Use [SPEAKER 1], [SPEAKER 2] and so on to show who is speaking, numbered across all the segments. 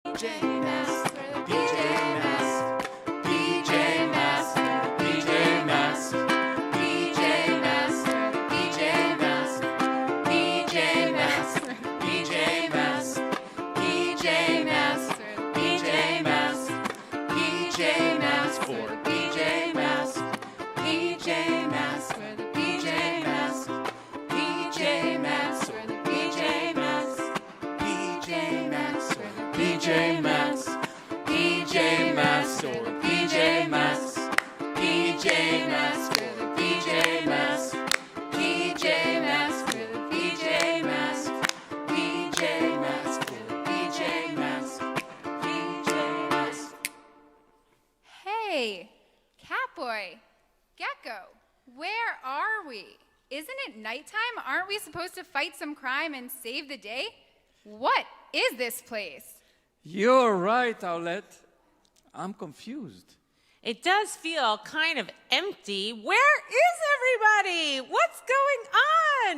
[SPEAKER 1] PJ Masks, PJ Masks, PJ Masks, PJ Masks, PJ Masks, PJ Masks, PJ Masks, PJ Masks, PJ Masks, PJ Masks, PJ Masks for PJ Masks, PJ Masks for the PJ Masks, PJ Masks for the PJ Masks, PJ Masks for the PJ Masks, PJ Masks or PJ Masks, PJ Masks for the PJ Masks, PJ Masks for the PJ Masks, PJ Masks for the PJ Masks, PJ Masks.
[SPEAKER 2] Hey, Catboy, Gecko, where are we? Isn't it nighttime? Aren't we supposed to fight some crime and save the day? What is this place?
[SPEAKER 3] You're right, Owlette. I'm confused.
[SPEAKER 4] It does feel kind of empty. Where is everybody? What's going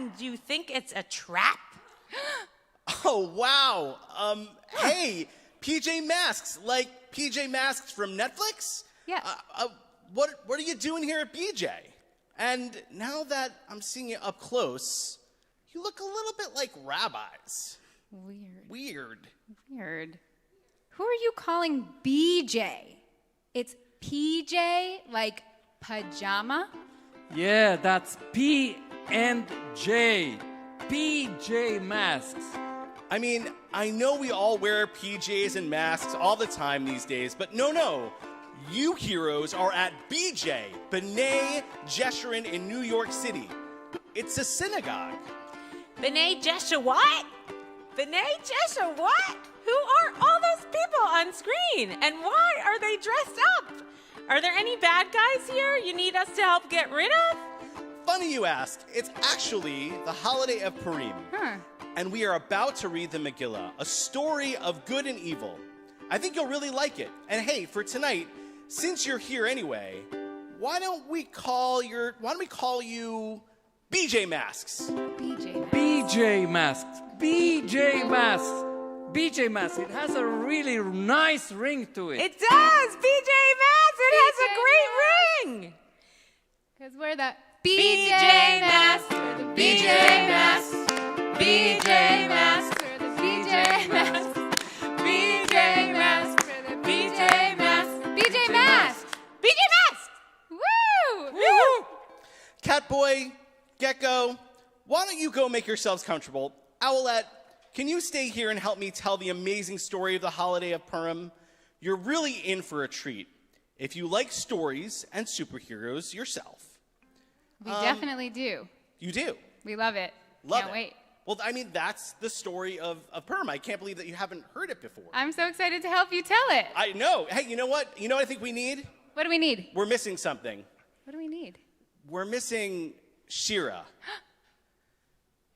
[SPEAKER 4] on? Do you think it's a trap?
[SPEAKER 1] Oh, wow. Hey, PJ Masks, like PJ Masks from Netflix?
[SPEAKER 2] Yeah.
[SPEAKER 1] What are you doing here at BJ? And now that I'm seeing you up close, you look a little bit like rabbis. Weird.
[SPEAKER 2] Who are you calling BJ? It's PJ, like pajama?
[SPEAKER 3] Yeah, that's P and J. PJ Masks.
[SPEAKER 1] I mean, I know we all wear PJs and masks all the time these days, but no. You heroes are at BJ, B'nai Jeshurun in New York City. It's a synagogue.
[SPEAKER 4] B'nai Jeshurun what? B'nai Jeshurun what? Who are all those people on screen? And why are they dressed up? Are there any bad guys here you need us to help get rid of?
[SPEAKER 1] Funny you ask. It's actually the holiday of Purim. And we are about to read the Megillah, a story of good and evil. I think you'll really like it. And hey, for tonight, since you're here anyway, why don't we call you BJ Masks?
[SPEAKER 3] BJ Masks. BJ Masks. BJ Masks. It has a really nice ring to it.
[SPEAKER 4] It does! BJ Masks! It has a great ring!
[SPEAKER 2] Because we're the
[SPEAKER 4] BJ
[SPEAKER 2] Masks,
[SPEAKER 4] Masks,
[SPEAKER 2] the
[SPEAKER 4] BJ
[SPEAKER 2] Masks, BJ Masks, for the BJ Masks, BJ Masks, for the BJ Masks, BJ Masks, BJ Masks! Woo!
[SPEAKER 1] Catboy, Gecko, why don't you go make yourselves comfortable? Owlette, can you stay here and help me tell the amazing story of the holiday of Purim? You're really in for a treat if you like stories and superheroes yourself.
[SPEAKER 2] We definitely do.
[SPEAKER 1] You do?
[SPEAKER 2] We love it.
[SPEAKER 1] Love
[SPEAKER 2] Can't
[SPEAKER 1] it.
[SPEAKER 2] wait.
[SPEAKER 1] Well, I mean, that's the story of Purim. I can't believe that you haven't heard it before.
[SPEAKER 2] I'm so excited to help you tell it.
[SPEAKER 1] I know. Hey, you know what? You know what I think we need?
[SPEAKER 2] What do we need?
[SPEAKER 1] We're missing something.
[SPEAKER 2] What do we need?
[SPEAKER 1] We're missing Shira.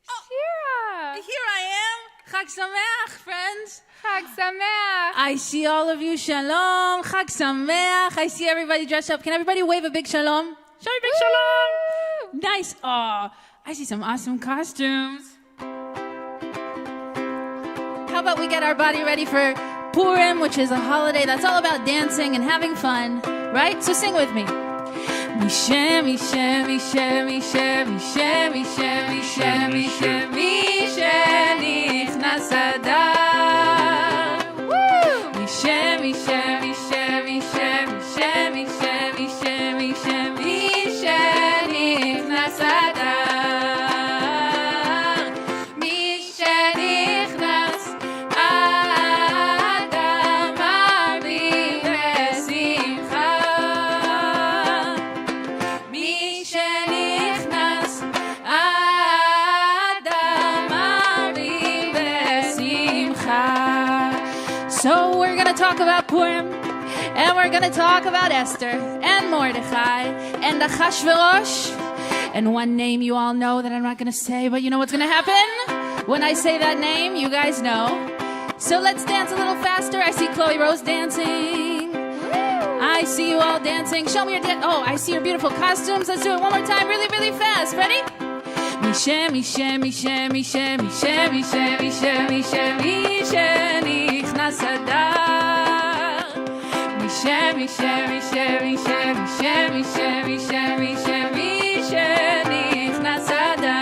[SPEAKER 2] Shira!
[SPEAKER 5] Here I am. Chag Sameach, friends.
[SPEAKER 2] Chag Sameach!
[SPEAKER 5] I see all of you. Shalom. Chag Sameach. I see everybody dressed up. Can everybody wave a big shalom? Show me big shalom. Nice. Oh, I see some awesome costumes. How about we get our body ready for Purim, which is a holiday that's all about dancing and having fun, right? So sing with me. Mishem, Mishem, Mishem, Mishem, Mishem, Mishem, Mishem, Mishem, Mishem, Nichnas Adar. Mishem, Mishem, Mishem, Mishem, Mishem, Mishem, Mishem, Mishem, Mishem, Nichnas Adar. Mishem, Nichnas Adar, Mari Besimcha. So we're going to talk about Purim, and we're going to talk about Esther, and Mordechai, and Achashverosh, and one name you all know that I'm not going to say, but you know what's going to happen? When I say that name, you guys know. So let's dance a little faster. I see Chloe Rose dancing. I see you all dancing. Show me your I see your beautiful costumes. Let's do it one more time, really, really fast. Ready? שמי שמי שמי שמי שמי שמי שמי שמי שנכנס אדר מי שמי שמי שמי שמי שמי שמי שמי שמי שנכנס אדר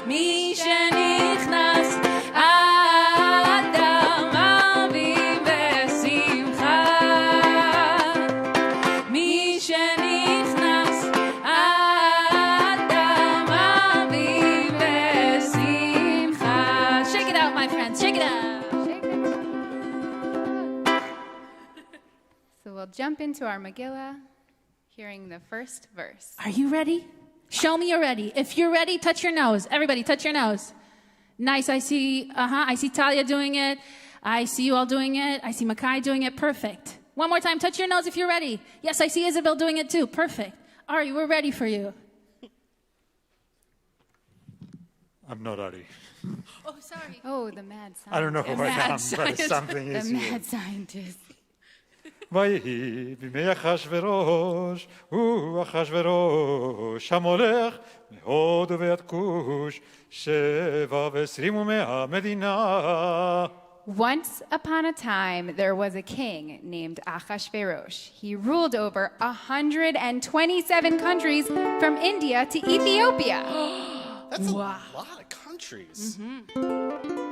[SPEAKER 5] מי שנכנס אדר מרבים בשמחה מי שנכנס אדר מרבים בשמחה. Shake it out, my friends, shake it out.
[SPEAKER 2] So we'll jump into our Megillah, hearing the first verse.
[SPEAKER 5] Are you ready? Show me you're ready. If you're ready, touch your nose. Everybody, touch your nose. Nice. I see Talia doing it. I see you all doing it. I see Makai doing it. Perfect. One more time. Touch your nose if you're ready. Yes, I see Isabel doing it too. Perfect. Ari, we're ready for you.
[SPEAKER 6] I'm not Ari.
[SPEAKER 5] Oh, sorry.
[SPEAKER 2] Oh, the mad scientist.
[SPEAKER 6] I don't know who I am, but something
[SPEAKER 2] The
[SPEAKER 6] is here.
[SPEAKER 2] mad scientist.
[SPEAKER 6] ויהי בימי אחשוורוש, הוא אחשוורוש המולך מהוד ועד כוש, 27 מדינה.
[SPEAKER 2] Once upon a time, there was a king named Ahasuerus. He ruled over 127 countries from India to Ethiopia.
[SPEAKER 1] That's a lot of countries.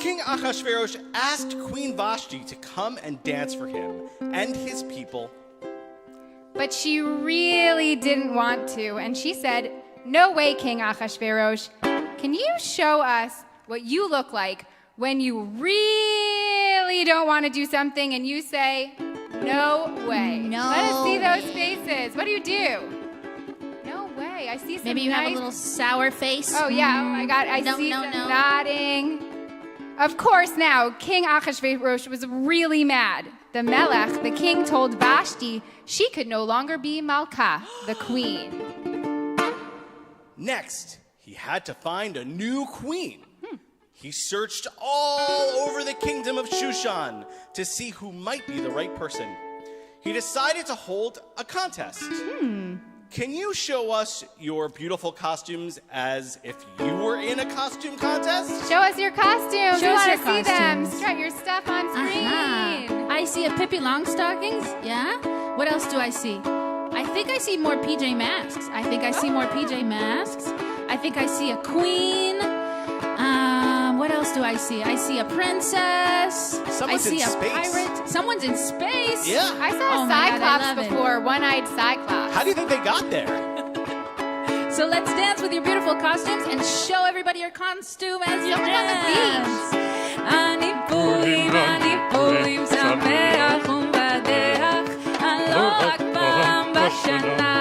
[SPEAKER 1] King Ahasuerus asked Queen Vashti to come and dance for him and his people.
[SPEAKER 2] But she really didn't want to, and she said, "No way, King Ahasuerus. Can you show us what you look like when you really don't want to do something and you say, no way?
[SPEAKER 5] No
[SPEAKER 2] Let us see those
[SPEAKER 5] way.
[SPEAKER 2] faces. What do you do? No way. I see some
[SPEAKER 5] Maybe you have a
[SPEAKER 2] nice-
[SPEAKER 5] little sour face.
[SPEAKER 2] Oh, yeah. Oh, my God. I
[SPEAKER 5] No,
[SPEAKER 2] see
[SPEAKER 5] no,
[SPEAKER 2] some
[SPEAKER 5] no.
[SPEAKER 2] nodding. Of course, now, King Ahasuerus was really mad. The Melech, the king, told Vashti she could no longer be Malka, the queen.
[SPEAKER 1] Next, he had to find a new queen. He searched all over the kingdom of Shushan to see who might be the right person. He decided to hold a contest. Can you show us your beautiful costumes as if you were in a costume contest?
[SPEAKER 2] Show us your costumes.
[SPEAKER 5] Show
[SPEAKER 2] we
[SPEAKER 5] us
[SPEAKER 2] want
[SPEAKER 5] your
[SPEAKER 2] to see them.
[SPEAKER 5] costumes.
[SPEAKER 2] Strut your stuff on screen.
[SPEAKER 5] I see a Pippi Longstockings. Yeah. What else do I see? I think I see more PJ Masks. I think I see more PJ Masks. I think I see a queen. What else do I see? I see a princess.
[SPEAKER 1] Someone's
[SPEAKER 5] I see
[SPEAKER 1] in
[SPEAKER 5] a
[SPEAKER 1] space.
[SPEAKER 5] pirate. Someone's in space.
[SPEAKER 1] Yeah.
[SPEAKER 2] I saw
[SPEAKER 5] Oh
[SPEAKER 2] a
[SPEAKER 5] my God, I
[SPEAKER 2] cyclops
[SPEAKER 5] love it.
[SPEAKER 2] before, one-eyed cyclops.
[SPEAKER 1] How do you think they got there?
[SPEAKER 5] So let's dance with your beautiful costumes and show everybody your costume as you
[SPEAKER 2] Someone on the
[SPEAKER 5] dance. Ani Purim, sameach u'mbadeach, Alo Akbar b'shana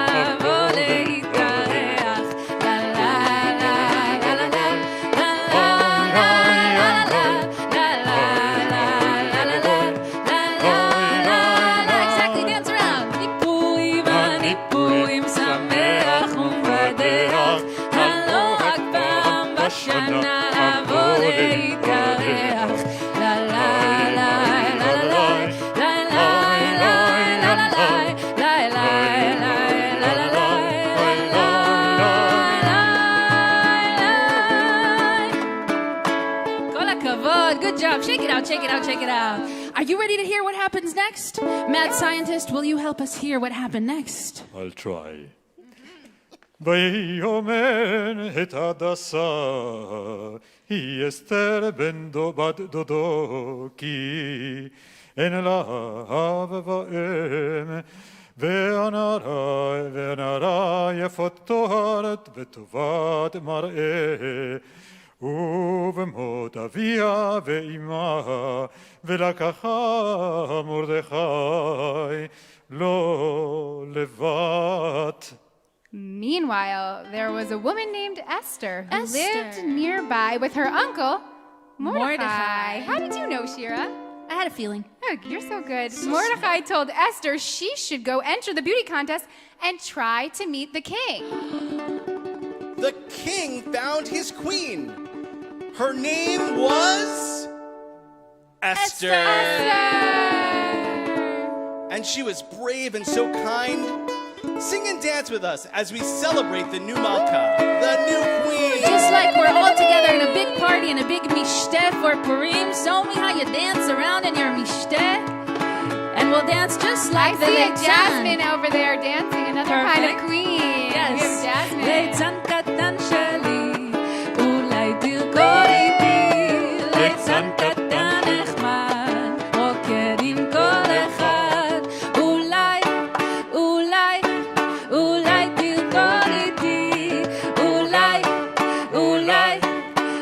[SPEAKER 5] v'leitgareach. La la la la la la, la la la la la, la la la la la, la la la la. Exactly, dance around. Ani Purim, sameach u'mbadeach, Alo Akbar b'shana v'leitgareach. La la la la la la, la la la la la la, la la la la la la, Kol hakavod. Good job. Shake it out, shake it out, shake it out. Are you ready to hear what happens next? Mad scientist, will you help us hear what happened next?
[SPEAKER 6] I'll try. ויאמן את הדסה, היא אסתר בן בת דודו, כי אין לה אב ואם, והנערה יפות טוהרת וטובת מראה, ובמות אביה ואמה, ולקחה מרדכי לא לבת.
[SPEAKER 2] Meanwhile, there was a woman named Esther who
[SPEAKER 5] Esther.
[SPEAKER 2] lived nearby with her uncle, Mordecai.
[SPEAKER 5] Mordecai.
[SPEAKER 2] How did you know, Shira?
[SPEAKER 5] I had a feeling.
[SPEAKER 2] Oh, you're so good. Mordecai told Esther she should go enter the beauty contest and try to meet the king.
[SPEAKER 1] The king found his queen. Her name was Esther. And she was brave and so kind. sing and dance with us as we celebrate the new Malka, the new queen.
[SPEAKER 5] Just like we're all together in a big party, in a big mishteh for Purim, show me how you dance around in your mishteh. And we'll dance just like
[SPEAKER 2] I
[SPEAKER 5] the
[SPEAKER 2] see a
[SPEAKER 5] Leitzan.
[SPEAKER 2] Jasmine over there dancing, another kind of
[SPEAKER 5] Perfect.
[SPEAKER 2] queen.
[SPEAKER 5] Yes.
[SPEAKER 2] We have Jasmine.
[SPEAKER 5] ליצן קטן שלי, אולי תרקוד איתי. ליצן קטן נחמד, רוקד עם כל אחד. אולי, אולי, אולי תרקוד איתי. אולי, אולי,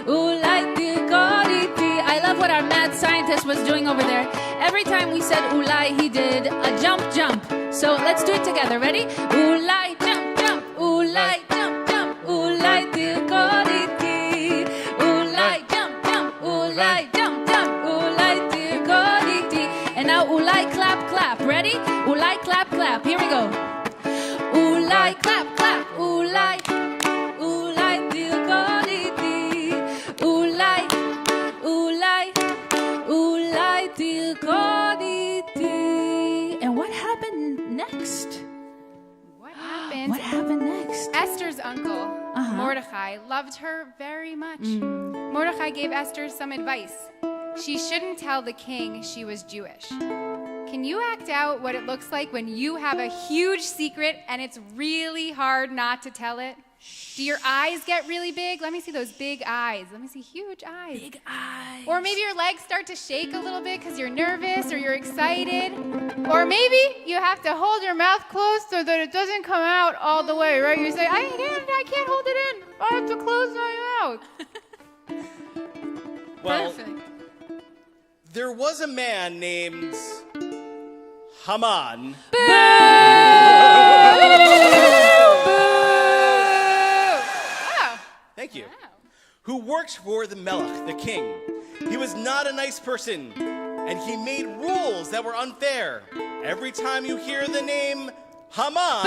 [SPEAKER 5] אולי תרקוד איתי. I love what our mad scientist was doing over there. Every time we said ulai, he did a jump, jump. So let's do it together. Ready? Ulai, jump, jump. Ulai, jump, jump. Ulai, tirkod iti. Ulai, jump, jump. Ulai, jump, jump. Ulai, tirkod iti. And now ulai, clap, clap. Ready? Ulai, clap, clap. Here we go. Ulai, clap, clap. Ulai, ulai, tirkod iti. Ulai, ulai, ulai, tirkod iti. And what happened next?
[SPEAKER 2] What happened?
[SPEAKER 5] What happened next?
[SPEAKER 2] Esther's uncle, Mordecai, loved her very much. Mordecai gave Esther some advice. She shouldn't tell the king she was Jewish. Can you act out what it looks like when you have a huge secret and it's really hard not to tell it? Do your eyes get really big? Let me see those big eyes. Let me see huge eyes.
[SPEAKER 5] Big eyes.
[SPEAKER 2] Or maybe your legs start to shake a little bit because you're nervous or you're excited. Or maybe you have to hold your mouth closed so that it doesn't come out all the way, right? You say, I can't hold it in. I have to close my mouth.
[SPEAKER 1] Well,
[SPEAKER 5] Perfect.
[SPEAKER 1] there was a man named Haman.
[SPEAKER 2] Wow.
[SPEAKER 1] Thank you. Who worked for the Melech, the king. He was not a nice person, and he made rules that were unfair. Every time you hear the name Haman,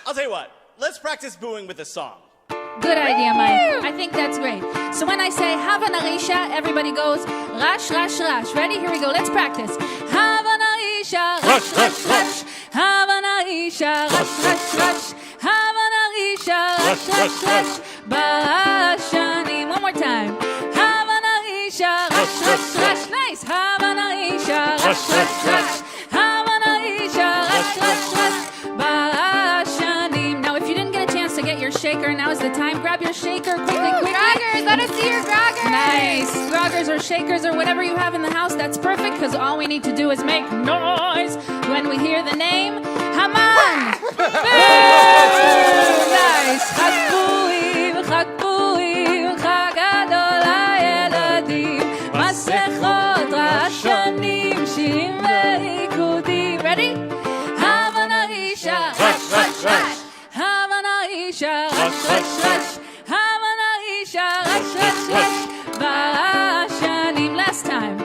[SPEAKER 1] I'll tell you what, let's practice booing with a song.
[SPEAKER 5] Good idea, Mike. I think that's great. So when I say Hava Narisha, everybody goes Rash, Rash, Rash. Ready? Here we go. Let's practice. Hava Narisha, Rash, Rash, Rash. Hava Narisha, Rash, Rash, Rash. Hava Narisha, Rash, Rash, Rash. Barashani. One more time. Hava Narisha, Rash, Rash, Rash. Nice. Hava Narisha, Rash, Rash, Rash. Hava Narisha, Rash, Rash, Rash. Barashani. Now, if you didn't get a chance to get your shaker, now is the time. Grab your shaker quickly, quickly.
[SPEAKER 2] Groggers, let us see your groggers.
[SPEAKER 5] Nice. Groggers or shakers or whatever you have in the house, that's perfect because all we need to do is make noise when we hear the name Haman. Nice. Chag Purim, Chag Purim, Chag Gadol HaYeladim, Masechot Rashanim, Shirim ve'ikudim. Ready? Hava Narisha, Rash, Rash, Rash. Hava Narisha, Rash, Rash, Rash. Hava Narisha, Rash, Rash, Rash. Barashanim. Last time.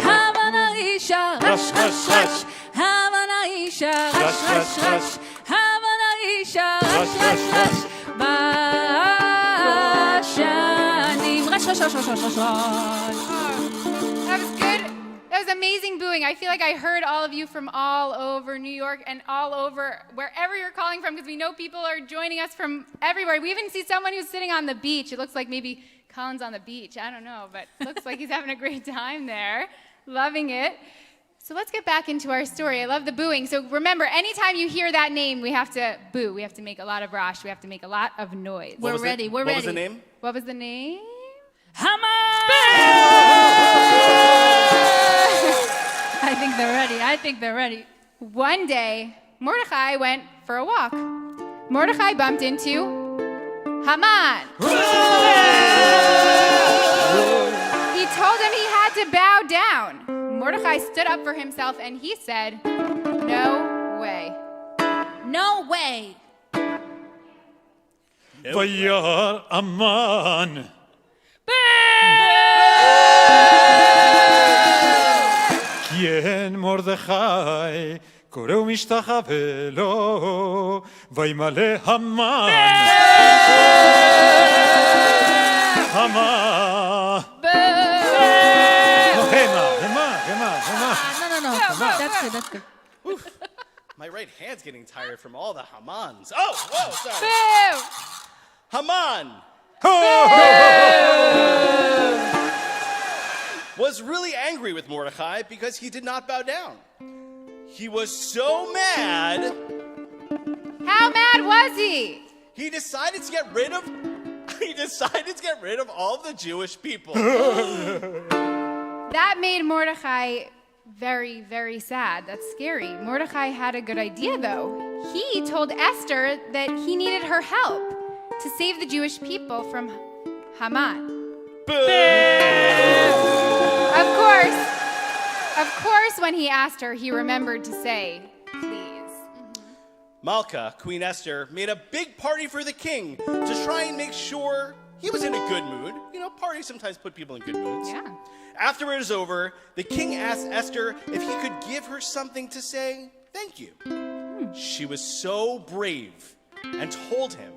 [SPEAKER 5] Hava Narisha, Rash, Rash, Rash. Hava Narisha, Rash, Rash, Rash. Hava Narisha, Rash, Rash, Rash. Barashanim. Rash, Rash, Rash, Rash, Rash, Rash, Rash.
[SPEAKER 2] That was good. That was amazing booing. I feel like I heard all of you from all over New York and all over wherever you're calling from because we know people are joining us from everywhere. We even see someone who's sitting on the beach. It looks like maybe Colin's on the beach. I don't know, but it looks like he's having a great time there. Loving it. So let's get back into our story. I love the booing. So remember, anytime you hear that name, we have to boo. We have to make a lot of rash. We have to make a lot of noise.
[SPEAKER 5] We're ready. We're
[SPEAKER 1] What
[SPEAKER 5] ready.
[SPEAKER 1] was the name?
[SPEAKER 2] What was the name?
[SPEAKER 5] Haman! I think they're ready. I think they're ready.
[SPEAKER 2] One day, Mordecai went for a walk. Mordecai bumped into Haman. He told him he had to bow down. Mordecai stood up for himself and he said, "No way."
[SPEAKER 5] No way.
[SPEAKER 6] וירא המן כי אין מרדכי קורא ומשתחווה לו וימלא המן המן המה
[SPEAKER 5] That's good.
[SPEAKER 1] My right hand's getting tired from all the Hamans. Oh, whoa, sorry.
[SPEAKER 2] Boo!
[SPEAKER 1] Haman was really angry with Mordecai because he did not bow down. He was so mad,
[SPEAKER 2] How mad was he?
[SPEAKER 1] he decided to get rid of all of the Jewish people.
[SPEAKER 2] That made Mordecai very, very sad. That's scary. Mordecai had a good idea, though. He told Esther that he needed her help to save the Jewish people from Haman. Of course, when he asked her, he remembered to say, please.
[SPEAKER 1] Malka, Queen Esther, made a big party for the king to try and make sure he was in a good mood. You know, parties sometimes put people in good moods.
[SPEAKER 2] Yeah.
[SPEAKER 1] After it was over, the king asked Esther if he could give her something to say thank you. She was so brave and told him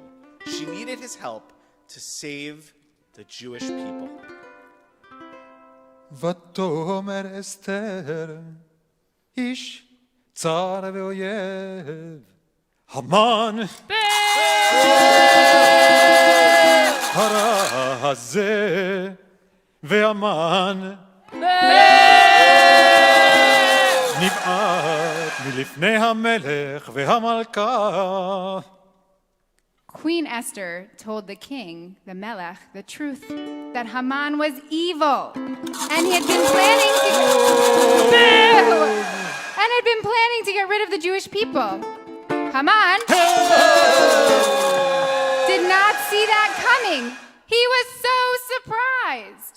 [SPEAKER 1] she needed his help to save the Jewish people.
[SPEAKER 6] ותאמר אסתר, איש צר ואויב, המן הרע הזה, והמן נבעט מלפני המלך והמלכה.
[SPEAKER 2] Queen Esther told the king, the Melech, the truth that Haman was evil and he had been planning to get rid of the Jewish people. Haman did not see that coming. He was so surprised.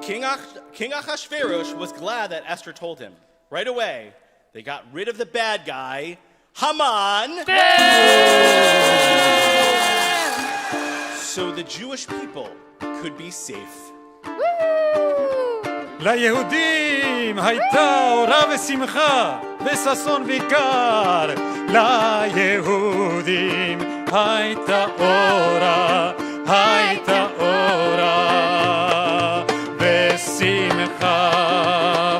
[SPEAKER 1] King Ahasuerus was glad that Esther told him. Right away, they got rid of the bad guy, Haman. So the Jewish people could be safe.
[SPEAKER 6] ליהודים הייתה אורה ושמחה וששון ויקר. ליהודים הייתה אורה ושמחה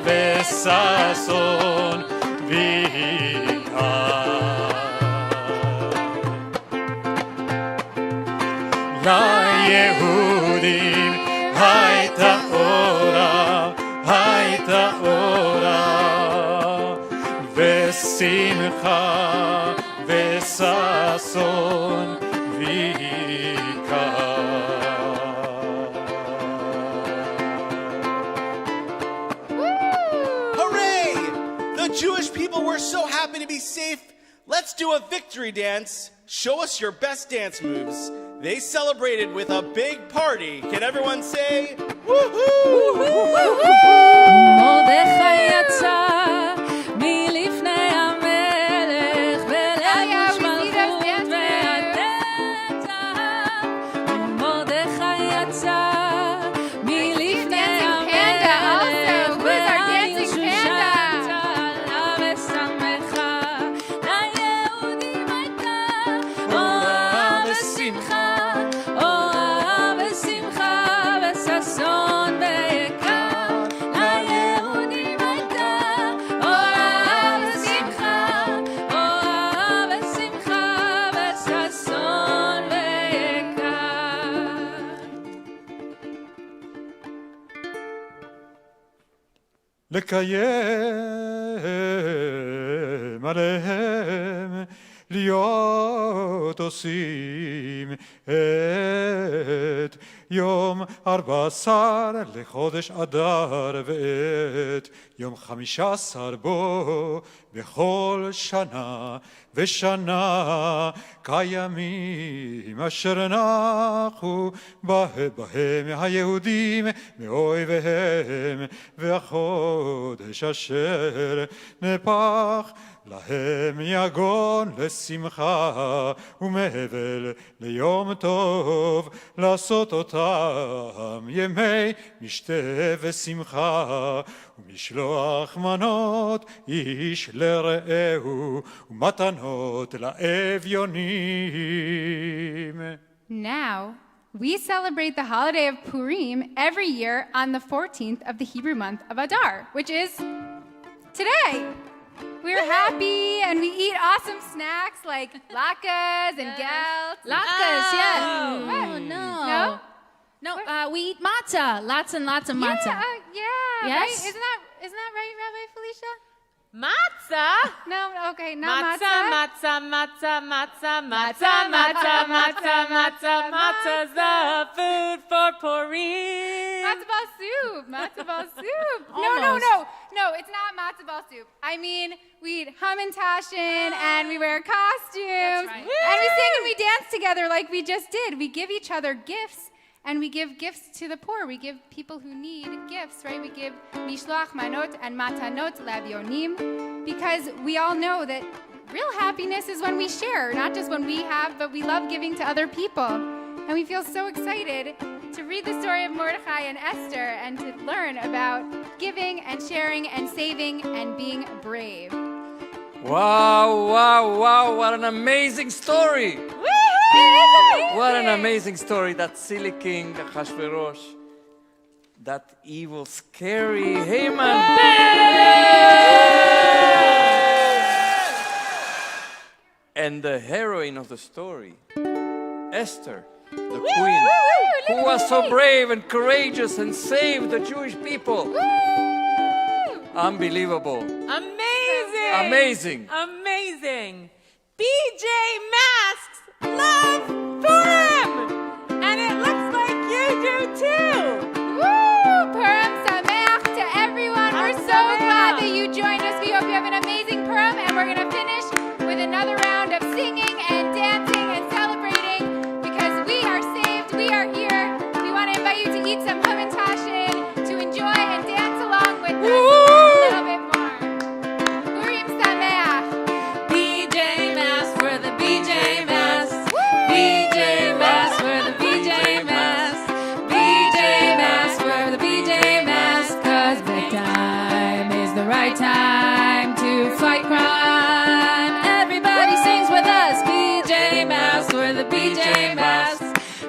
[SPEAKER 6] וששון ויקר. ליהודים הייתה אורה ושמחה וששון ויקר.
[SPEAKER 1] Hooray! The Jewish people were so happy to be safe. Let's do a victory dance. Show us your best dance moves. They celebrated with a big party. Can everyone say, woohoo!
[SPEAKER 5] מרדכי יצא מלפני המלך בלבוש מלכות ועטרת זהב. מרדכי יצא מלפני המלך בעיר שושן צהלה ושמחה. ליהודים הייתה אורה ושמחה וששון ויקר. ליהודים הייתה אורה ושמחה וששון ויקר.
[SPEAKER 6] לקיים עליהם להיות עושים את יום 14 לחודש אדר ואת יום 15 בו בכל שנה ושנה כימים אשר נחו בהם היהודים מאויביהם והחודש אשר נפח להם יגון לשמחה ומהבל ליום טוב לעשות אותם ימי משתה ושמחה ומשלוח מנות איש לרעהו ומתנות לאביונים.
[SPEAKER 2] Now, we celebrate the holiday of Purim every year on the 14th of the Hebrew month of Adar, which is Today, we're happy and we eat awesome snacks like latkes and gelt.
[SPEAKER 5] Latkes, yeah.
[SPEAKER 2] What?
[SPEAKER 5] Oh, no.
[SPEAKER 2] No?
[SPEAKER 5] No, we eat matzah. Lots and lots of matzah.
[SPEAKER 2] Yeah,
[SPEAKER 5] Yes?
[SPEAKER 2] right? Isn't that right, Rabbi Felicia?
[SPEAKER 4] Matzah.
[SPEAKER 2] No, okay, not
[SPEAKER 4] Matzah,
[SPEAKER 2] matzah.
[SPEAKER 4] matzah, matzah, matzah, matzah, matzah, matzah, matzah, matzah's the food for Purim.
[SPEAKER 2] Matzo ball soup. Matzo ball soup.
[SPEAKER 5] Almost.
[SPEAKER 2] No, it's not matzo ball soup. I mean, we eat hamantashen and we wear costumes.
[SPEAKER 5] right.
[SPEAKER 2] And we sing and we dance together like we just did. We give each other gifts and we give gifts to the poor. We give people who need gifts, right? We give mishloach manot and matanot labionim because we all know that real happiness is when we share, not just when we have, but we love giving to other people. And we feel so excited to read the story of Mordechai and Esther and to learn about giving and sharing and saving and being brave.
[SPEAKER 3] Wow, what an amazing story.
[SPEAKER 2] It is amazing.
[SPEAKER 3] What an amazing story. That silly king, Achashverosh, that evil, scary Haman. And the heroine of the story, Esther, the queen, who was so brave and courageous and saved the Jewish people. Unbelievable.
[SPEAKER 4] Amazing.
[SPEAKER 3] Amazing.
[SPEAKER 4] BJ Masks love Purim. And it looks like you do too.
[SPEAKER 2] Woo! Purim Sameach to everyone. We're so
[SPEAKER 4] Sameach.
[SPEAKER 2] glad that you joined us. We hope you have an amazing Purim, and we're going to finish with another round of singing and dancing and celebrating because we are saved. We are here. We want to invite you to eat some hamantashen, to enjoy and dance along with us a little bit more. Purim Sameach.
[SPEAKER 5] BJ Masks for the BJ Masks. BJ Masks for the BJ Masks. BJ Masks for the BJ Masks. 'Cause the time is the right time to fight crime. Everybody sings with us. BJ Masks for the BJ Masks.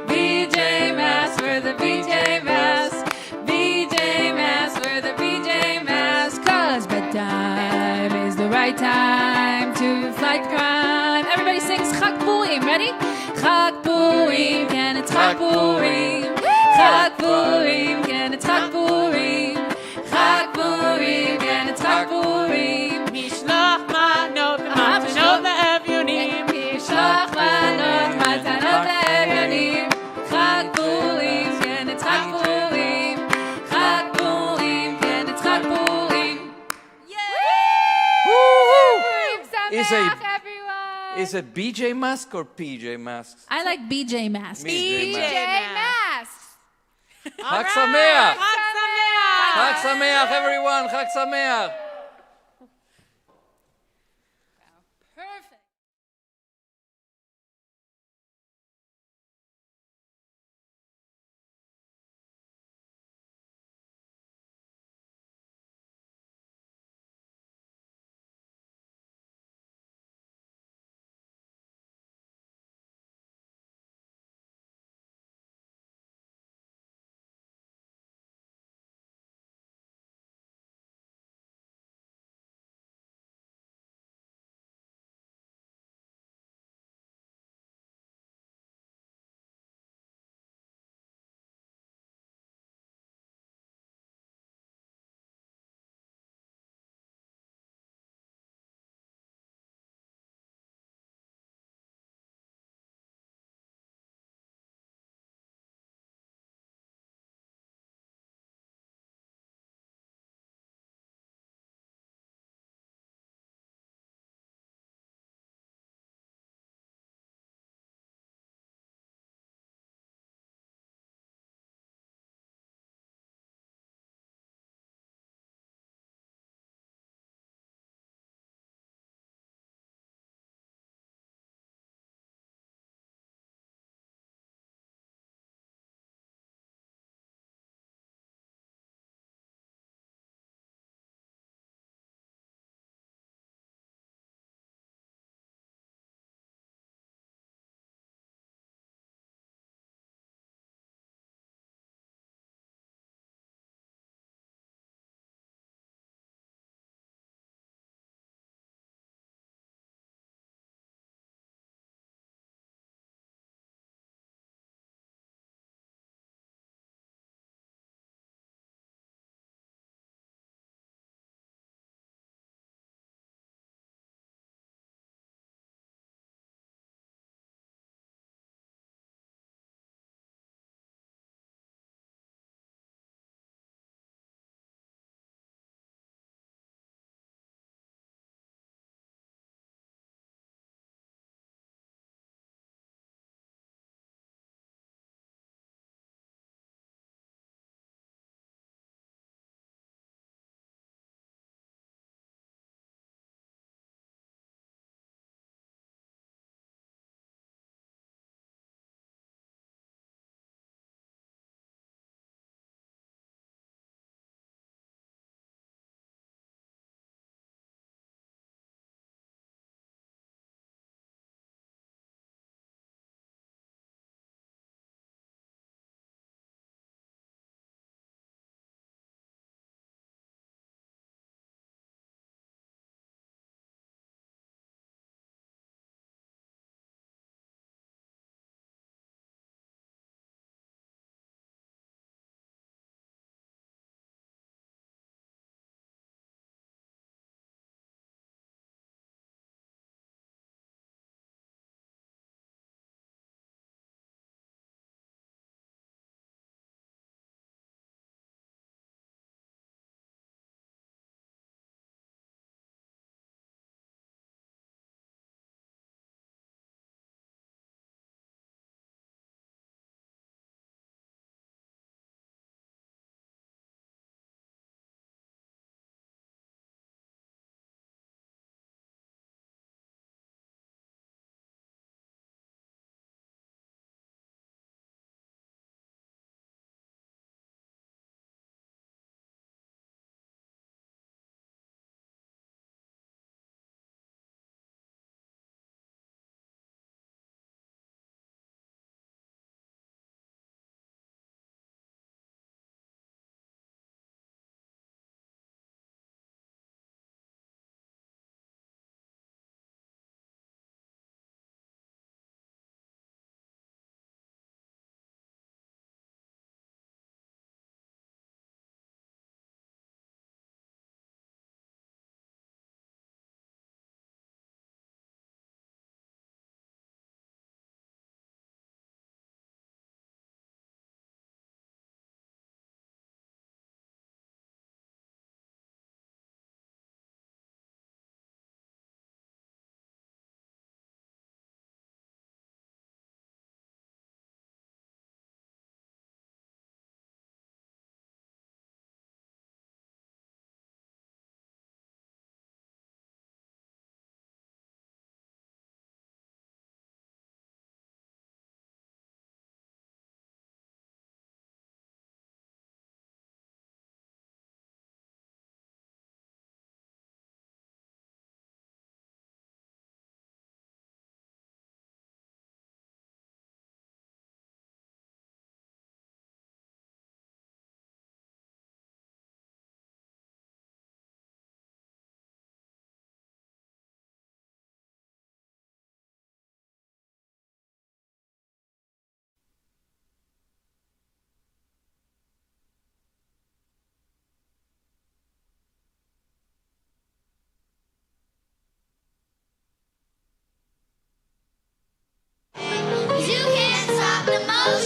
[SPEAKER 5] BJ Masks for the BJ Masks. BJ Masks for the BJ Masks. 'Cause bedtime is the right time to fight crime. Everybody sings Chag Purim. Ready? Chag Purim, can it's Chag Purim. Chag Purim, can it's Chag Purim. Chag Purim, can it's Chag Purim.
[SPEAKER 4] Mishloch manot matanot le'evyonim.
[SPEAKER 5] Mishloch manot matanot le'evyonim. Chag Purim, can it's Chag Purim. Chag Purim, can it's Chag Purim.
[SPEAKER 2] Purim
[SPEAKER 3] Is
[SPEAKER 2] Sameach, everyone.
[SPEAKER 3] Is it BJ Mask or PJ Masks?
[SPEAKER 5] I like BJ Masks.
[SPEAKER 3] BJ
[SPEAKER 2] BJ Masks.
[SPEAKER 3] Chag Sameach.
[SPEAKER 4] Chag Sameach.
[SPEAKER 3] Chag Sameach, everyone. Chag Sameach.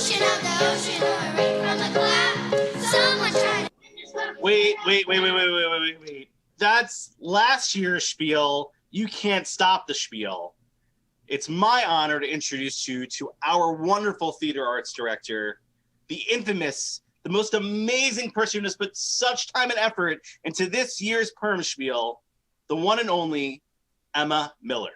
[SPEAKER 7] ocean of the ocean or rain from the cloud. Someone tried.
[SPEAKER 1] Wait. That's last year's spiel. You can't stop the spiel. It's my honor to introduce you to our wonderful theater arts director, the infamous, the most amazing person who has put such time and effort into this year's Purim spiel, the one and only Emma Miller.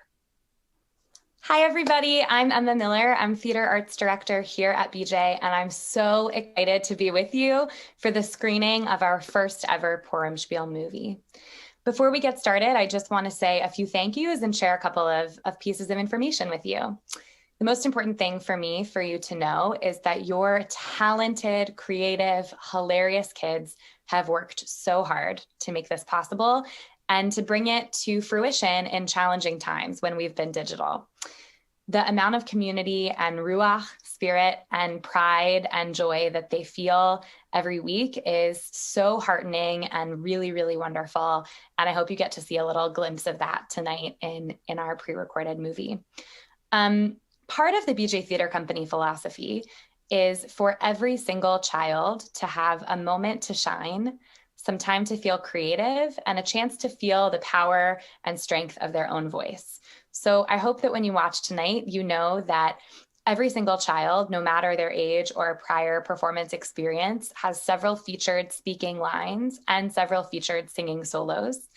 [SPEAKER 8] Hi, everybody. I'm Emma Miller. I'm theater arts director here at BJ, and I'm so excited to be with you for the screening of our first ever Purim Spiel movie. Before we get started, I just want to say a few thank yous and share a couple of pieces of information with you. The most important thing for me for you to know is that your talented, creative, hilarious kids have worked so hard to make this possible and to bring it to fruition in challenging times when we've been digital. The amount of community and ruach, spirit and pride and joy that they feel every week is so heartening and really, really wonderful. And I hope you get to see a little glimpse of that tonight in our pre-recorded movie. Part of the BJ Theater Company philosophy is for every single child to have a moment to shine, some time to feel creative, and a chance to feel the power and strength of their own voice. So I hope that when you watch tonight, you know that every single child, no matter their age or prior performance experience, has several featured speaking lines and several featured singing solos.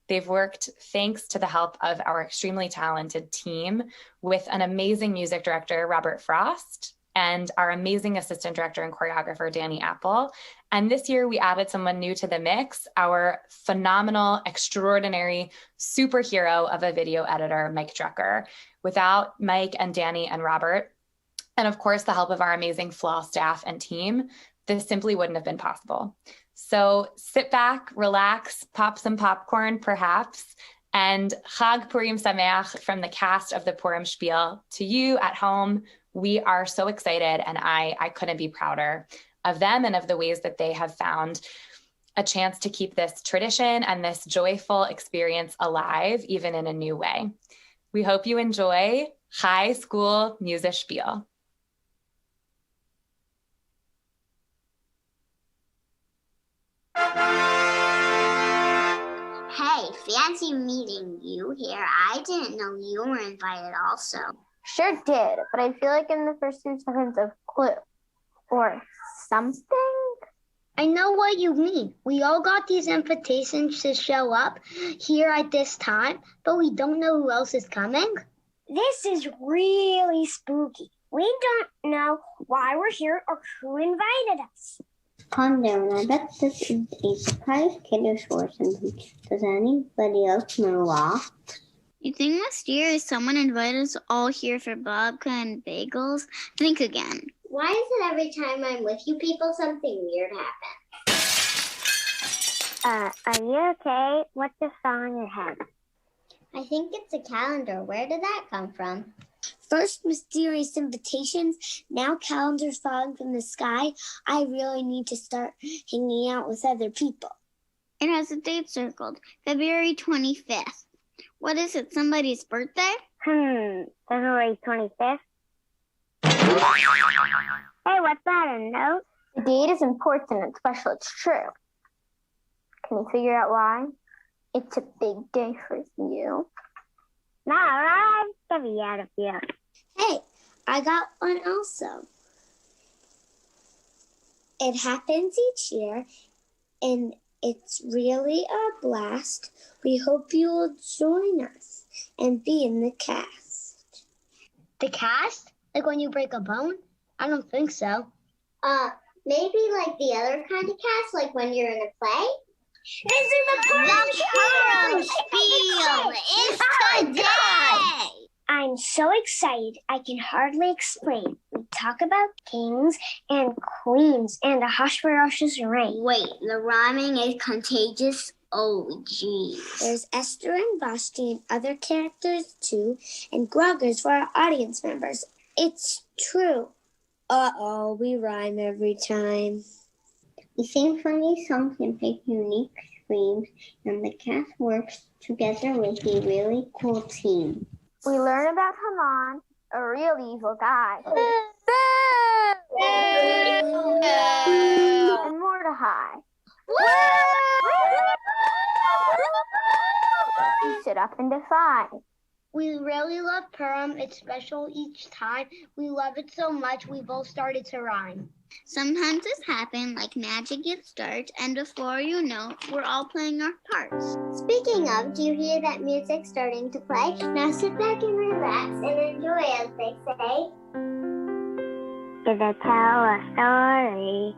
[SPEAKER 8] They've worked thanks to the help of our extremely talented team with an amazing music director, Robert Frost, and our amazing assistant director and choreographer, Danny Apple. And this year we added someone new to the mix, our phenomenal, extraordinary superhero of a video editor, Mike Drucker. Without Mike and Danny and Robert, and of course the help of our amazing Flaw staff and team, this simply wouldn't have been possible. So sit back, relax, pop some popcorn perhaps, and Chag Purim Sameach from the cast of the Purim Spiel to you at home. We are so excited, and I couldn't be prouder of them and of the ways that they have found a chance to keep this tradition and this joyful experience alive, even in a new way. We hope you enjoy High School Music Spiel.
[SPEAKER 7] Hey, fancy meeting you here. I didn't know you were invited also.
[SPEAKER 9] Sure did, but I feel like in the first 2 seconds of clue or something.
[SPEAKER 10] I know what you mean. We all got these invitations to show up here at this time, but we don't know who else is coming.
[SPEAKER 9] This is really spooky. We don't know why we're here or who invited us.
[SPEAKER 11] Calm down. I bet this is a surprise kiddish or something. Does anybody else know why?
[SPEAKER 7] You think last year someone invited us all here for babka and bagels? Think again.
[SPEAKER 11] Why is it every time I'm with you people something weird happens?
[SPEAKER 9] Are you okay? What's the song in your head?
[SPEAKER 11] I think it's a calendar. Where did that come from?
[SPEAKER 10] First mysterious invitations, now calendars falling from the sky. I really need to start hanging out with other people.
[SPEAKER 7] It has a date circled, February 25th. What is it, somebody's birthday?
[SPEAKER 9] February 25th. Hey, what's that, a note? The date is important and special, it's true. Can you figure out why?
[SPEAKER 10] It's a big day for you.
[SPEAKER 9] Nah, right? Get me out of here.
[SPEAKER 10] Hey, I got one also. It happens each year, and it's really a blast. We hope you will join us and be in the cast. The cast? Like when you break a bone? I don't think so.
[SPEAKER 11] Maybe like the other kind of cast, like when you're in a play?
[SPEAKER 7] It's in the Purim Spiel! It's today!
[SPEAKER 9] I'm so excited, I can hardly explain. We talk about kings and queens and Ahasuerus's reign.
[SPEAKER 11] Wait, the rhyming is contagious? Oh, geez.
[SPEAKER 10] There's Esther and Vashti and other characters too, and groggers for our audience members. It's true. Uh-oh, we rhyme every time.
[SPEAKER 11] We sing funny songs and pick unique screams, and the cast works together with a really cool team.
[SPEAKER 9] We learn about Haman, a real evil guy.
[SPEAKER 10] And Mordecai. You stood up and defied. We really love Purim. It's special each time. We love it so much we both started to rhyme.
[SPEAKER 7] Sometimes this happens like magic gets started, and before you know, we're all playing our parts.
[SPEAKER 11] Speaking of, do you hear that music starting to play? Now sit back and relax and enjoy, as they say. Gonna tell a story.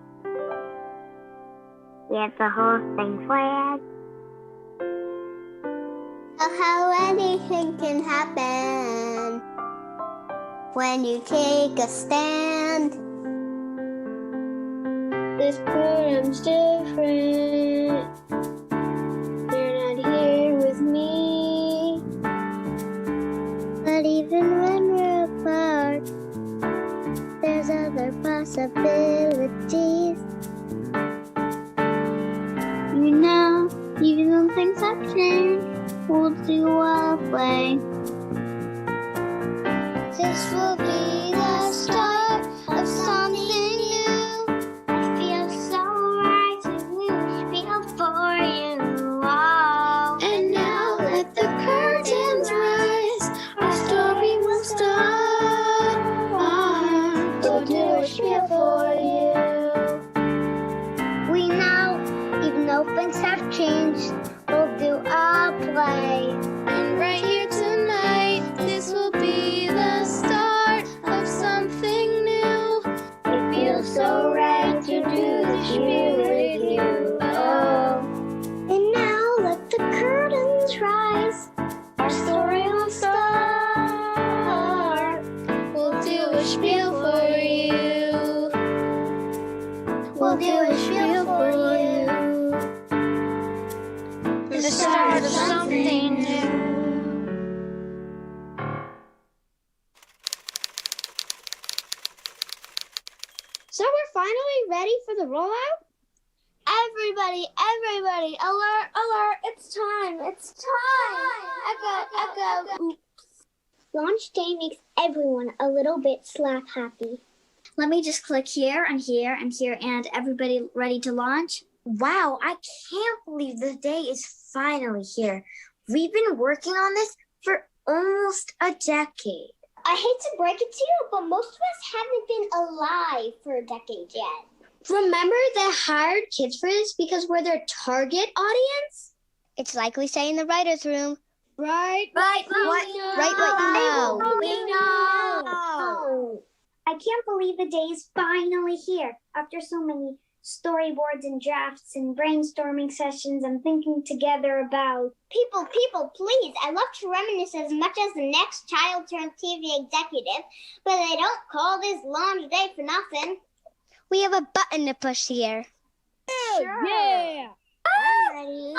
[SPEAKER 11] Get the whole thing flat. How anything can happen when you take a stand. This Purim's different. They're not here with me. But even when we're apart, there's other possibilities. You know, even though things have changed, we'll do our play. This will be the start of something new. I feel so right to feel for you all. And now let the curtains rise. Our story will start. We'll do a spiel for you. We know, even though things have changed, we'll do our play. And right here tonight, this will be the start of something new. It feels so right to do the spiel with you. Oh. And now let the curtains rise. Our story will start. We'll do a spiel for you. We'll do a spiel for you. The start of something new. So we're finally ready for the rollout? Everybody, alert, it's time. Echo. Oops. Launch day makes everyone a little bit slap happy. Let me just click here and here and here, and everybody ready to launch? Wow, I can't believe the day is finally here. We've been working on this for almost a decade. I hate to break it to you, but most of us haven't been alive for a decade yet. Remember they hired kids for this because we're their target audience? It's like we say in the writer's room. Right what you know. I can't believe the day is finally here. After so many storyboards and drafts and brainstorming sessions and thinking together about... People, please. I love to reminisce as much as the next child turned TV executive, but they don't call this launch day for nothing. We have a button to push here. Sure.
[SPEAKER 5] Yeah.
[SPEAKER 11] I'm ready.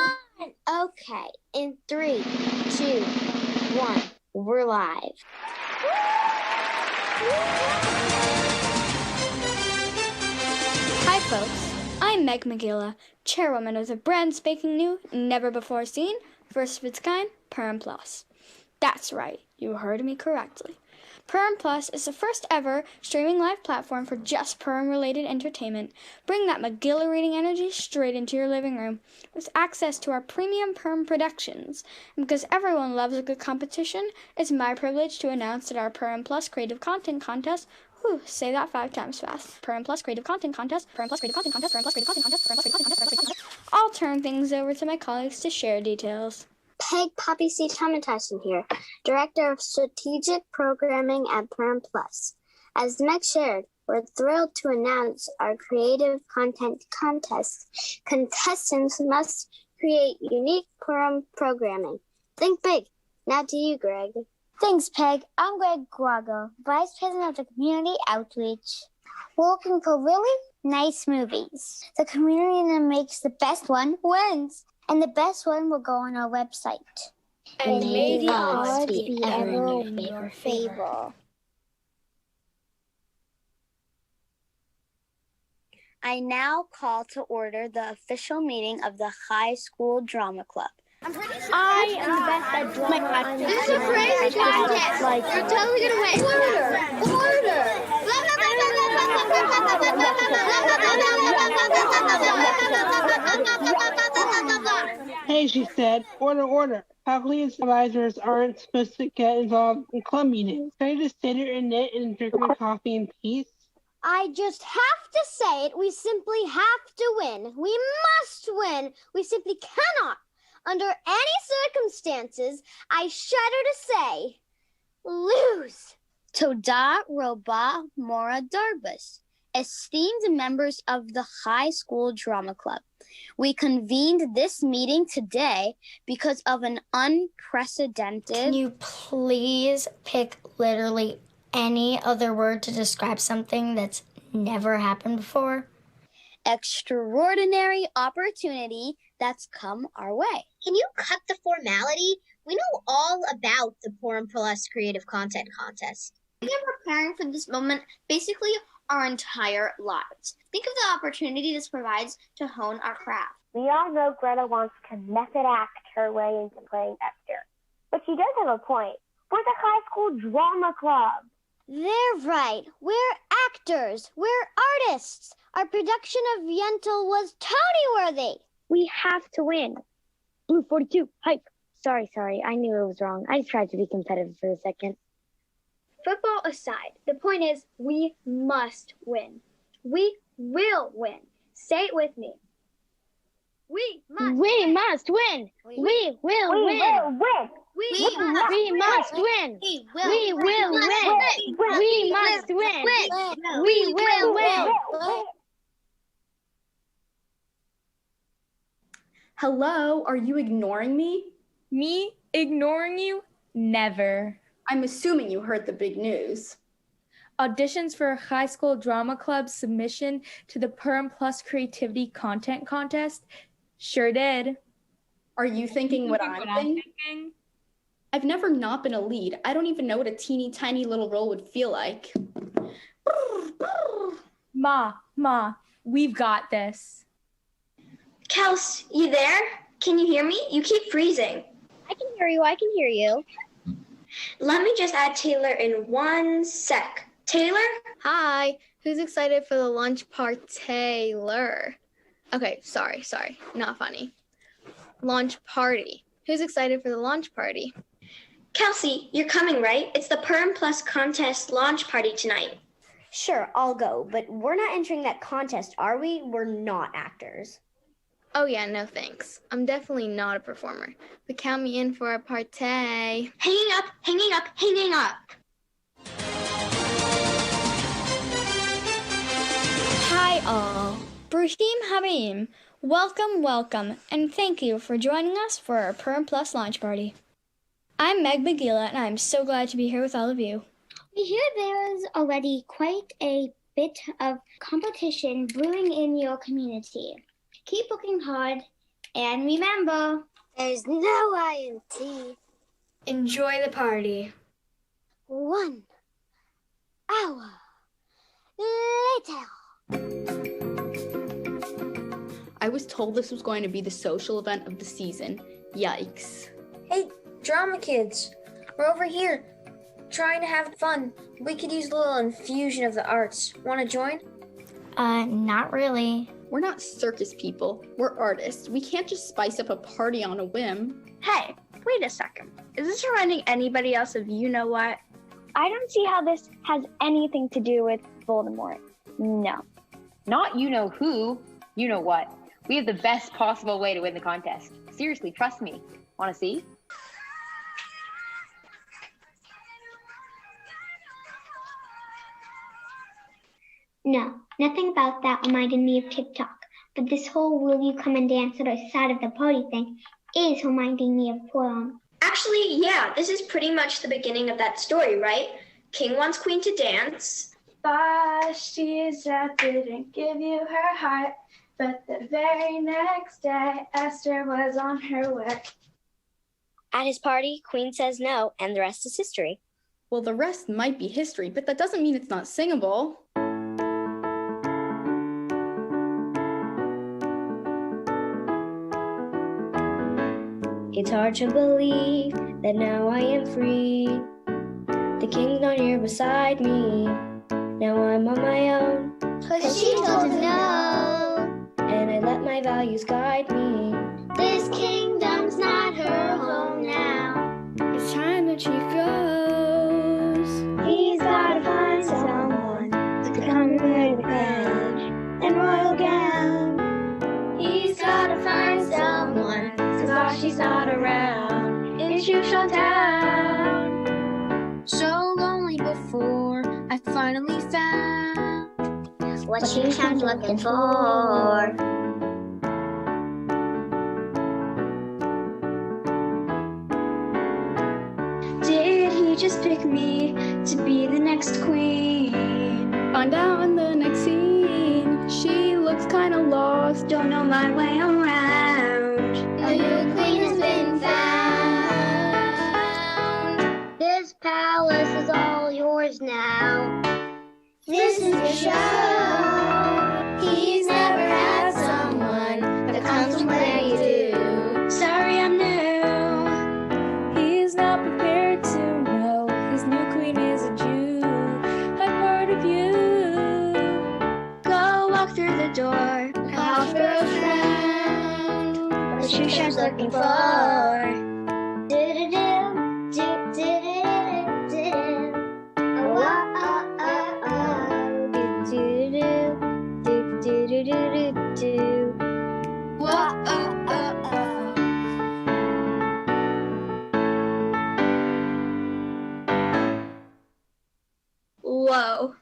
[SPEAKER 11] Okay. In 3, 2, 1, we're live.
[SPEAKER 12] Hi folks, I'm Meg McGilla, chairwoman of the brand spanking new, never before seen, first of its kind, Purim Plus. That's right, you heard me correctly. Purim Plus is the first ever streaming live platform for just Purim-related entertainment. Bring that McGilla reading energy straight into your living room with access to our premium Purim productions. And because everyone loves a good competition, it's my privilege to announce that our Purim Plus Creative Content Contest, say that 5 times fast. Purim Plus Creative Content Contest, Purim Plus Creative Content Contest, Purim Plus Creative Content Contest, Purim Plus Creative Content Contest. I'll turn things over to my colleagues to share details.
[SPEAKER 11] Peg Poppy C. Tyson here, Director of Strategic Programming at Purim Plus. As Meg shared, we're thrilled to announce our Creative Content Contest. Contestants must create unique Purim programming. Think big. Now to you, Greg. Thanks, Peg. I'm Greg Guago, Vice President of the Community Outreach. We're looking for really nice movies. The community that makes the best one wins. And the best one will go on our website.
[SPEAKER 10] And
[SPEAKER 11] may
[SPEAKER 10] the odds be
[SPEAKER 11] ever
[SPEAKER 10] in your favor.
[SPEAKER 11] I now call to order the official meeting of the High School Drama Club.
[SPEAKER 10] I am the best at drama. This is a crazy contest. You're totally gonna win. Order.
[SPEAKER 13] she said. Order, order. Faculty and supervisors aren't supposed to get involved in club meetings. Can I just sit here and knit and drink my coffee in peace?
[SPEAKER 11] I just have to say it. We simply have to win. We must win. We simply cannot. Under any circumstances, I shudder to say, lose. Toda Roba Mora Darbus, esteemed members of the High School Drama Club, we convened this meeting today because of an unprecedented...
[SPEAKER 12] Can you please pick literally any other word to describe something that's never happened before?
[SPEAKER 11] Extraordinary opportunity that's come our way.
[SPEAKER 10] Can you cut the formality? We know all about the Purim Plus Creative Content Contest.
[SPEAKER 11] We've been preparing for this moment basically our entire lives. Think of the opportunity this provides to hone our craft.
[SPEAKER 9] We all know Greta wants to method act her way into playing Esther. But she does have a point. We're the high school drama club.
[SPEAKER 11] They're right. We're actors. We're artists. Our production of Yentl was Tony-worthy.
[SPEAKER 9] We have to win. Blue 42, hype. Sorry. I knew it was wrong. I just tried to be competitive for a second.
[SPEAKER 11] Football aside, the point is we must win. We will win. Say it with me. We must win.
[SPEAKER 9] We must win. We will win. We must win. We will win. We must win. We will win.
[SPEAKER 14] Hello, are you ignoring me?
[SPEAKER 15] Me? Ignoring you? Never.
[SPEAKER 14] I'm assuming you heard the big news.
[SPEAKER 15] Auditions for High School Drama Club submission to the Purim Plus Creativity Content Contest? Sure did.
[SPEAKER 14] Are you thinking what I'm thinking? I've never not been a lead. I don't even know what a teeny tiny little role would feel like.
[SPEAKER 15] Ma, we've got this.
[SPEAKER 10] Kels, you there? Can you hear me? You keep freezing.
[SPEAKER 9] I can hear you.
[SPEAKER 10] Let me just add Taylor in 1 sec. Taylor?
[SPEAKER 12] Hi, who's excited for the lunch party? Okay, sorry, not funny. Launch party. Who's excited for the launch party?
[SPEAKER 10] Kelsey, you're coming, right? It's the Purim Plus contest launch party tonight.
[SPEAKER 11] Sure, I'll go, but we're not entering that contest, are we? We're not actors.
[SPEAKER 12] Oh yeah, no thanks. I'm definitely not a performer. But count me in for a party.
[SPEAKER 10] Hanging up.
[SPEAKER 12] Hi all. Brushim Habim. Welcome, and thank you for joining us for our Purim Plus launch party. I'm Meg McGilla, and I'm so glad to be here with all of you.
[SPEAKER 11] We hear there's already quite a bit of competition brewing in your community. Keep working hard, and remember, there's no INT.
[SPEAKER 12] Enjoy the party.
[SPEAKER 11] 1 hour later.
[SPEAKER 14] I was told this was going to be the social event of the season. Yikes.
[SPEAKER 16] Hey, drama kids, we're over here trying to have fun. We could use a little infusion of the arts. Want to join?
[SPEAKER 12] Not really.
[SPEAKER 14] We're not circus people. We're artists. We can't just spice up a party on a whim.
[SPEAKER 17] Hey, wait a second. Is this reminding anybody else of you-know-what?
[SPEAKER 9] I don't see how this has anything to do with Voldemort. No.
[SPEAKER 18] Not you-know-who, you-know-what. We have the best possible way to win the contest. Seriously, trust me. Want to see?
[SPEAKER 11] No, nothing about that reminded me of TikTok. But this whole will you come and dance at our side of the party thing is reminding me of Purim.
[SPEAKER 10] Actually, yeah, this is pretty much the beginning of that story, right? King wants Queen to dance.
[SPEAKER 19] Vashti didn't give you her heart, but the very next day, Esther was on her way.
[SPEAKER 9] At his party, Queen says no, and the rest is history.
[SPEAKER 14] Well, the rest might be history, but that doesn't mean it's not singable.
[SPEAKER 20] It's hard to believe that now I am free. The king's not here beside me. Now I'm on my own.
[SPEAKER 11] 'Cause she told us no.
[SPEAKER 20] And I let my values guide me.
[SPEAKER 11] This kingdom
[SPEAKER 12] chief goes.
[SPEAKER 9] He's gotta find someone to come wear the crown and royal gown. He's gotta find someone, 'cause while she's not around in Shushan town.
[SPEAKER 10] So lonely before I finally found what Shushan's looking for.
[SPEAKER 9] Did he just pick me to be the next queen?
[SPEAKER 12] Find out in the next scene. She looks kinda lost.
[SPEAKER 9] Don't know my way around.
[SPEAKER 10] A new queen has been found. This palace is all yours now. This is your show. He's never had someone that comes from where you do.
[SPEAKER 9] Sorry, I'm new.
[SPEAKER 15] He's not prepared to know his new queen is a Jew. I've heard of you.
[SPEAKER 9] Go walk through the door.
[SPEAKER 10] The house grows round.
[SPEAKER 9] What Shushan's looking for.
[SPEAKER 10] Do-do-do, do-do-do-do-do. Oh, oh, oh, oh. Do-do-do, do-do-do-do-do. Whoa, oh, oh, oh.
[SPEAKER 9] Whoa.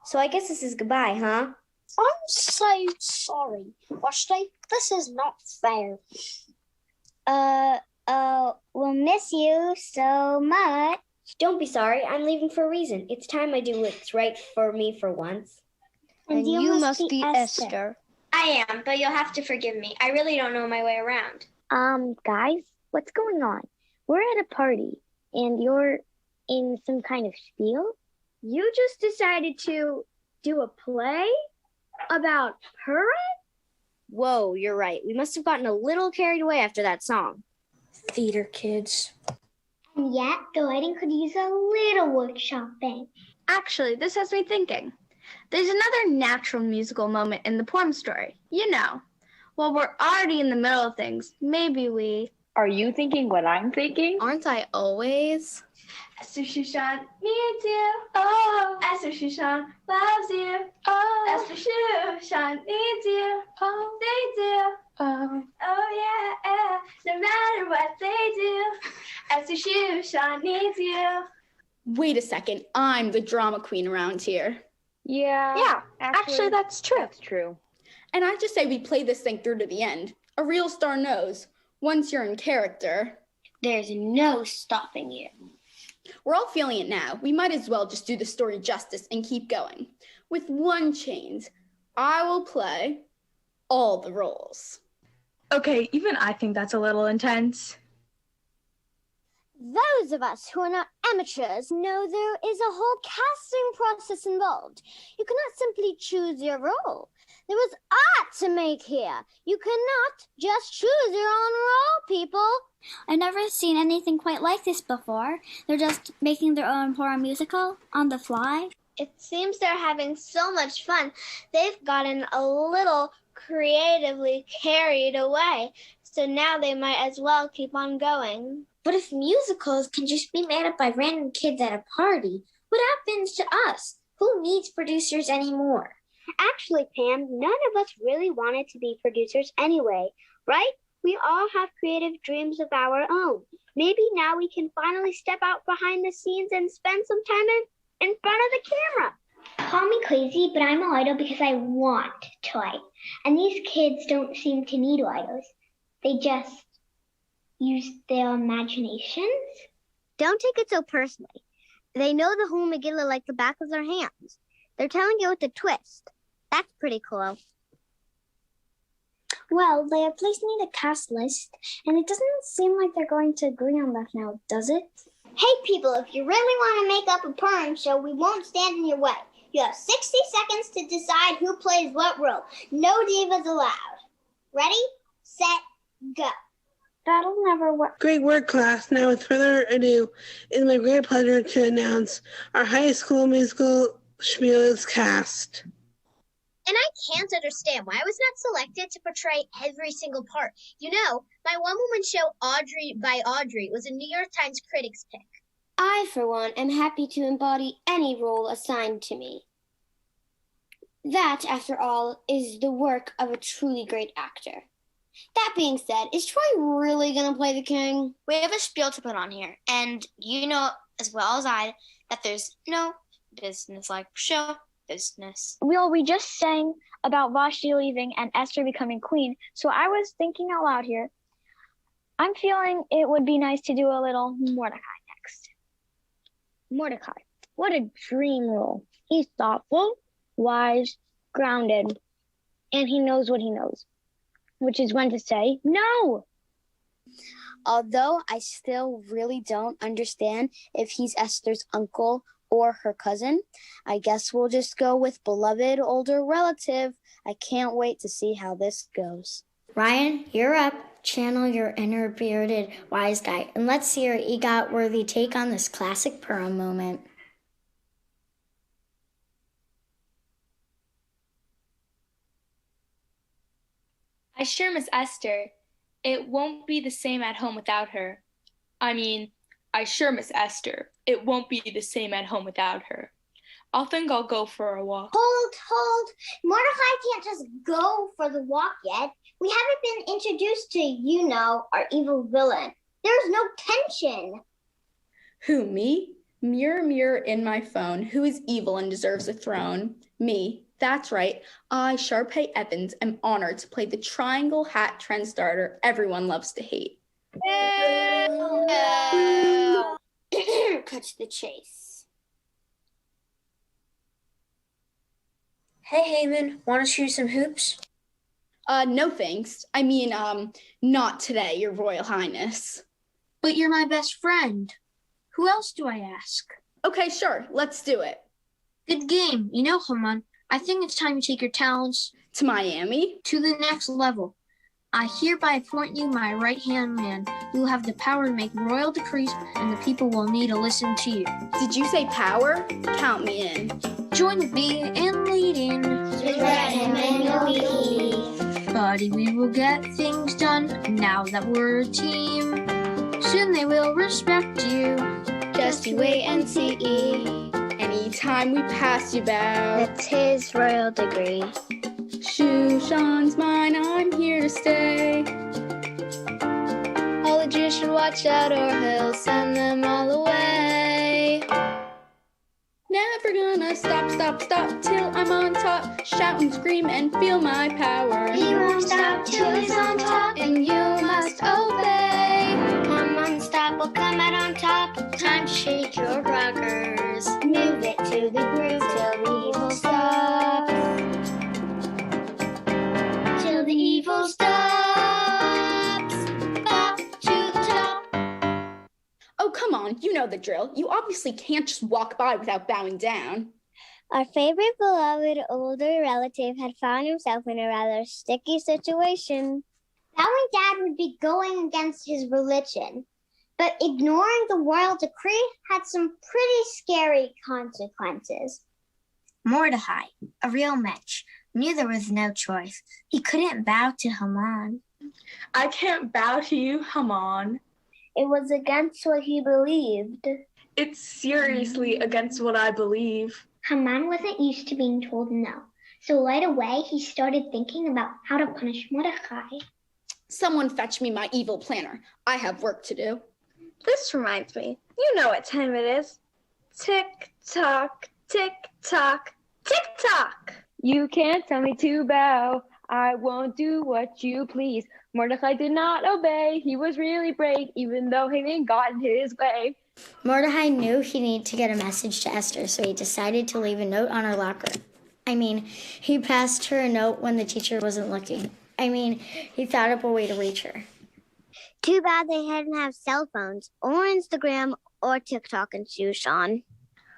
[SPEAKER 20] So I guess this is goodbye, huh?
[SPEAKER 11] I'm so sorry. Vashti, this is not fair.
[SPEAKER 10] We'll miss you so much.
[SPEAKER 20] Don't be sorry. I'm leaving for a reason. It's time I do what's right for me for once.
[SPEAKER 11] And you must be Esther.
[SPEAKER 9] I am, but you'll have to forgive me. I really don't know my way around.
[SPEAKER 11] Guys, what's going on? We're at a party, and you're in some kind of spiel? You just decided to do a play about Purim?
[SPEAKER 20] Whoa, you're right. We must have gotten a little carried away after that song.
[SPEAKER 16] Theater kids.
[SPEAKER 11] And yet, the wedding could use a little workshopping.
[SPEAKER 17] Actually, this has me thinking. There's another natural musical moment in the Purim story. You know, while we're already in the middle of things, maybe we...
[SPEAKER 18] Are you thinking what I'm thinking?
[SPEAKER 17] Aren't I always?
[SPEAKER 19] Esther Shushan needs you. Oh, Esther Shushan loves you. Oh, Esther Shushan needs you. Oh, they do. Oh yeah. No matter what they do, Esther Shushan needs you.
[SPEAKER 14] Wait a second. I'm the drama queen around here.
[SPEAKER 18] Yeah.
[SPEAKER 17] Actually, that's true.
[SPEAKER 18] That's true.
[SPEAKER 14] And I just say we play this thing through to the end. A real star knows. Once you're in character.
[SPEAKER 11] There's no stopping you.
[SPEAKER 14] We're all feeling it now. We might as well just do the story justice and keep going. With one change, I will play all the roles.
[SPEAKER 17] Okay, even I think that's a little intense.
[SPEAKER 11] Those of us who are not amateurs know there is a whole casting process involved. You cannot simply choose your role. There is art to make here. You cannot just choose your own role, people.
[SPEAKER 10] I've never seen anything quite like this before. They're just making their own Purim musical on the fly.
[SPEAKER 9] It seems they're having so much fun. They've gotten a little creatively carried away. So now they might as well keep on going.
[SPEAKER 11] But if musicals can just be made up by random kids at a party, what happens to us? Who needs producers anymore? Actually, Pam, none of us really wanted to be producers anyway, right? We all have creative dreams of our own. Maybe now we can finally step out behind the scenes and spend some time in front of the camera. Call me crazy, but I'm a idol because I want to idol. And these kids don't seem to need idols. They just use their imaginations.
[SPEAKER 10] Don't take it so personally. They know the whole Megillah like the back of their hands. They're telling you with a twist. That's pretty cool.
[SPEAKER 11] Well, they are placing me in the cast list, and it doesn't seem like they're going to agree on that now, does it?
[SPEAKER 10] Hey, people, if you really want to make up a Purim show, we won't stand in your way. You have 60 seconds to decide who plays what role. No divas allowed. Ready, set, go.
[SPEAKER 11] That'll never work.
[SPEAKER 13] Great work, class. Now, with further ado, it is my great pleasure to announce our high school musical spiel is cast.
[SPEAKER 11] And I can't understand why I was not selected to portray every single part. You know, my one-woman show, Audrey by Audrey, was a New York Times critics pick.
[SPEAKER 10] I, for one, am happy to embody any role assigned to me. That, after all, is the work of a truly great actor. That being said, is Troy really going to play the king?
[SPEAKER 17] We have a spiel to put on here, and you know as well as I that there's no business like show business.
[SPEAKER 12] Well, we just sang about Vashti leaving and Esther becoming queen, so I was thinking out loud here. I'm feeling it would be nice to do a little Mordecai next. Mordecai, what a dream role. He's thoughtful, wise, grounded, and he knows what he knows, which is when to say no.
[SPEAKER 20] Although I still really don't understand if he's Esther's uncle or her cousin, I guess we'll just go with beloved older relative. I can't wait to see how this goes.
[SPEAKER 17] Ryan, you're up. Channel your inner bearded wise guy, and let's see your EGOT-worthy take on this classic Purim moment.
[SPEAKER 15] I sure miss Esther. It won't be the same at home without her. I sure miss Esther. It won't be the same at home without her. I think I'll go for a walk.
[SPEAKER 11] Hold. Mordecai can't just go for the walk yet. We haven't been introduced to, our evil villain. There's no tension.
[SPEAKER 14] Who, me? Mirror, mirror in my phone, who is evil and deserves a throne? Me. That's right. I, Sharpay Evans, am honored to play the triangle hat trend starter everyone loves to hate.
[SPEAKER 10] Cut to the chase.
[SPEAKER 16] Hey, Haman, want to shoot some hoops?
[SPEAKER 14] No thanks. Not today, Your Royal Highness.
[SPEAKER 16] But you're my best friend. Who else do I ask?
[SPEAKER 14] Okay, sure. Let's do it.
[SPEAKER 16] Good game. Haman, I think it's time you take your talents
[SPEAKER 14] to Miami,
[SPEAKER 16] to the next level. I hereby appoint you my right-hand man. You will have the power to make royal decrees, and the people will need to listen to you.
[SPEAKER 14] Did you say power? Count me in.
[SPEAKER 16] Join me in leading. Buddy, we will get things done now that we're a team. Soon they will respect you.
[SPEAKER 17] Just you wait and see.
[SPEAKER 14] Anytime we pass you bow.
[SPEAKER 17] That's his royal degree.
[SPEAKER 14] Shushan's mine, I'm here to stay.
[SPEAKER 17] All the Jews should watch out or he'll send them all away.
[SPEAKER 14] Never gonna stop till I'm on top. Shout and scream and feel my power.
[SPEAKER 11] He won't stop till he's on top,
[SPEAKER 17] and you must obey. Come stop, we'll come out on top. Time to shake your rockers.
[SPEAKER 11] Move it to the groove till the evil stops. Till the evil stops. Up to the top.
[SPEAKER 14] Oh, come on, you know the drill. You obviously can't just walk by without bowing down.
[SPEAKER 10] Our favorite beloved older relative had found himself in a rather sticky situation.
[SPEAKER 11] Bowing down would be going against his religion, but ignoring the royal decree had some pretty scary consequences.
[SPEAKER 10] Mordecai, a real mensch, knew there was no choice. He couldn't bow to Haman.
[SPEAKER 19] I can't bow to you, Haman.
[SPEAKER 10] It was against what he believed.
[SPEAKER 19] It's seriously against what I believe.
[SPEAKER 11] Haman wasn't used to being told no, so right away he started thinking about how to punish Mordecai.
[SPEAKER 14] Someone fetch me my evil planner. I have work to do.
[SPEAKER 19] This reminds me. You know what time it is. Tick-tock, tick-tock, tick-tock.
[SPEAKER 15] You can't tell me to bow. I won't do what you please. Mordecai did not obey. He was really brave, even though Haman got in his way.
[SPEAKER 17] Mordecai knew he needed to get a message to Esther, so he decided to leave a note on her locker. He passed her a note when the teacher wasn't looking. He thought up a way to reach her.
[SPEAKER 10] Too bad they hadn't have cell phones, or Instagram, or TikTok in Shushan.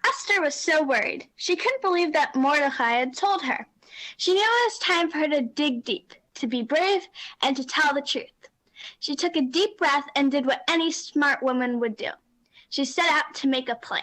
[SPEAKER 19] Esther was so worried. She couldn't believe that Mordecai had told her. She knew it was time for her to dig deep, to be brave, and to tell the truth. She took a deep breath and did what any smart woman would do. She set out to make a plan.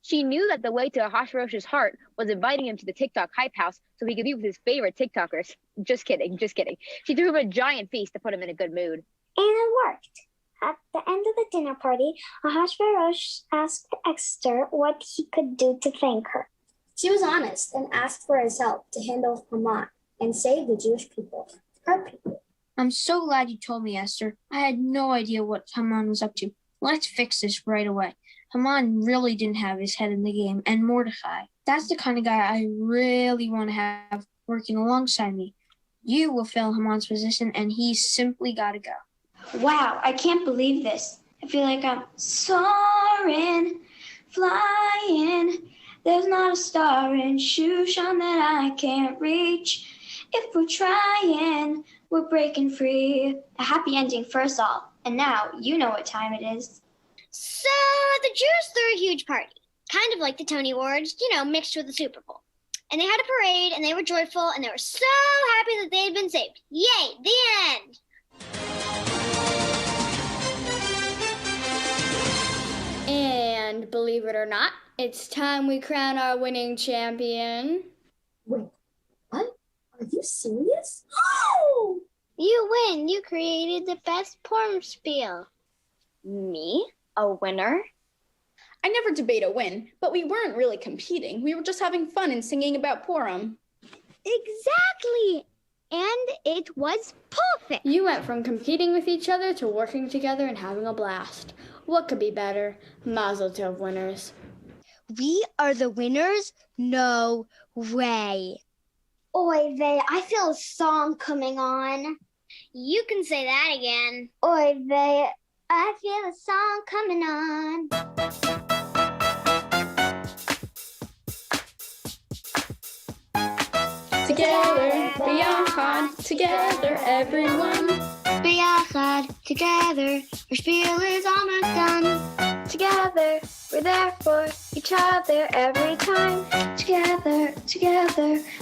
[SPEAKER 18] She knew that the way to Ahasuerus' heart was inviting him to the TikTok hype house so he could be with his favorite TikTokers. Just kidding, just kidding. She threw him a giant feast to put him in a good mood.
[SPEAKER 11] And it worked. At the end of the dinner party, Ahasuerus asked Esther what he could do to thank her.
[SPEAKER 12] She was honest and asked for his help to handle Haman and save the Jewish people, her people.
[SPEAKER 16] I'm so glad you told me, Esther. I had no idea what Haman was up to. Let's fix this right away. Haman really didn't have his head in the game, and Mordecai, that's the kind of guy I really want to have working alongside me. You will fill Haman's position, and he's simply got to go.
[SPEAKER 9] Wow, I can't believe this. I feel like I'm soaring, flying. There's not a star in Shushan that I can't reach. If we're trying, we're breaking free. A happy ending for us all. And now you know what time it is.
[SPEAKER 10] So the Jews threw a huge party, kind of like the Tony Awards, mixed with the Super Bowl. And they had a parade, and they were joyful, and they were so happy that they had been saved. Yay, the end!
[SPEAKER 12] And believe it or not, it's time we crown our winning champion.
[SPEAKER 11] Wait, what? Are you serious?
[SPEAKER 10] Oh! You win. You created the best Purim spiel. Me? A winner?
[SPEAKER 14] I never debate a win, but we weren't really competing. We were just having fun and singing about Purim.
[SPEAKER 10] Exactly. And it was perfect.
[SPEAKER 12] You went from competing with each other to working together and having a blast. What could be better? Mazel tov, winners.
[SPEAKER 10] We are the winners? No way.
[SPEAKER 11] Oy vey, I feel a song coming on.
[SPEAKER 10] You can say that again.
[SPEAKER 11] Oy vey, I feel a song coming on.
[SPEAKER 14] Together, beyond, together, everyone.
[SPEAKER 10] Biyachad, together, our spiel is almost done.
[SPEAKER 9] Together, we're there for each other every time. Together,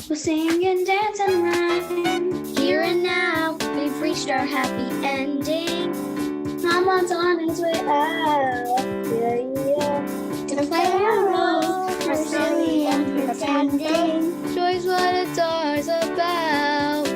[SPEAKER 9] we'll sing and dance and rhyme.
[SPEAKER 10] Here and now, we've reached our happy ending.
[SPEAKER 9] Haman's on his way out. Yeah.
[SPEAKER 10] To play our roles, we're silly and pretending.
[SPEAKER 12] Joy's what it's always about.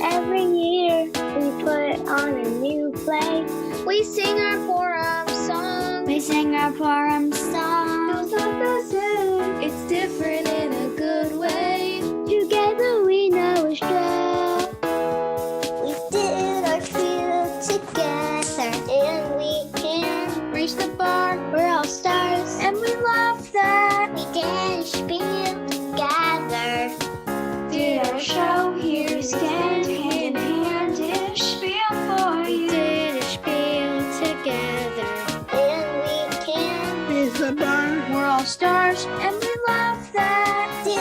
[SPEAKER 9] Every year, we put on a new play.
[SPEAKER 10] We sing our Purim song.
[SPEAKER 11] We sing our Purim song.
[SPEAKER 9] It's not the same.
[SPEAKER 12] It's different in a good way.
[SPEAKER 9] Together we know it's true.
[SPEAKER 10] We did our spiel together, and we can
[SPEAKER 12] Reach the bar,
[SPEAKER 10] we're all stars,
[SPEAKER 9] And we love that.
[SPEAKER 10] we did a spiel together.
[SPEAKER 9] Did our show here, stand hand in hand, did a spiel for
[SPEAKER 12] we
[SPEAKER 9] you.
[SPEAKER 12] did a spiel together.
[SPEAKER 10] And we can
[SPEAKER 9] Is the bar, we're all stars, and we love that.
[SPEAKER 10] did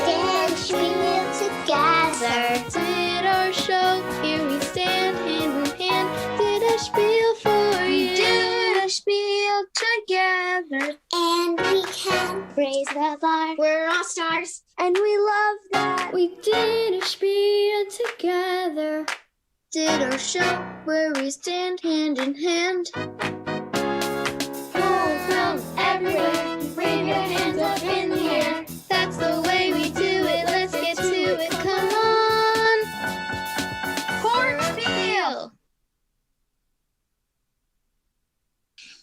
[SPEAKER 10] a spiel together.
[SPEAKER 12] Did our show, here we stand hand in hand. Did a spiel for you.
[SPEAKER 9] Did a spiel together.
[SPEAKER 10] And we can raise the bar.
[SPEAKER 9] We're all stars, and we love that.
[SPEAKER 12] We did a spiel together.
[SPEAKER 9] Did our show where we stand hand in hand. Hold from everywhere, wave your hands up in the air.
[SPEAKER 12] That's the way we do it. Let's get to it. Come on.
[SPEAKER 9] Corn spiel.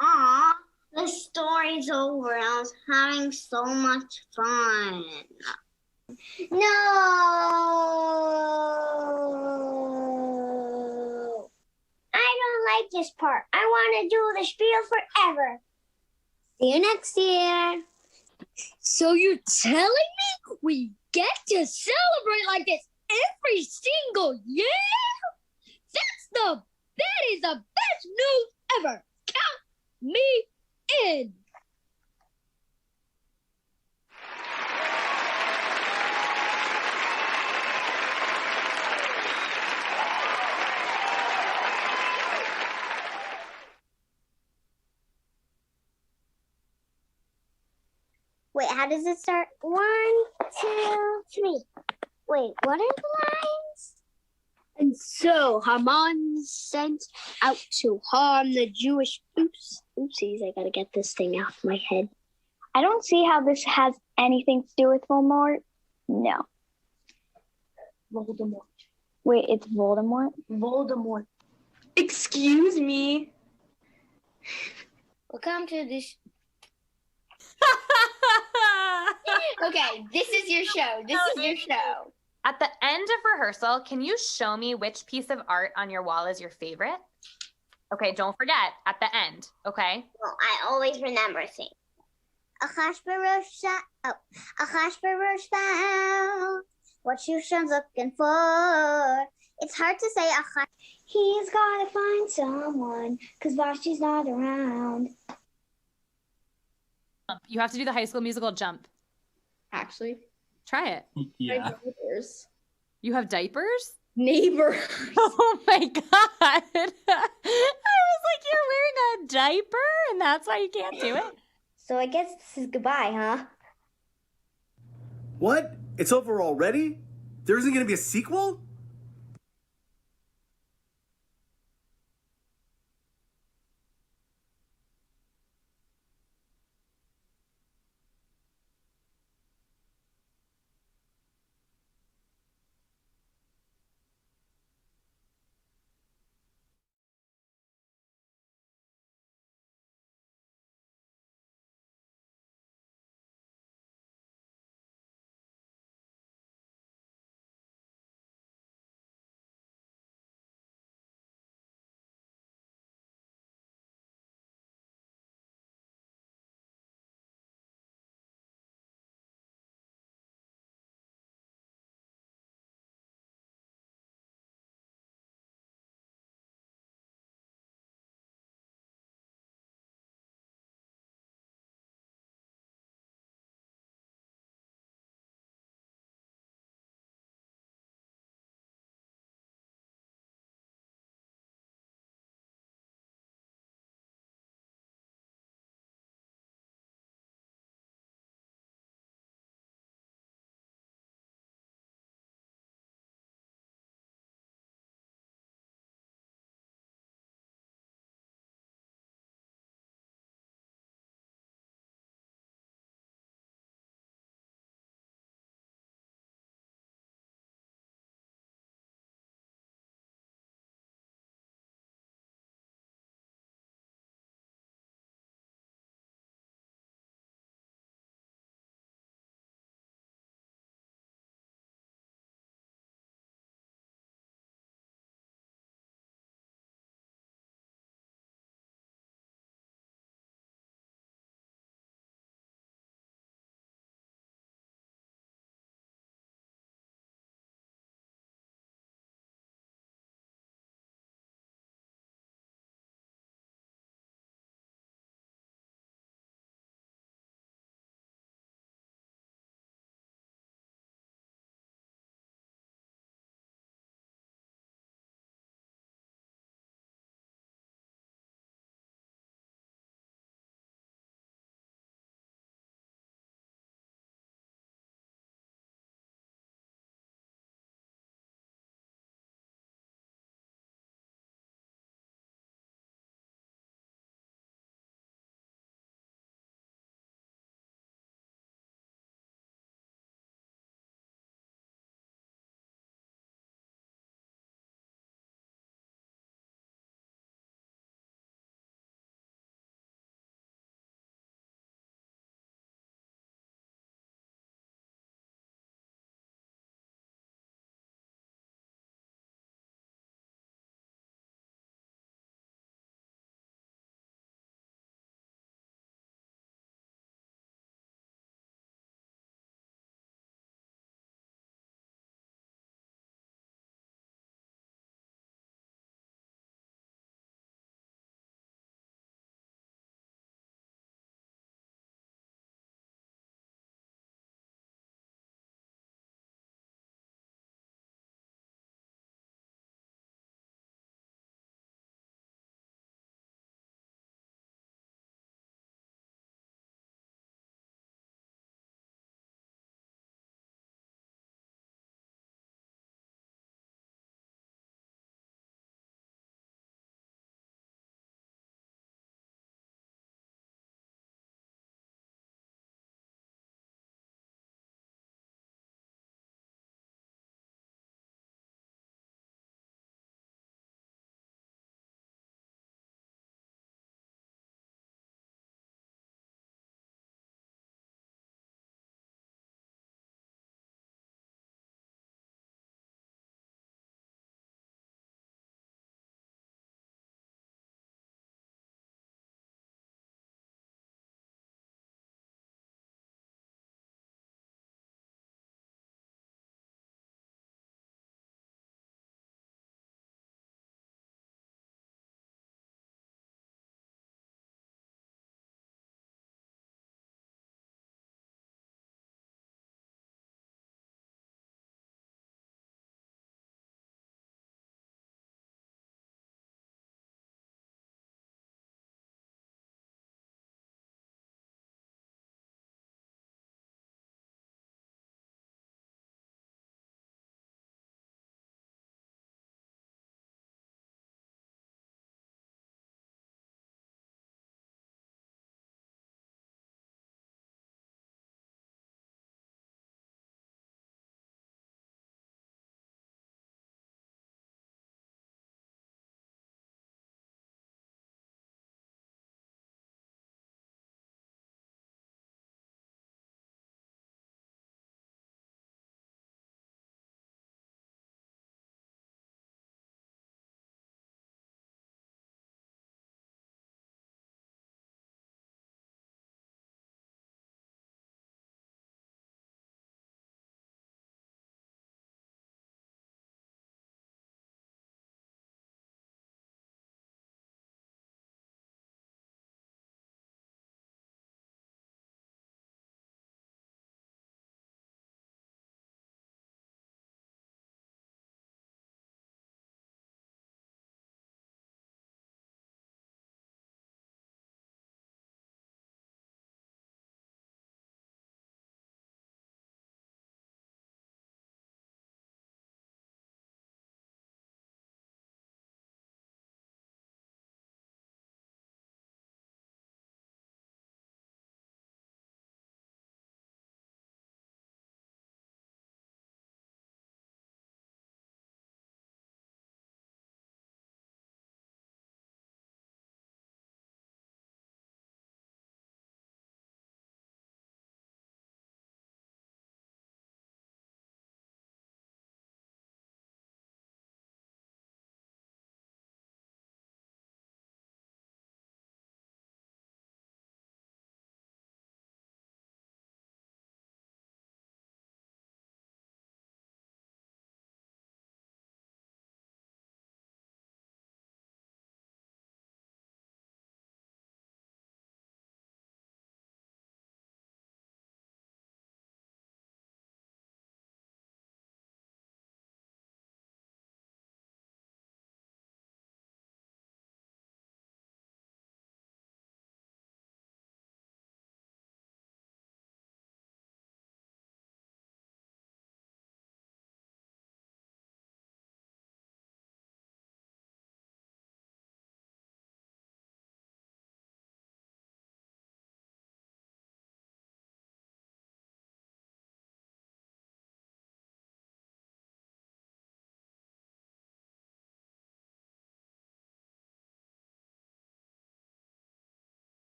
[SPEAKER 11] Aw, the story's over. I was having so much fun. No! I don't like this part. I want to do the spiel forever.
[SPEAKER 10] See you next year.
[SPEAKER 11] So you're telling me we get to celebrate like this every single year? That is the best news ever. Count me in.
[SPEAKER 10] Wait, how does it start? 1, 2, 3. Wait, what are the lines?
[SPEAKER 11] And so Haman sent out to harm the Jewish. Oopsies, I gotta get this thing out of my head. I don't see how this has anything to do with Voldemort. No.
[SPEAKER 16] Voldemort.
[SPEAKER 11] Wait, it's Voldemort?
[SPEAKER 16] Voldemort.
[SPEAKER 15] Excuse me.
[SPEAKER 17] Welcome to this. Okay, this is your show. This is your show.
[SPEAKER 8] At the end of rehearsal, can you show me which piece of art on your wall is your favorite? Okay, don't forget, at the end, okay?
[SPEAKER 10] Well, I always remember things. Achashverosh found what Shushan's looking for. It's hard to say Achash. He's gotta find someone, cause Vashti's not around.
[SPEAKER 4] You have to do the High School Musical jump.
[SPEAKER 14] Actually,
[SPEAKER 4] Try it.
[SPEAKER 14] my neighbors.
[SPEAKER 4] You have diapers?
[SPEAKER 14] Neighbors.
[SPEAKER 4] Oh my God. I was like, you're wearing a diaper and that's why you can't do it?
[SPEAKER 10] So I guess this is goodbye, huh?
[SPEAKER 1] What? It's over already? There isn't going to be a sequel?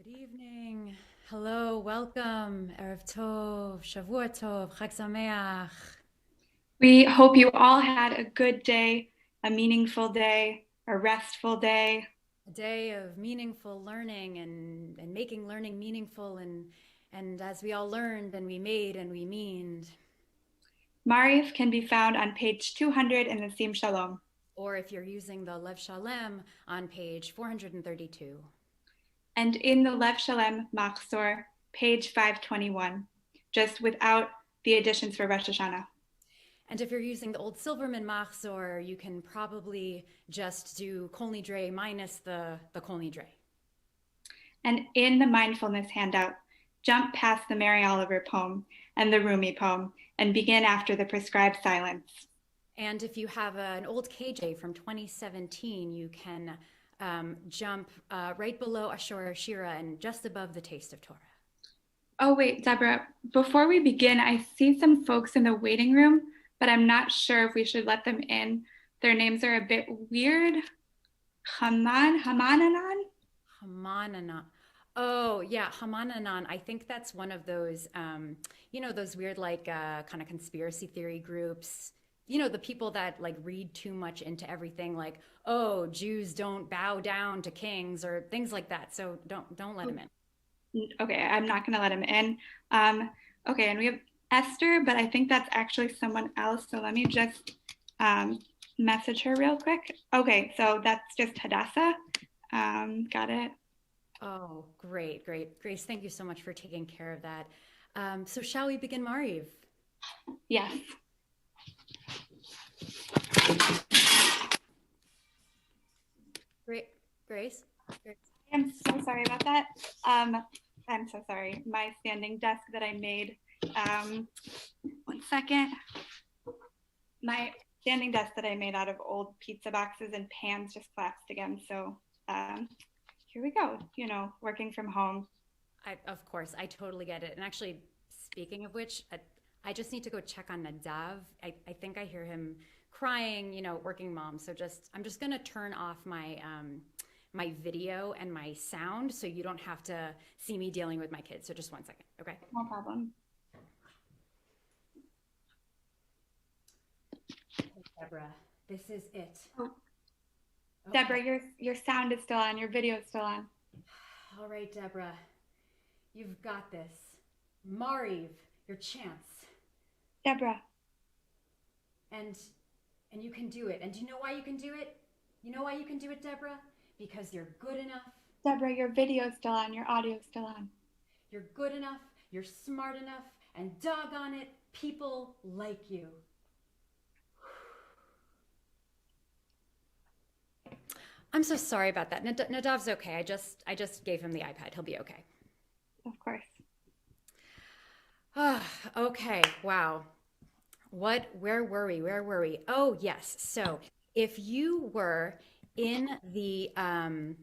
[SPEAKER 21] Good evening. Hello, welcome. Erev Tov, Shavua Tov, Chag Sameach.
[SPEAKER 15] We hope you all had a good day, a meaningful day, a restful day.
[SPEAKER 21] A day of meaningful learning and making learning meaningful and as we all learned and we made and we meaned.
[SPEAKER 15] Mariv can be found on page 200 in the Sim Shalom.
[SPEAKER 21] Or if you're using the Lev Shalem on page 432.
[SPEAKER 15] And in the Lev Shalem Machzor, page 521, just without the additions for Rosh Hashanah.
[SPEAKER 21] And if you're using the old Silverman Machzor, you can probably just do Kol Nidre minus the Kol Nidre.
[SPEAKER 15] And in the mindfulness handout, jump past the Mary Oliver poem and the Rumi poem and begin after the prescribed silence.
[SPEAKER 21] And if you have an old KJ from 2017, you can jump right below Ashura Shira and just above the Taste of Torah.
[SPEAKER 15] Oh wait, Deborah, before we begin, I see some folks in the waiting room, but I'm not sure if we should let them in. Their names are a bit weird. Hamananan?
[SPEAKER 21] Hamananan. Oh, yeah, Hamananan. I think that's one of those, those weird, kind of conspiracy theory groups. The people that read too much into everything, oh, Jews don't bow down to kings or things like that. So don't let him in.
[SPEAKER 15] Okay, I'm not going to let him in. Okay, and we have Esther, but I think that's actually someone else. So let me just message her real quick. Okay, so that's just Hadassah. Got it.
[SPEAKER 21] Oh, great. Grace, thank you so much for taking care of that. So shall we begin, Mariv?
[SPEAKER 15] Yes.
[SPEAKER 21] Great. Grace?
[SPEAKER 15] I'm so sorry about that. I'm so sorry. My standing desk that I made, 1 second. My standing desk that I made out of old pizza boxes and pans just collapsed again. So here we go, working from home.
[SPEAKER 21] Of course, I totally get it. And actually, speaking of which, I just need to go check on Nadav. I think I hear him crying, working mom. So I'm just gonna turn off my my video and my sound so you don't have to see me dealing with my kids. So just 1 second, okay?
[SPEAKER 15] No problem.
[SPEAKER 21] Deborah, this is it.
[SPEAKER 15] Oh.
[SPEAKER 21] Okay.
[SPEAKER 15] Deborah, your sound is still on, your video is still on.
[SPEAKER 21] All right, Deborah, you've got this. Mariv, your chance.
[SPEAKER 15] Deborah.
[SPEAKER 21] And you can do it. And do you know why you can do it? You know why you can do it, Deborah? Because you're good enough.
[SPEAKER 15] Deborah, your video is still on, your audio is still on.
[SPEAKER 21] You're good enough, you're smart enough, and doggone it, people like you. I'm so sorry about that. Nadav's okay. I just gave him the iPad. He'll be okay.
[SPEAKER 15] Of course.
[SPEAKER 21] Okay. Wow. Where were we? Oh, yes. So if you were in the, I'm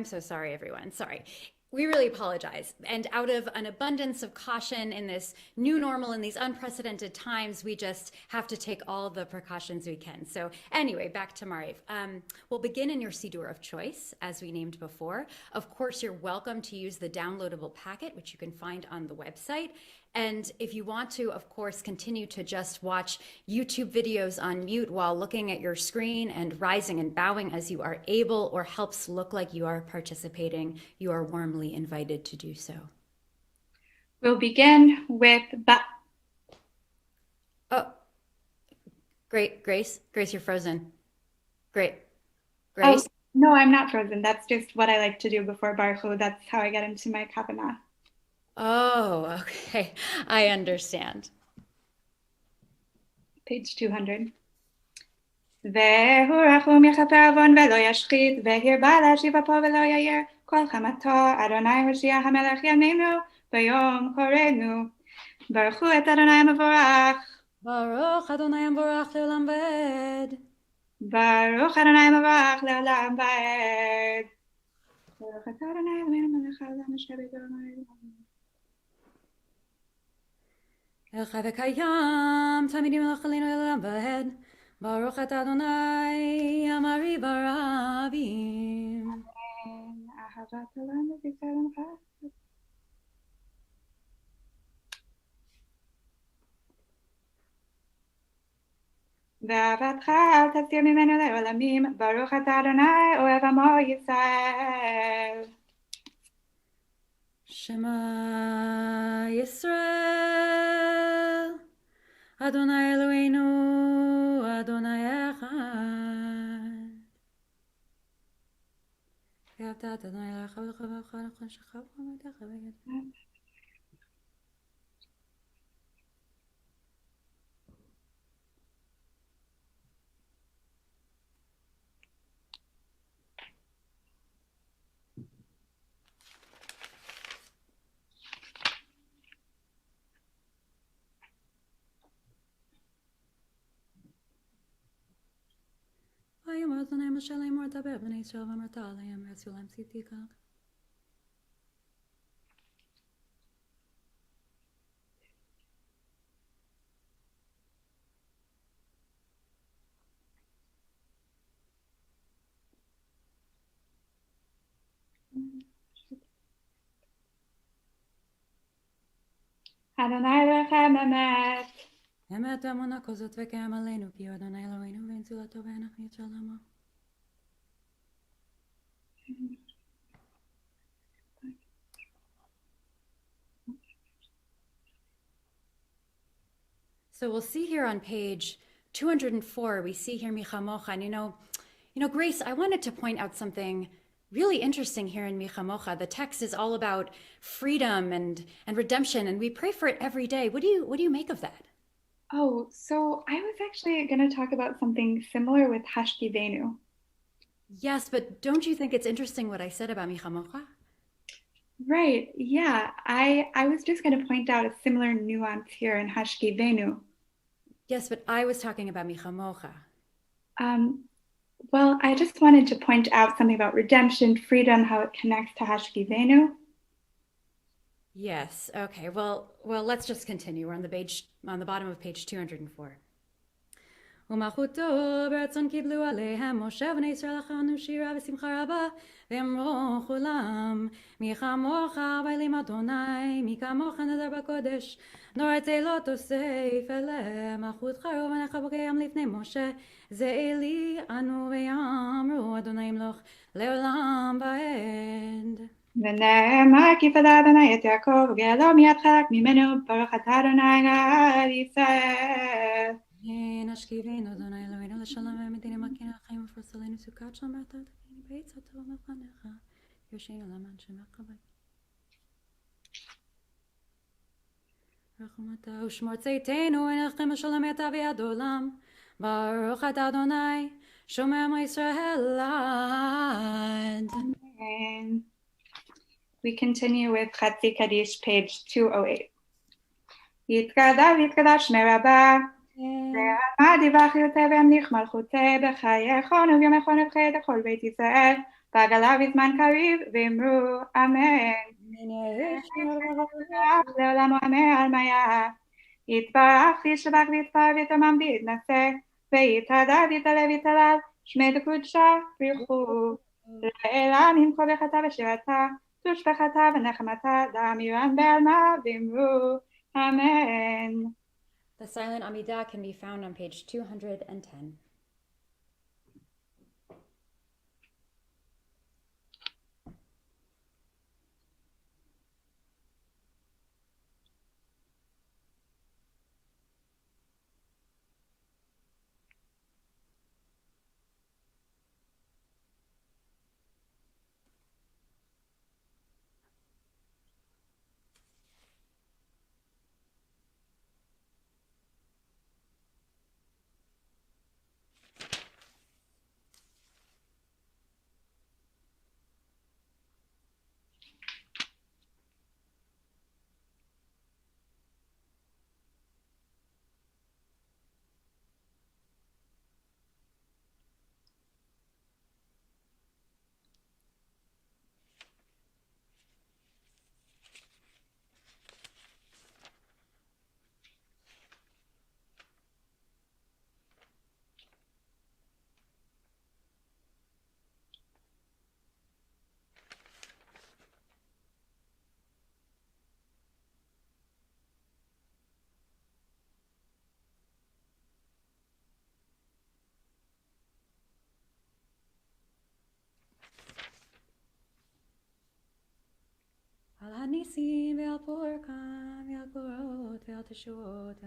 [SPEAKER 21] so sorry, everyone. Sorry. We really apologize. And out of an abundance of caution in this new normal, in these unprecedented times, we just have to take all the precautions we can. So anyway, back to Mariv. We'll begin in your Siddur of choice, as we named before. Of course, you're welcome to use the downloadable packet, which you can find on the website. And if you want to, of course, continue to just watch YouTube videos on mute while looking at your screen and rising and bowing as you are able or helps look like you are participating, you are warmly invited to do so.
[SPEAKER 15] We'll begin with
[SPEAKER 21] Oh, great, Grace, you're frozen. Great, Grace.
[SPEAKER 15] Oh, no, I'm not frozen. That's just what I like to do before Baruch Hu. That's how I get into my kavanah.
[SPEAKER 21] Oh, okay. I understand.
[SPEAKER 15] Page 200. והוא רחום יכפר עוון ולא ישחית, והרבה להשיב אפו ולא יאיר, כל חמתו, אדוני הושיע המלך ימינו, ביום קורנו. ברכו את אדוני המבורך.
[SPEAKER 21] ברוך אדוני המבורך לעולם ועד.
[SPEAKER 15] ברוך אדוני המבורך לעולם ועד. ברוך את אדוני אלוהינו מלך העולם אשר בגאונו.
[SPEAKER 21] אלחי וקיים, תמיד ימלך עלינו לעולם ועד. ברוך אתה אדוני, המרי ברבים.
[SPEAKER 6] ואהבתך אל תסתיר ממנו לעולמים, ברוך אתה אדוני אוהב עמו ישראל.
[SPEAKER 21] Shema Yisrael, Adonai Eloheinu, Adonai Echad. ואהבת את אדוני אלוהיך בלבבך ובכל נפשך ובכל מאודך וידך. ויאמר אדוני משה לאמור דבר בני ישראל ואמרת עליהם ועשו להם צאתי כך.
[SPEAKER 6] אדוני אלוהיכם אמת.
[SPEAKER 21] אמת אמונה כזאת וקיים עלינו כי הוא אדוני אלוהינו ואין זולתו ואין אחרית של עמו. So we'll see here on page 204, we see here Michamocha. And you know, Grace, I wanted to point out something really interesting here in Michamocha. The text is all about freedom and redemption, and we pray for it every day. What do you make of that?
[SPEAKER 6] Oh, so I was actually going to talk about something similar with Hashkivenu.
[SPEAKER 21] Yes, but don't you think it's interesting what I said about Michamocha?
[SPEAKER 6] Right, yeah. I was just going to point out a similar nuance here in Hashkivenu.
[SPEAKER 21] Yes, but I was talking about Michamocha.
[SPEAKER 6] Well, I just wanted to point out something about redemption, freedom, how it connects to Hashkivenu.
[SPEAKER 21] Yes, okay. Well, let's just continue. We're on the bottom of page 204. ומלכותו ברצון קיבלו עליהם משה בני ישראל לחנו שירה ושמחה רבה ואמרו כולם מי כמוך ואלים אדוני מי כמוך נדר בקודש נור תהילות תוסיף אליהם מלכותך ובניך בוקיים לפני משה זה אלי אנו ויאמרו אדוני ימלוך לעולם ועד.
[SPEAKER 6] ונאמר כי פדה אדוני את יעקב וגאלו מיד חלק ממנו ברוך אתה אדוני גאל ישראל.
[SPEAKER 21] נשכיבנו אדוני אלוהינו לשלום ומדינה מקינה חיים ופרוס עלינו סוכת שלום ואתה תקני בעצה טוב מלפניך ירשנו למען שמך בית. רחמתה ושמור צאתנו ונלחם השלום אתה ויד עולם ברוך אתה אדוני שומר עמו ישראל לעד.
[SPEAKER 6] Amen. We continue with Chatzi Kaddish, page 208. יתקדש ויתקדש מרבה ועמד יבח יוצא והמליך מלכותי בחייכון וביומכון ובחיי לכל בית ישראל בעגלה בזמן קריב ואמרו אמן. לעולם אמן על מיה יתברך וישבח ויתפאר ויתמם ויתנשא ויתהדר ויתעלה ויתהלל שמי דקודשה ברכו לאלה ממכו בחטא ושירתה תושבחתה ונחמתה דאמירן בעלמה ואמרו amen.
[SPEAKER 21] The silent Amidah can be found on page 210. על הניסים ועל פורקם ועל גבורות ועל תשועות.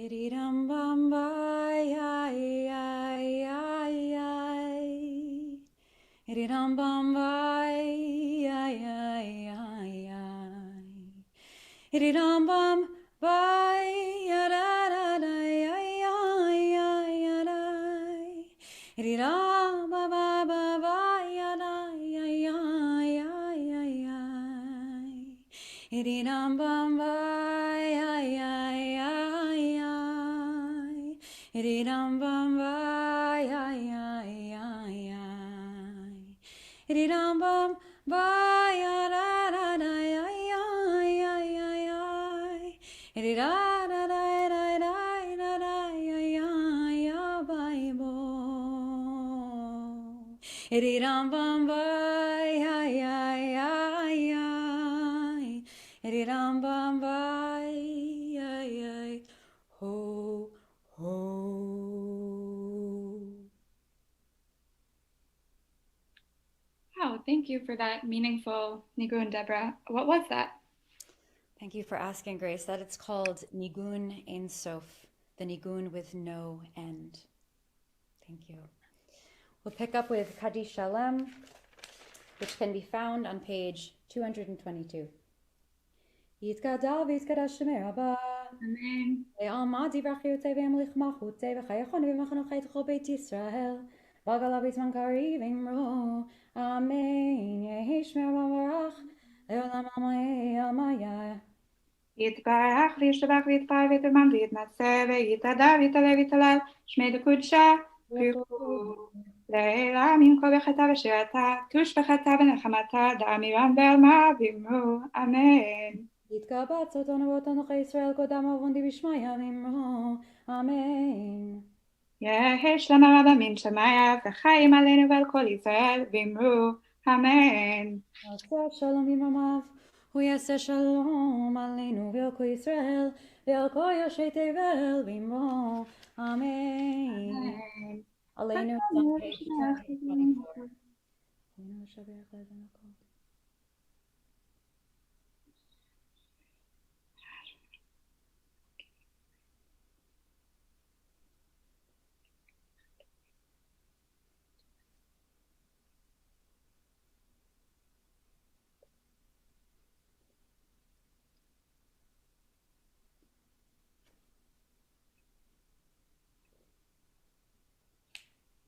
[SPEAKER 21] Iridam bam bye, ay, ay, ay, ay. Iridam bam bye, ay, ay, ay, ay. Iridam bam bye, ya da da da, ay, ay, ay, ay, ay. Iridam ba ba ba ba, ya da, ay, ay, ay, ay, ay. Iridam bam bye, ay, ay, ay, ay. Iridam bam bye, ay, ay, ay, ay. Iridam bam bye, ya da da da, ay, ay, ay, ay, ay. Irida da da da da da da, ay, ay, ay, Bible. Iridam bam bye, ay, ay, ay, ay. Iridam bam bye, ay, ay. Ho, ho.
[SPEAKER 6] Wow, thank you for that meaningful Nigun, Deborah. What was that?
[SPEAKER 21] Thank you for asking, Grace. That it's called Nigun Ein Sof, the Nigun with no end. Thank you. We'll pick up with Kaddish Shalem, which can be found on page 222. יתגדל ויתקדש שמי רבה.
[SPEAKER 6] אמן.
[SPEAKER 21] לעלמא דברכיותי וימליך מלכותי וחייכון ומחנוכי תכל בית ישראל. בגלה בזמן קריב אמרו, אמן. יהי שמי רבה מברך, לעולם עלמא.
[SPEAKER 6] יתברך וישתבח ויתפאר ויתרומם ויתנשא ויתהדר ויתעלה ויתהלל שמי לקודשה ברכו לעילם עם כל בחטא ושירתה תוש בחטא ונחמתה דאמירן בעלמא ואמרו אמן.
[SPEAKER 21] יתקבץ אותנו ואותנו חי ישראל קודם אבונדי בשמיא ואמרו אמן.
[SPEAKER 6] יהי שלום רבה מן שמיא וחיים עלינו ועל כל ישראל ואמרו אמן.
[SPEAKER 21] יעשה שלום במרומיו הוא יעשה שלום עלינו ועל כל ישראל ועל כל יושבי תבל ואמרו אמן. עלינו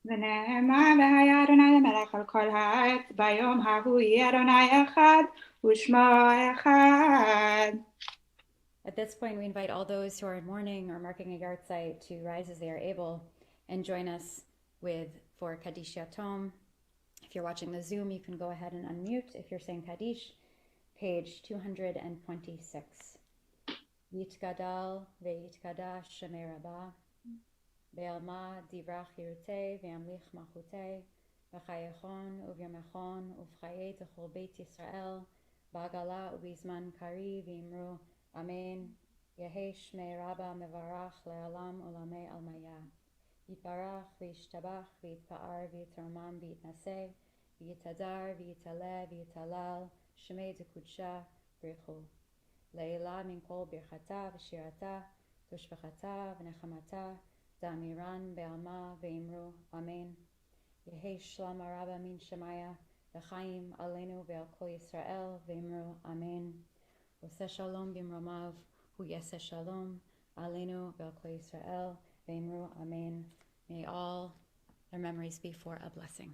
[SPEAKER 6] ונאמר והיה אדוני למלך על כל הארץ ביום ההוא יהיה אדוני אחד ושמו אחד.
[SPEAKER 21] At this point, we invite all those who are mourning or marking a yard site to rise as they are able and join us for Kaddish Yatom. If you're watching the Zoom, you can go ahead and unmute if you're saying Kaddish, page 226. Yitgadal ve'yitkadash shemei rabah, be'alma divrach yirutei ve'amlich malchutei, v'chayechon uvyamechon uv'chayei techol beit Yisrael, ba'gala ubizman kari v'imru Amen. Yehi shmei Rabba mevarach le'alam ulamei almaya. Yitbarach v'yishtabach v'yitpa'ar v'yitromam v'yitnaseh v'yitadar v'yitaleh v'yitalal shmei dekudsha brichu. Le'ila min kol birchata v'shirata tushbechata v'nechamata da'amiran be'alma ve'imru Amen. Yehi shlama Rabba min shemaya v'chaim aleinu ve'al kol Yisrael ve'imru Amen. עושה שלום במרומיו, הוא יעשה שלום עלינו ועל כל ישראל, ואמרו אמן. May all their memories be for a blessing.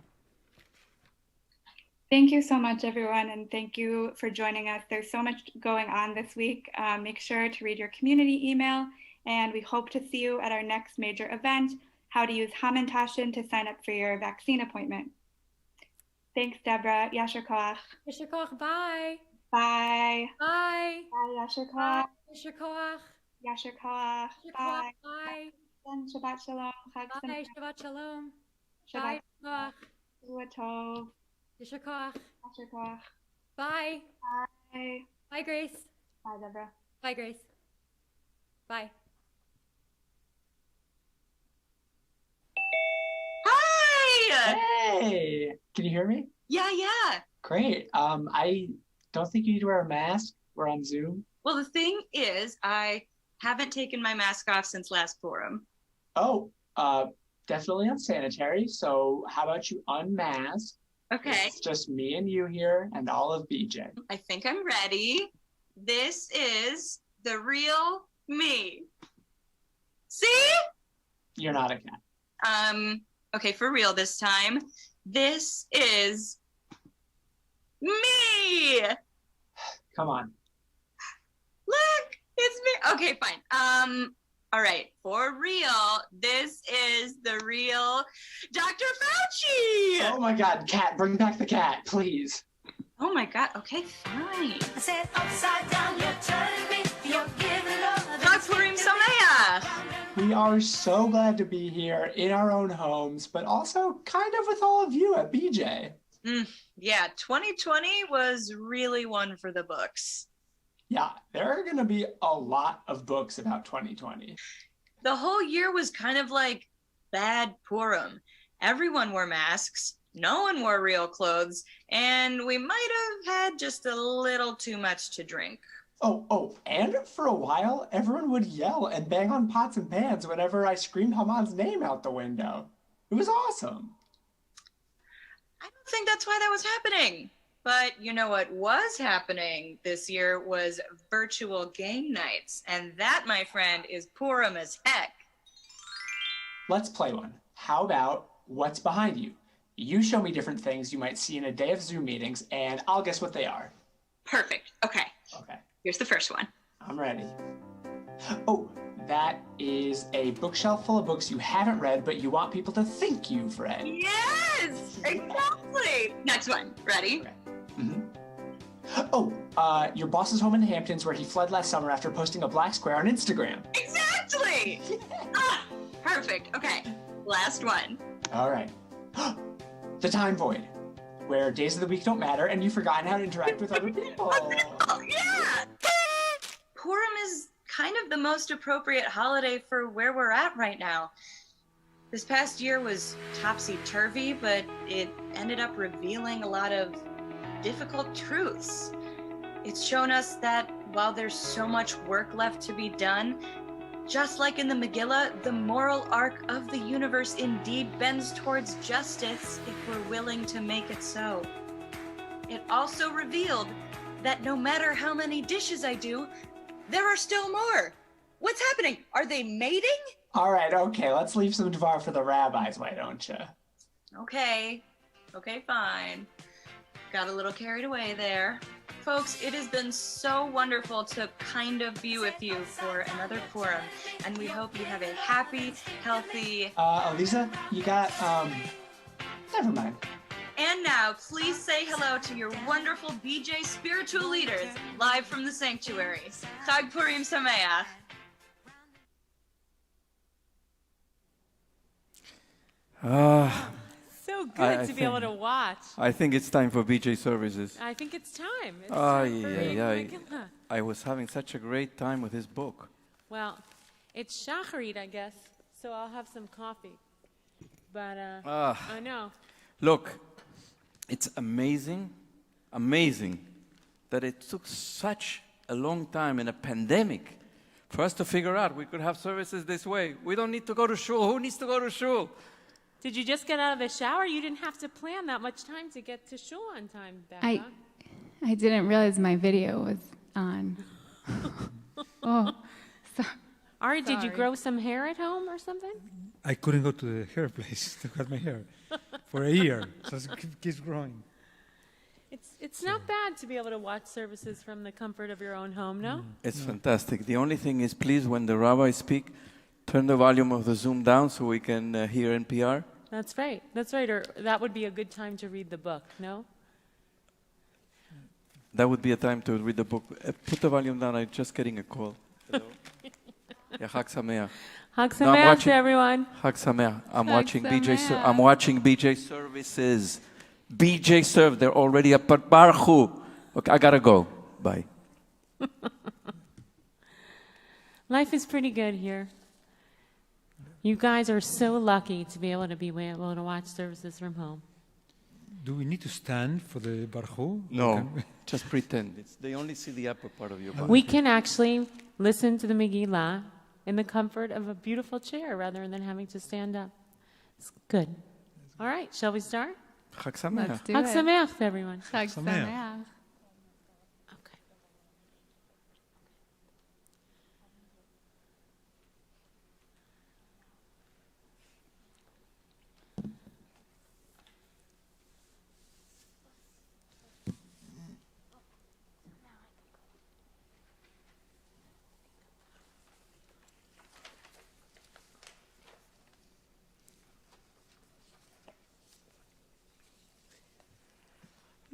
[SPEAKER 6] Thank you so much, everyone, and thank you for joining us. There's so much going on this week. Make sure to read your community email, and we hope to see you at our next major event, how to use Hamantashen to sign up for your vaccine appointment. Thanks, Deborah. Yasher Koach.
[SPEAKER 21] Yasher Koach, bye.
[SPEAKER 6] Bye.
[SPEAKER 21] Bye.
[SPEAKER 6] Bye, Yasher Koach.
[SPEAKER 21] Yasher Koach.
[SPEAKER 6] Yasher Koach.
[SPEAKER 21] Bye.
[SPEAKER 6] Bye.
[SPEAKER 21] Bye.
[SPEAKER 6] And Shabbat Shalom. Chag
[SPEAKER 21] Bye.
[SPEAKER 6] Sameach.
[SPEAKER 21] Shabbat Shalom.
[SPEAKER 6] Shabbat
[SPEAKER 21] Bye. Koach.
[SPEAKER 6] Shavua Tov.
[SPEAKER 21] Yasher Koach.
[SPEAKER 6] Yasher Koach.
[SPEAKER 21] Bye.
[SPEAKER 6] Bye.
[SPEAKER 21] Bye, Grace.
[SPEAKER 6] Bye, Deborah.
[SPEAKER 21] Bye, Grace. Bye.
[SPEAKER 2] Hi!
[SPEAKER 22] Hey! Can you hear me?
[SPEAKER 2] Yeah.
[SPEAKER 22] Great. I don't think you need to wear a mask. We're on Zoom.
[SPEAKER 2] Well, the thing is, I haven't taken my mask off since last Purim.
[SPEAKER 22] Oh, definitely unsanitary. So how about you unmask?
[SPEAKER 2] Okay.
[SPEAKER 22] It's just me and you here and all of BJ.
[SPEAKER 2] I think I'm ready. This is the real me. See?
[SPEAKER 22] You're not a cat.
[SPEAKER 2] Okay, for real this time. This is me.
[SPEAKER 22] Come on.
[SPEAKER 2] Look, it's me. Okay, fine. All right, for real, this is the real Dr. Fauci.
[SPEAKER 22] Oh my God, cat, bring back the cat, please.
[SPEAKER 2] Oh my God, okay, fine.
[SPEAKER 9] I said upside down, you're turning me, you're giving up.
[SPEAKER 2] Chag Purim Sameach.
[SPEAKER 22] We are so glad to be here in our own homes, but also kind of with all of you at BJ.
[SPEAKER 2] Yeah, 2020 was really one for the books.
[SPEAKER 22] Yeah, there are going to be a lot of books about 2020.
[SPEAKER 2] The whole year was kind of like bad Purim. Everyone wore masks, no one wore real clothes, and we might have had just a little too much to drink.
[SPEAKER 22] Oh, and for a while, everyone would yell and bang on pots and pans whenever I screamed Haman's name out the window. It was awesome.
[SPEAKER 2] I don't think that's why that was happening. But you know what was happening this year was virtual game nights. And that, my friend, is Purim as heck.
[SPEAKER 22] Let's play one. How about what's behind you? You show me different things you might see in a day of Zoom meetings, and I'll guess what they are.
[SPEAKER 2] Perfect. Okay. Here's the first one.
[SPEAKER 22] I'm ready. Oh, that is a bookshelf full of books you haven't read, but you want people to think you've read.
[SPEAKER 2] Yes! Exactly! Next one. Ready?
[SPEAKER 22] Okay. Oh, your boss is home in the Hamptons where he fled last summer after posting a black square on Instagram.
[SPEAKER 2] Exactly! Perfect. Okay. Last one.
[SPEAKER 22] All right. The time void, where days of the week don't matter and you've forgotten how to interact with other people.
[SPEAKER 2] Yeah! Purim is kind of the most appropriate holiday for where we're at right now. This past year was topsy-turvy, but it ended up revealing a lot of difficult truths. It's shown us that while there's so much work left to be done, just like in the Megillah, the moral arc of the universe indeed bends towards justice if we're willing to make it so. It also revealed that no matter how many dishes I do, there are still more. What's happening? Are they mating?
[SPEAKER 22] All right, okay, let's leave some dvar for the rabbis, why don't you?
[SPEAKER 2] Okay, fine. Got a little carried away there. Folks, it has been so wonderful to kind of be with you for another Purim, and we hope you have a happy, healthy...
[SPEAKER 22] Elisa, you got, never mind.
[SPEAKER 2] And now, please say hello to your wonderful BJ spiritual leaders, live from the sanctuary. Chag Purim Sameach.
[SPEAKER 4] So good to be able to watch.
[SPEAKER 3] I think it's time for BJ services.
[SPEAKER 4] I think it's time. It's time for reading Megillah.
[SPEAKER 3] I was having such a great time with his book.
[SPEAKER 4] Well, it's shacharit, I guess, so I'll have some coffee. But I know.
[SPEAKER 3] Look, it's amazing that it took such a long time in a pandemic for us to figure out we could have services this way. We don't need to go to shul. Who needs to go to shul?
[SPEAKER 4] Did you just get out of the shower? You didn't have to plan that much time to get to shul on time, Becca.
[SPEAKER 23] I didn't realize my video was on.
[SPEAKER 4] Ari, did you grow some hair at home or something?
[SPEAKER 5] I couldn't go to the hair place to cut my hair for a year, so it keeps growing.
[SPEAKER 4] It's not bad to be able to watch services from the comfort of your own home, no?
[SPEAKER 3] It's fantastic. The only thing is, please, when the rabbi speak, turn the volume of the Zoom down so we can hear NPR.
[SPEAKER 4] That's right. That's right. Or that would be a good time to read the book, no?
[SPEAKER 3] That would be a time to read the book. Put the volume down. I'm just getting a call. Hello? Yeah, Chag Sameach.
[SPEAKER 4] Chag Sameach to everyone.
[SPEAKER 3] Chag Sameach. I'm
[SPEAKER 4] Chag
[SPEAKER 3] watching BJ.
[SPEAKER 4] Sameach.
[SPEAKER 3] I'm watching BJ services. BJ serve. They're already up at Baruch Hu. Okay, I gotta go. Bye.
[SPEAKER 4] Life is pretty good here. You guys are so lucky to be able to watch services from home.
[SPEAKER 5] Do we need to stand for the Baruch?
[SPEAKER 3] No, just pretend. They only see the upper part of your body.
[SPEAKER 4] We can actually listen to the Megillah in the comfort of a beautiful chair rather than having to stand up. It's good. All right, shall we start?
[SPEAKER 3] Chag Sameach.
[SPEAKER 4] Let's do Chag Sameach to everyone.
[SPEAKER 23] Chag Sameach.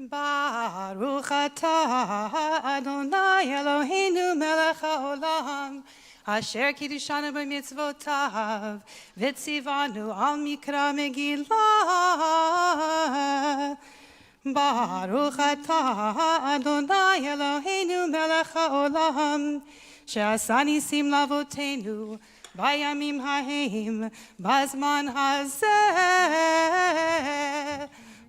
[SPEAKER 7] Baruch atah Adonai Eloheinu melech haolam asher kiddushanu b'mitzvotav v'tzivanu al mikra Megillah. Baruch atah Adonai Eloheinu melech haolam she'asa nisim lavotenu bayamim hahem bazman hazeh.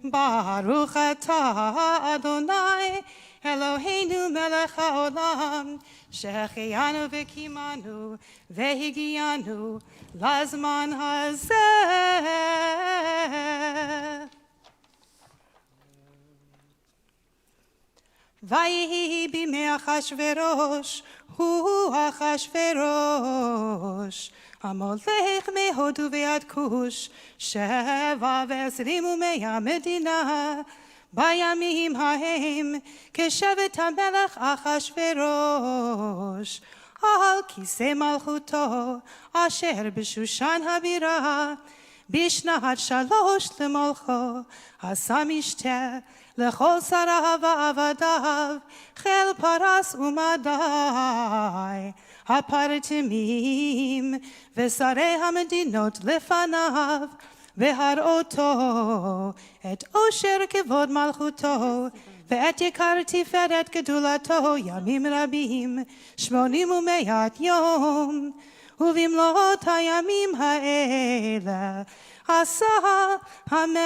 [SPEAKER 7] Baruch atah Adonai Eloheinu melech haolam she'achiyanu v'kimanu v'higiyanu lazman hazeh. Vayihi bimei Achashverosh hu Achashverosh המולך מהודו ועד כוש 27 מדינה בימים ההם כשבט המלך אחשוורוש על כיסא מלכותו אשר בשושן הבירה בשנת 3 למלכו עשה משתה לכל שריו ועבדיו חיל פרס ומדי הפרטמים ושרי המדינות לפניו והראותו את עושר כבוד מלכותו ואת יקר תפארת גדולתו ימים רבים 80 ו100 יום ובמלאת הימים האלה עשה המלך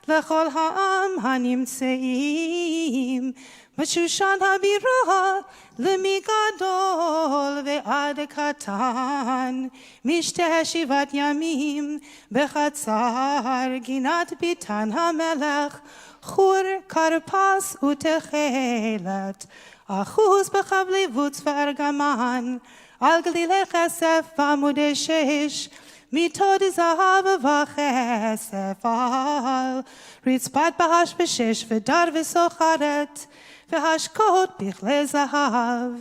[SPEAKER 7] לכל העם הנמצאים בשושן הבירה למגדול ועד קטן משתה 7 ימים בחצר גינת ביתן המלך חור כרפס ותכלת אחוז בחבלי בוץ וארגמן על גלילי כסף ועמודי שש מיטות זהב וכסף על רצפת בהש בשש ודר וסוחרת והשקות בכלי זהב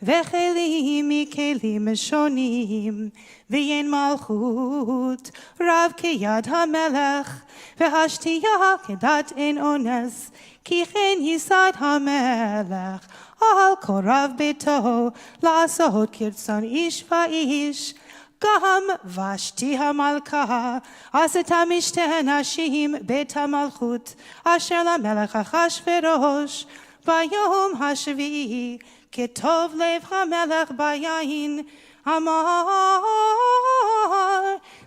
[SPEAKER 7] וכלים מכלים שונים ואין מלכות רב כיד המלך והשתייה כדת אין אונס כי כן ייסד המלך על כל רב ביתו לעשות כרצון איש ואיש גם ושתי המלכה עשתה משתה נשים בית המלכות אשר למלך אחשוורוש ביום השביעי כטוב לב המלך ביין אמר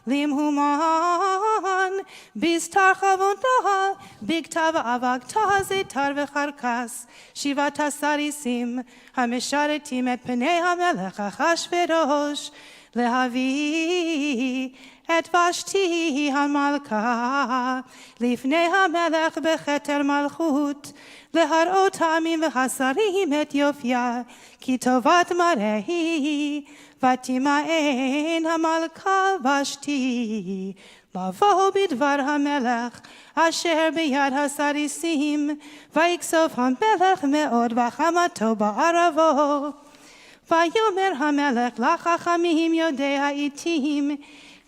[SPEAKER 7] למהומן בסתר חבודה בכתב אבקת זיתר וחרקס 7 סריסים המשרתים את פני המלך אחשוורוש להביא את ושתי המלכה לפני המלך בכתר מלכות להראות העמים והשרים את יופייה, כי טובת מראה היא, ותימאן המלכה ושתי. לבוא בדבר המלך אשר ביד הסריסים, ויקסוף המלך מאוד וחמתו בערבו. ויאמר המלך לחכמים יודעי העתים,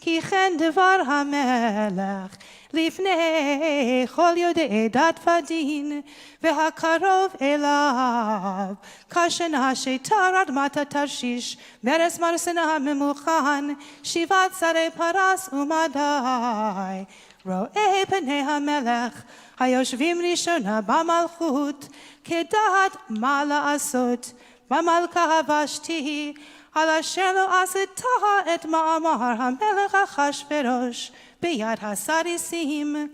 [SPEAKER 7] כי כן דבר המלך לפני כל יודעי דת ודין, והקרוב אליו כשנה שתר אדמת תרשיש, מרס מרסנה ממוכן, 7 שרי פרס ומדי. רואה פני המלך היושבים ראשונה במלכות, כדעת מה לעשות במלכה ושתי, על אשר לא עשתה את מאמר המלך אחשוורוש ביד הסריסים.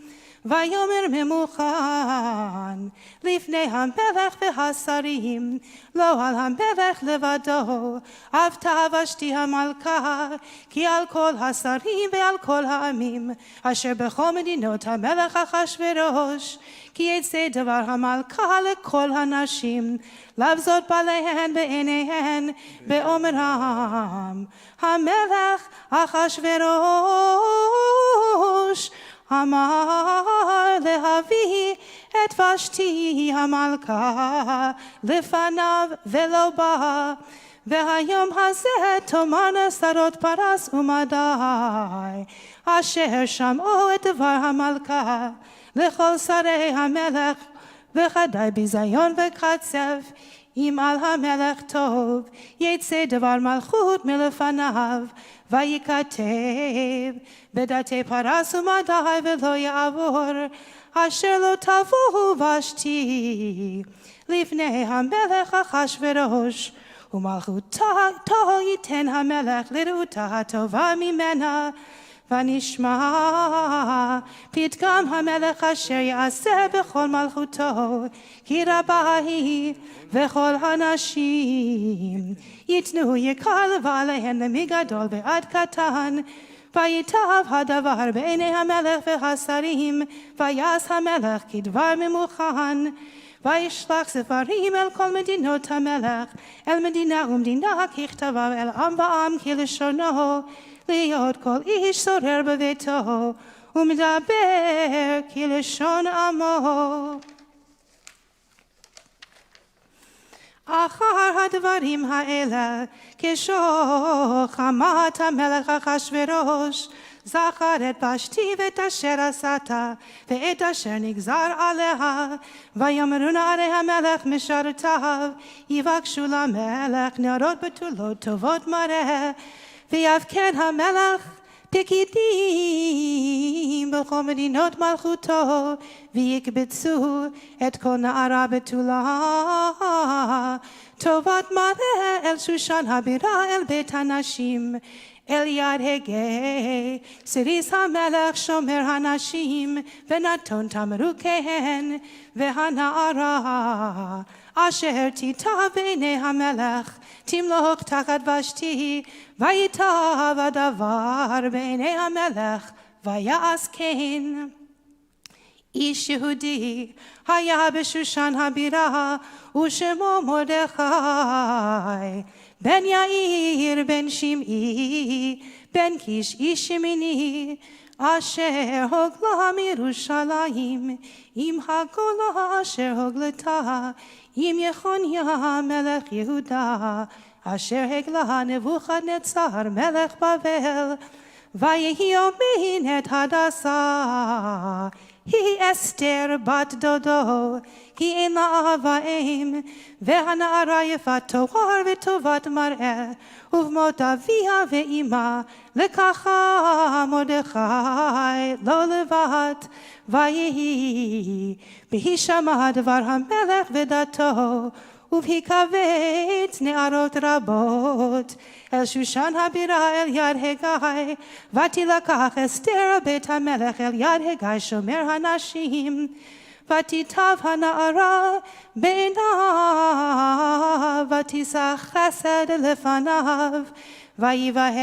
[SPEAKER 7] ויאמר ממוכן לפני המלך והשרים, לא על המלך לבדו עבדה ושתי המלכה, כי על כל השרים ועל כל העמים אשר בכל מדינות המלך אחשוורוש, כי יצא דבר המלכה לכל הנשים, לבזות בעליהן בעיניהן באומרם, המלך אחשוורוש אמר להביא את ושתי המלכה לפניו ולא בא. והיום הזה תאמרנה שרות פרס ומדי, אשר שמעו את דבר המלכה לכל שרי המלך, וכדי ביזיון וקצף, אם על המלך טוב יצא דבר מלכות מלפניו, וייכתב בדתי פרס ומדי ולא יעבור, אשר לא תבואו ושתי לפני המלך אחשוורוש, ומלכותו ייתן המלך לרעותה הטובה ממנה. ונשמע פתגם המלך אשר יעשה בכל מלכותו, כי רבה היא, וכל הנשים יתנו יקר ועליהן מגדול ועד קטן. ויטב הדבר בעיני המלך והשרים, ויעש המלך כדבר ממוכן. וישלח ספרים אל כל מדינות המלך, אל מדינה ומדינה ככתביו, אל עם ועם כלשונו, להיות כל איש שורר בביתו ומדבר כלשון עמו. אחר הדברים האלה, כשחמת המלך אחשוורוש, זכר את ושתי ואת אשר עשתה ואת אשר נגזר עליה. ויאמרו נערי המלך משרתיו, יבקשו למלך נערות בתולות טובות מראה, ויבקר המלך פקידים בכל מדינות מלכותו, ויקבצו את כל נערה בתולה טובת מראה אל שושן הבירה, אל בית הנשים, אל יד הגה סריס המלך שומר הנשים, ונתון תמרוקיהן. והנערה אשר תיטב בעיני המלך תמלוך תחת ושתי, ויטב הדבר בעיני המלך ויעש כן. איש יהודי היה בשושן הבירה, ושמו מרדכי, בן יאיר בן שמעי בן קיש איש ימיני, אשר הוגלה מירושלים עם הגולה אשר הוגלתה עם יחוניה מלך יהודה, אשר הגלה נבוכדנצר מלך בבל. ויהי אומנת הדסה, היא אסתר בת דודו, כי אין לה אב ואם, והנערה יפת תואר וטובת מראה, ובמות אביה ואימה לקחה מרדכי לא לבד. ויהי בהישמע דבר המלך ודתו, ובהיקבץ נערות רבות אל שושן הבירה אל יד הגיא. ותילקח אסתר בית המלך אל יד הגיא שומר הנשים, ותיטב הנערה בעיניו, ותישא חסד לפניו. ויבהל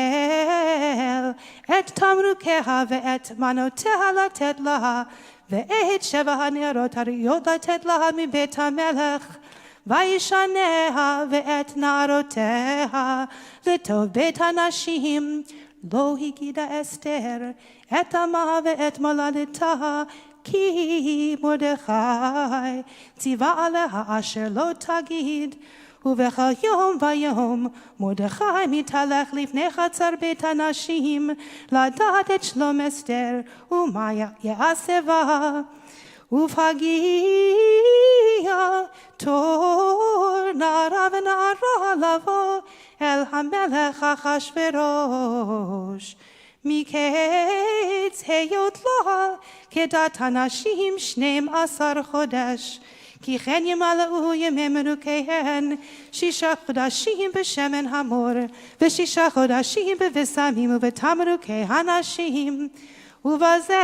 [SPEAKER 7] את תמרוקיה ואת מנותיה לתת לה, ואת 7 הנרות הראיות לתת לה מבית המלך. וישניה ואת נערותיה לטוב בית הנשים. לא הגידה אסתר את עמה ואת מולדתה, כי מרדכי ציווה עליה אשר לא תגיד. ובכל יום ויום מרדכי מתהלך לפני חצר בית הנשים לדעת את שלום אסתר ומה יעשה בה. ובהגיע תור נערה ונערה לבוא אל המלך אחשוורוש. מקץ היות לה כדת הנשים 12 חודש, כי כן ימלאו ימי מלוקיהן 6 חודשים בשמן המור, ו6 חודשים בבשמים ובתמרוקי הנשים. ובזה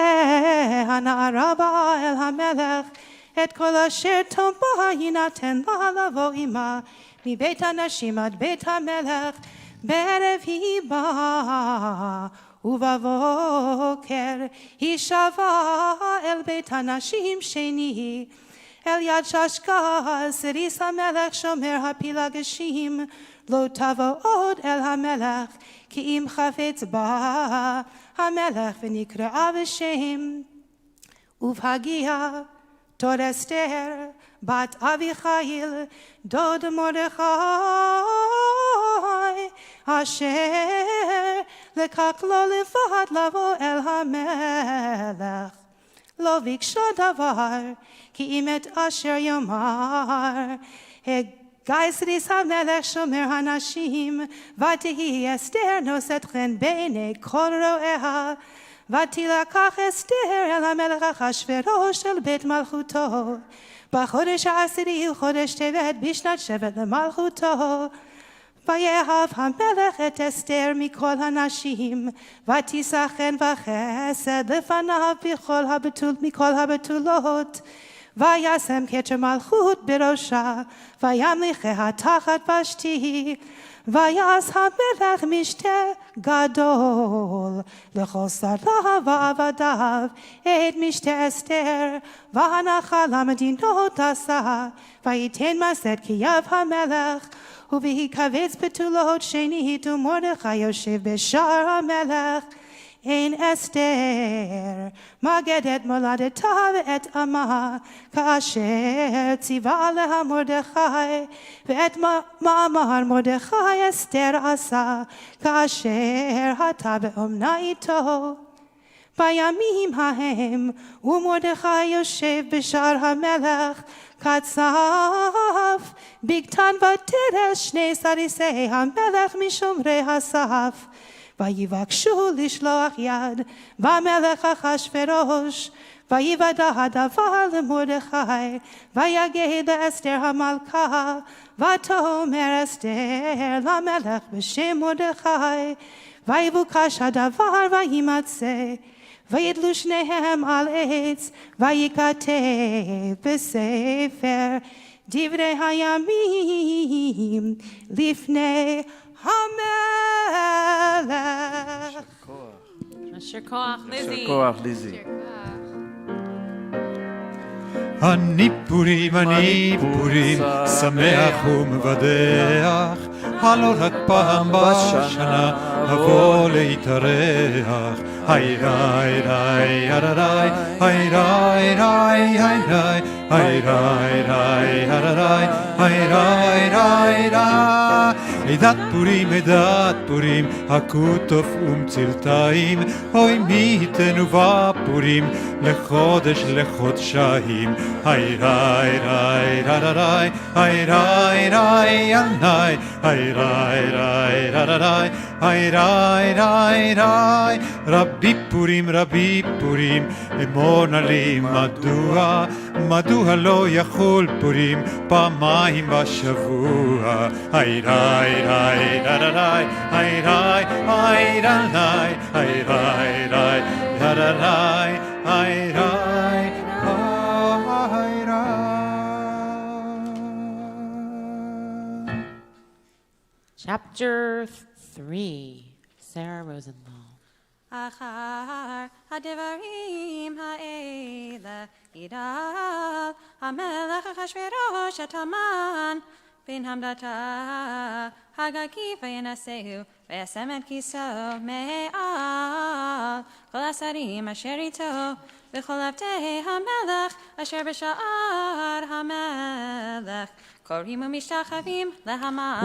[SPEAKER 7] הנערה באה אל המלך, את כל אשר תאמר יינתן לה לבוא עמה מבית הנשים עד בית המלך. בערב היא באה ובבוקר היא שבה אל בית הנשים שני, אל יד ששקה סריס המלך שומר הפילגשים. לא תבוא עוד אל המלך, כי אם חפץ בה המלך ונקראה בשם. ובהגיע תור אסתר בת אביחיל דוד מרדכי, אשר לקח לו לבד לבוא אל המלך. לא ביקשה דבר, כי אם את אשר יאמר. גייסריס המלך שומר הנשים, ותהי אסתר נושאת חן בעיני כל רואיה. ותילקח אסתר אל המלך אחשוורוש אל בית מלכותו. בחודש העשירי חודש טבת בשנת 7 למלכותו. ויאהב המלך את אסתר מכל הנשים, ותישא חן וחסד לפניו מכל הבתולות. וישם כתר מלכות בראשה, וימליכיה תחת פשתי. ויעש המלך משתה גדול לכל שריו ועבדיו, את משתה אסתר, והנחה למדינות עשה. ויתן מסד קייב המלך, ובהיקבץ בתולות שנית, ומרדכי יושב בשער המלך. אין אסתר מגדת מולדתה ואת עמה, כאשר ציווה עליה מרדכי, ואת מאמר מרדכי אסתר עשה, כאשר אתה באומנה איתו. בימים ההם ומרדכי יושב בשער המלך, קצף בגתן ותרש 2 סריסי המלך משומרי הסף. ויבקשו לשלוח יד במלך אחשוורוש. ויוודע הדבר למרדכי, ויגד לאסתר המלכה, ותאמר אסתר למלך בשם מרדכי. ויבוקש הדבר וימצא, ויתלו שניהם על עץ, וייכתב בספר דברי הימים לפני המלך.
[SPEAKER 4] יישר כוח, ליזי.
[SPEAKER 3] יישר כוח, ליזי.
[SPEAKER 5] אני פורים, שמח ומבדח, הלא רק פעם בשנה אבוא להתארח. היי ריי ריי הרריי, היי ריי ריי היי ריי, היי ריי ריי הרריי, היי ריי ריי ריי. עדת פורים, הכותוף ומצלתיים, אוי מי ייתנו בפורים לחודש לחודשיים. היי ריי ריי רריי, היי ריי ריי עליי, היי ריי ריי רריי, היי ריי ריי ריי. רבי פורים, אמונה לי מדוע לא יכול פורים פעמיים בשבוע. היי ריי ריי רריי, היי ריי היי רריי, היי ריי ריי רריי, היי ריי היי ריי.
[SPEAKER 4] Chapter 3, Sarah Rosenthal.
[SPEAKER 13] אחר הדברים האלה ידל המלך אחשוורוש את המן בן המדתה הגגי וינשאו וישם את כיסו מעל כל השרים אשר איתו וכל עבדי המלך אשר בשער המלך קוראים ומשתחווים להמן.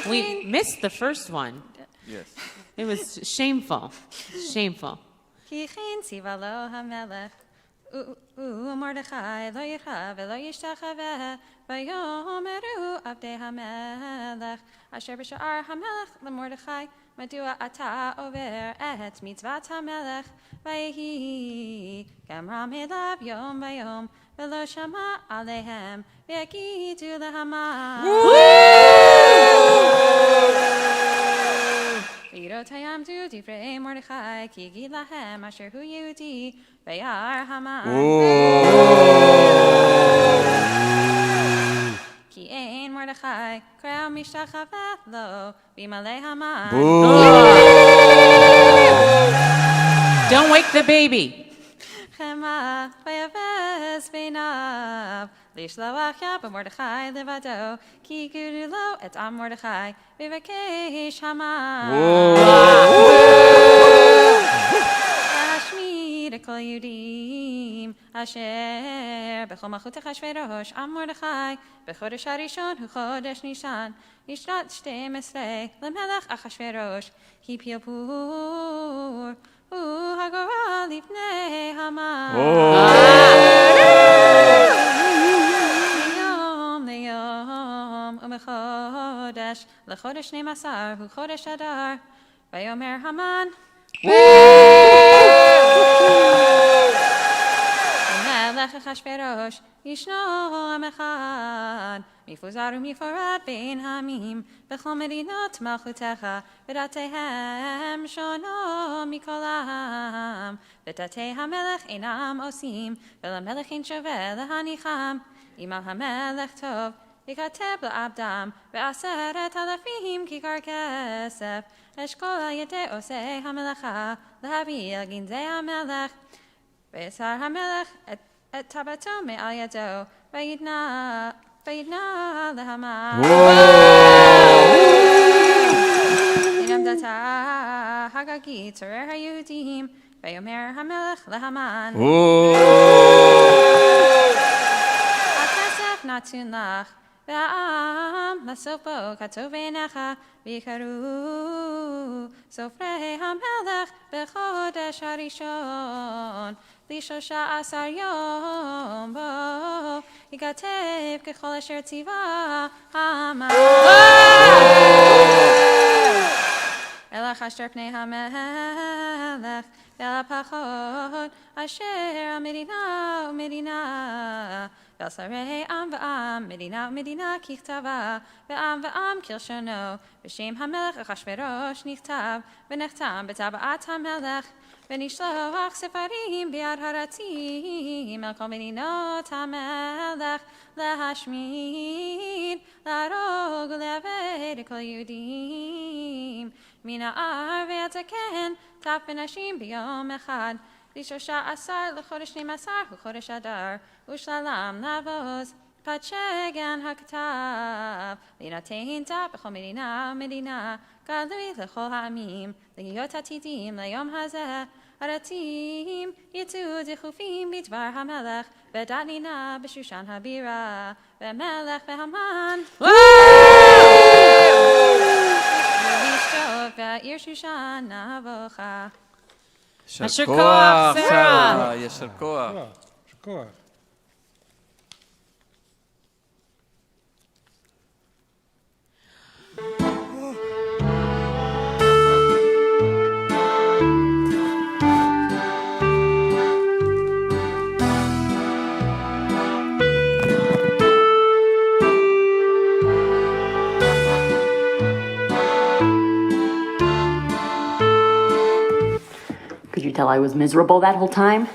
[SPEAKER 4] We missed the first one.
[SPEAKER 3] Yes.
[SPEAKER 4] It was shameful. Shameful.
[SPEAKER 13] כי כן ציווה לו המלך ומרדכי לא יכרע ולא ישתחווה ויאמרו עבדי המלך אשר בשער המלך למרדכי מדוע אתה עובר את מצוות המלך ויהי גם רם אליו יום ביום ולא שמע עליהם ויגידו להמן לראות יעמדו דברי מרדכי כי יגיד להם אשר הוא יהודי וירא המן כי אין מרדכי קרא ומשתחווה לו וימלא המן.
[SPEAKER 4] Don't wake the baby.
[SPEAKER 13] חמה ויבז בעיניו לשלוח יה במרדכי לבדו כי יגדו לו את עם מרדכי ויבקש המן להשמיד את כל יהודים אשר בכל מלכות אחשוורוש עם מרדכי בחודש הראשון הוא חודש ניסן לשנת 12 למלך אחשוורוש הפיל פור הגורל לפני המן מיום ליום ומחודש לחודש 12 הוא חודש אדר ויאמר המן המלך אחשוורוש ישנו עם אחד מפוזר ומפורד בין העמים בכל מדינות מלכותך ודתיהם שונו מכל העם ודתי המלך אינם עושים ולמלך אין שווה להניחם אם על המלך טוב יכתב לעבדם ב10,000 כיכר כסף אשכול על ידי עושי המלאכה להביא אל גנזי המלך ויסר המלך את טבעתו מעל ידו וידנה להמן in עמדתה הגגית צורר היהודים ויאמר המלך להמן הכסף נתון לך והעם לסוף בו כתוב בעיניך ויקראו סופרי המלך בחודש הראשון ל13 יום בו ייכתב ככל אשר ציווה המן אלא חשת פני המלך ועל הפחות אשר המדינה ומדינה ועל שרי עם ועם מדינה ומדינה ככתבה ועם ועם כלשונו בשם המלך אחשוורוש נכתב ונחתם בטבעת המלך ונשלוח ספרים ביד הרצים אל כל מדינות המלך להשמיד להרוג ולאבד את כל יהודים מן הער ועד זקן טף ונשים ביום אחד ל13 לחודש 12 הוא חודש אדר ושללם לבוז פת שגן הכתב להינתן טף בכל מדינה ומדינה גלוי לכל העמים להיות עתידים ליום הזה הרצים יצאו דחופים בדבר המלך ודעת נינה בשושן הבירה והמלך והמן ולשתות בעיר שושן נבוכה.
[SPEAKER 4] יישר כוח, שרה.
[SPEAKER 3] יישר כוח.
[SPEAKER 19] Could you tell I was miserable that whole time?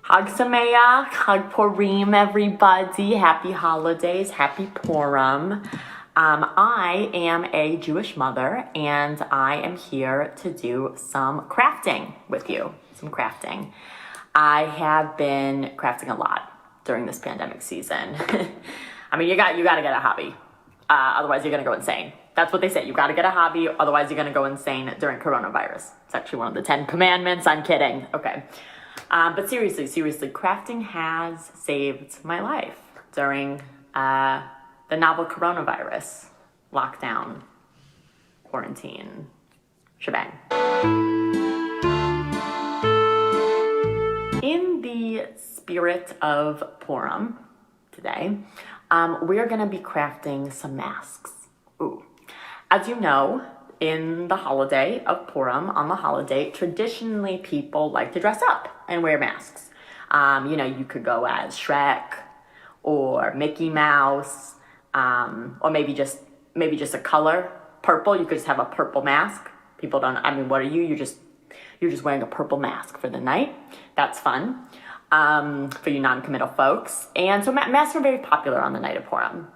[SPEAKER 19] Chag Sameach, Chag Purim, everybody. Happy holidays, happy Purim. I am a Jewish mother, and I am here to do some crafting with you. Some crafting. I have been crafting a lot during this pandemic season. I mean, you got to get a hobby. Otherwise, you're going to go insane. That's what they say. You got to get a hobby, otherwise you're going to go insane during coronavirus. It's actually one of the 10 commandments. I'm kidding. Okay. But seriously, crafting has saved my life during the novel coronavirus, lockdown, quarantine, shebang. In the spirit of Purim today, we're going to be crafting some masks. Ooh. As you know, in the holiday of Purim, on the holiday, traditionally people like to dress up and wear masks. You could go as Shrek or Mickey Mouse, or maybe just a color, purple. You could just have a purple mask. People don't, what are you? You're just wearing a purple mask for the night. That's fun for you non-committal folks. And so masks are very popular on the night of Purim.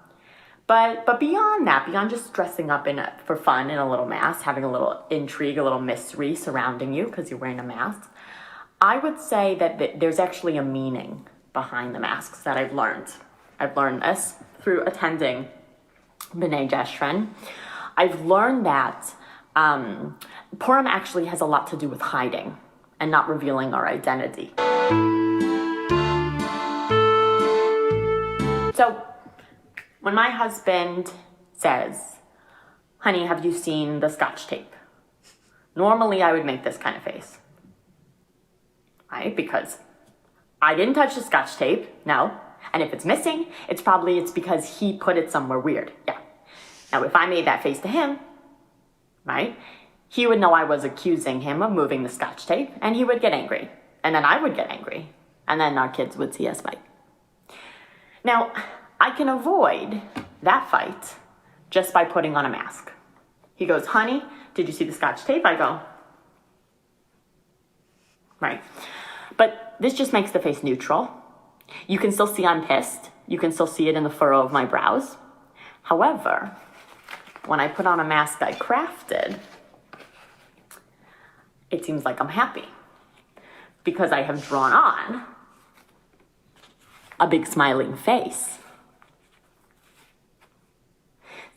[SPEAKER 19] But beyond that, beyond just dressing up for fun in a little mask, having a little intrigue, a little mystery surrounding you because you're wearing a mask, I would say that there's actually a meaning behind the masks that I've learned. I've learned this through attending B'nai Jeshurun. I've learned that Purim actually has a lot to do with hiding and not revealing our identity. So, when my husband says, honey, have you seen the Scotch tape? Normally I would make this kind of face, right? Because I didn't touch the Scotch tape, no. And if it's missing, it's because he put it somewhere weird, yeah. Now if I made that face to him, right? He would know I was accusing him of moving the Scotch tape, and he would get angry. And then I would get angry. And then our kids would see us fight. Now, I can avoid that fight just by putting on a mask. He goes, honey, did you see the Scotch tape? I go, right. But this just makes the face neutral. You can still see I'm pissed. You can still see it in the furrow of my brows. However, when I put on a mask I crafted, it seems like I'm happy because I have drawn on a big smiling face.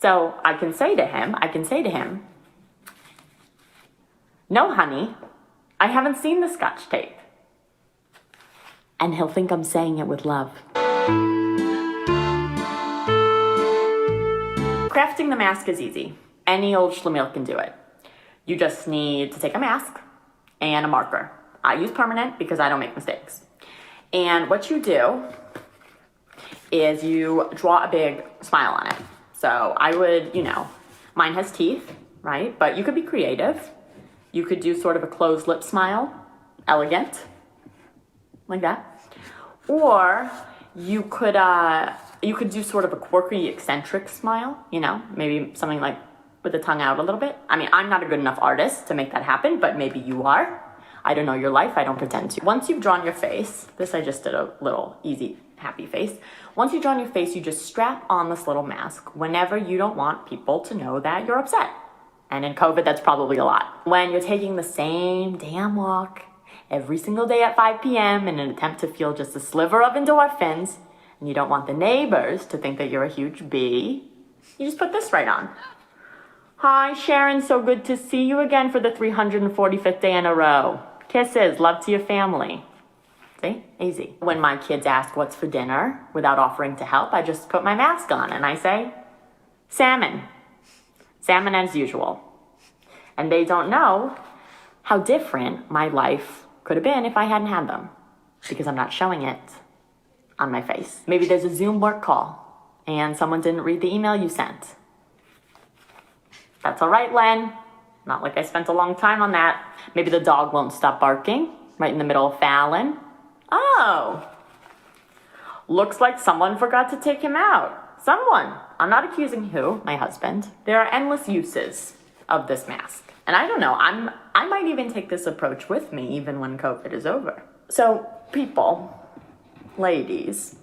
[SPEAKER 19] So I can say to him, no, honey, I haven't seen the Scotch tape. And he'll think I'm saying it with love. Crafting the mask is easy. Any old schlemiel can do it. You just need to take a mask and a marker. I use permanent because I don't make mistakes. And what you do is you draw a big smile on it. So I would, mine has teeth, right? But you could be creative. You could do sort of a closed lip smile, elegant, like that. Or you could do sort of a quirky, eccentric smile, maybe something like with the tongue out a little bit. I'm not a good enough artist to make that happen, but maybe you are. I don't know your life, I don't pretend to. Once you've drawn your face, this I just did a little easy, happy face. Once you've drawn your face, you just strap on this little mask whenever you don't want people to know that you're upset. And in COVID, that's probably a lot. When you're taking the same damn walk every single day at 5 p.m. in an attempt to feel just a sliver of endorphins, and you don't want the neighbors to think that you're a huge bee, you just put this right on. Hi, Sharon, so good to see you again for the 345th day in a row. Kisses, love to your family. See? Easy. When my kids ask what's for dinner without offering to help, I just put my mask on and I say, salmon. Salmon as usual. And they don't know how different my life could have been if I hadn't had them, because I'm not showing it on my face. Maybe there's a Zoom work call and someone didn't read the email you sent. That's all right, Len. Not like I spent a long time on that. Maybe the dog won't stop barking right in the middle of Fallon. Oh, looks like someone forgot to take him out. Someone. I'm not accusing who, my husband. There are endless uses of this mask. And I don't know, I might even take this approach with me even when COVID is over. So, people, ladies,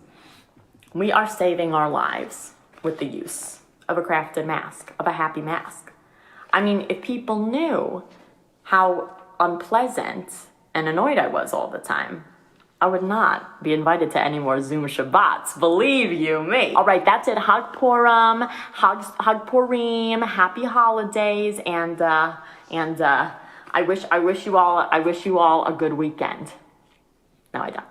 [SPEAKER 19] we are saving our lives with the use of a crafted mask, of a happy mask. I mean, if people knew how unpleasant and annoyed I was all the time, I would not be invited to any more Zoom Shabbats, believe you me. All right, that's it. Hag Purim, Hag Purim, happy holidays, and I wish you all a good weekend. Now I don't.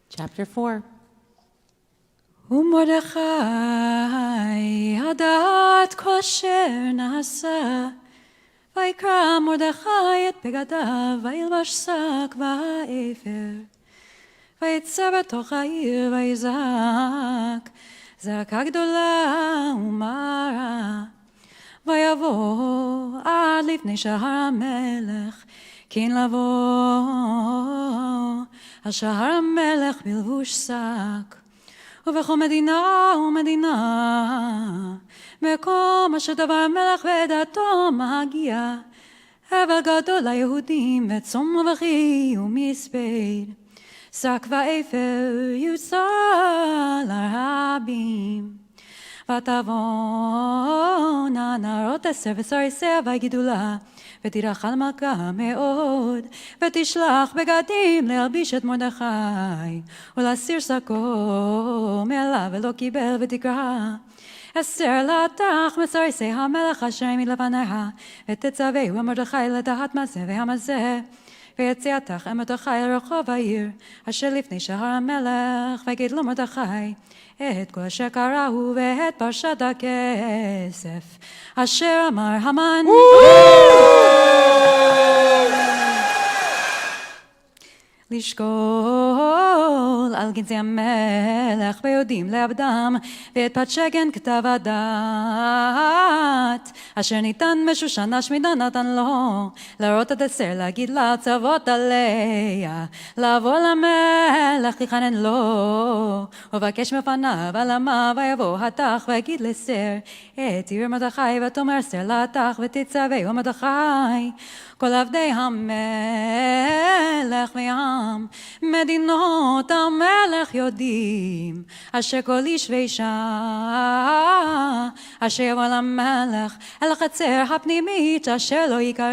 [SPEAKER 13] Chapter 4. ומרדכי הדעת כל אשר נעשה, ויקרא מרדכי את בגדיו, וילבש שק ואפר, ויצא בתוך העיר ויזעק זעקה גדולה ומרה, ויבוא עד לפני שער המלך, כן לבוא על שער המלך בלבוש שק. ובכל מדינה ומדינה, מקום אשר דבר המלך ודתו מגיע, אבל גדול ליהודים וצום ובכי ומספד, שק ואפר יוצא לרבים. ותבואנה נערות 10 וסריסיה ויגידו לה, ותירח על מלכה מאוד, ותשלח בגדים להלביש את מרדכי, ולהסיר שקו מעליו ולא קיבל, ותקרא אסתר לתך מסריסי המלך אשר מלבניה, ותצווהו מרדכי לדעת מה זה והמה זה, ויציאתך מרדכי אל רחוב העיר אשר לפני שער המלך, ויגיד לו מרדכי את כל אשר קראו ואת פרשת הכסף אשר אמר המן. לשקול על גנזי המלך ויודעים לעבדם, ואת פת שגן כתב הדת אשר ניתן משושן השמידה נתן לו, להראות עד 10 להגיד לה צוות עליה, לבוא למלך לכהן לו, ובקש מפניו על עמה, ויבוא התך ויגיד לאסתר את עיר מרדכי, ותאמר אסתר לתך ותצווהו מרדכי כל עבדי המלך ועם מדינות המלך יודעים, אשר כל איש ואישה אשר יבוא למלך אל החצר הפנימית אשר לא יקרא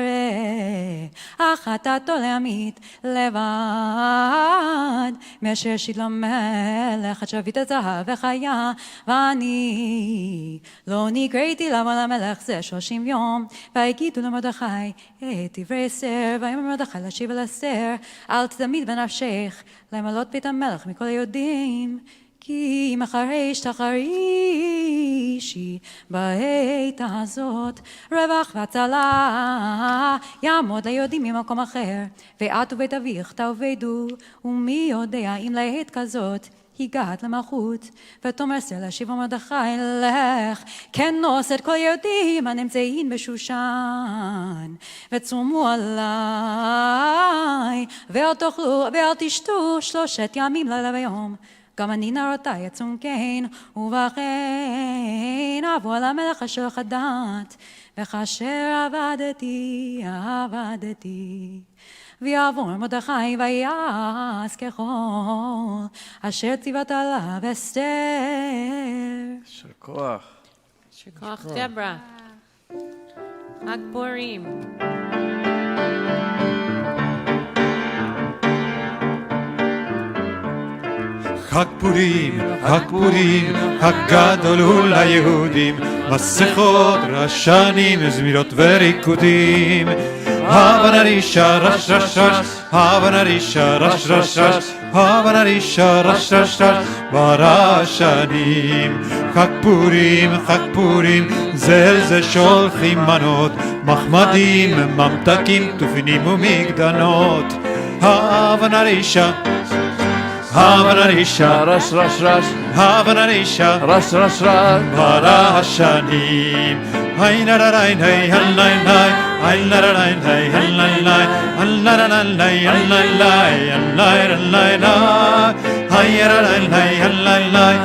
[SPEAKER 13] אך חטאתו להמית לבד, מאשר שיט למלך את שביט הזהב וחיה, ואני לא נקראתי לבוא למלך זה 30 יום. ויגידו למרדכי את דברי אסתר, ויאמר מרדכי להשיב אל אסתר, אל תתמיד בנפשך למלות בית המלך מכל היודעים, כי אם אחרי שתחרישי בעת הזאת רווח והצלה יעמוד ליודעים ממקום אחר, ואת ובית אביך תעבדו, ומי יודע אם לעת כזאת הגעת למלכות. ותאמר אסתר להשיב מרדכי, לך כנוס את כל היהודים הנמצאים בשושן, וצומו עליי, ואל תאכלו ואל תשתו 3 ימים לילה ויום. גם אני נערותי אצום כן, ובכן אבוא על המלך אשר חדת, וכאשר עבדתי ויעבור מרדכי ויעש ככל אשר ציוות עליו אסתר.
[SPEAKER 3] יישר כוח.
[SPEAKER 4] יישר כוח, דברה. חג פורים.
[SPEAKER 5] חג פורים, חג פורים, חג גדול הוא ליהודים, מסכות, רשנים, זמירות וריקודים. הבה נרישה רש רש רש, הבה נרישה רש רש רש, הבה נרישה רש רש רש ברשנים. חג פורים, זה זה שולחים מנות, מחמדים, ממתקים, תופינים ומגדנות. הבה נרישה רש רש רש, הבה נרישה רש רש רש ברשנים. היי נרליין היי הליין היי, היי נרליין היי הליין היי, הליין היי הליין היי, הליין היי, היי נרליין היי הליין היי,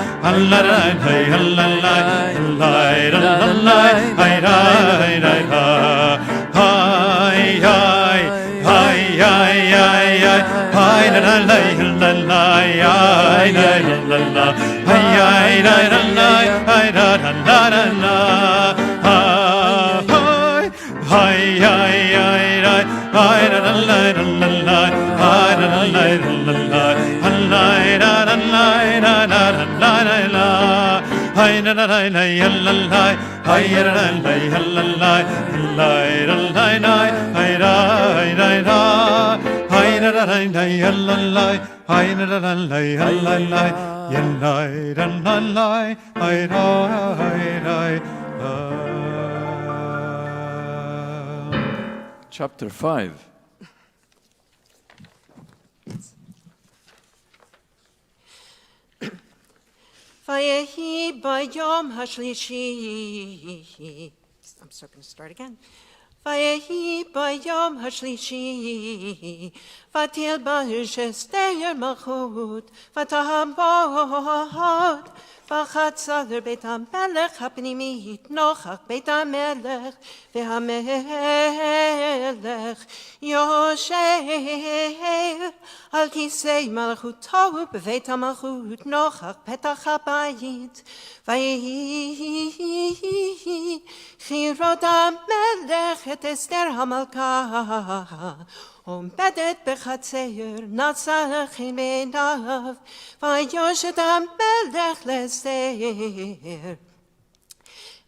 [SPEAKER 3] Chapter 5.
[SPEAKER 12] Vayehi bayom hashlishi. I'm still going to start again. Vayehi bayom hashlishi. Vatil ba'ish ester malchut. Vataham bod. V'chatzar beit hamelech hapnimit nochach beit hamelech v'hamelech yoshev al kisei malchuto b'beit hamalchut nochach petach habayit vayehi chirot hamelech et Esther hamalka עומדת בחצר, נצח עם עיניו, ויושת המלך לאסתר.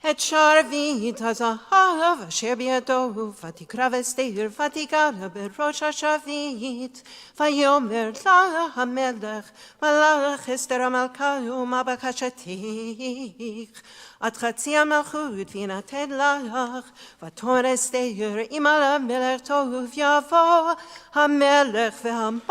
[SPEAKER 12] את שרביט הזהב אשר בידו, ותקרב אסתר, ותיגע בראש השביט, ויאמר לה המלך, מלך אסתר המלכה, ומה בקשתך? עד חצי המלכות ויינתן לך, ותאמר אסתר, אם על המלך טוב יבוא המלך והמלך.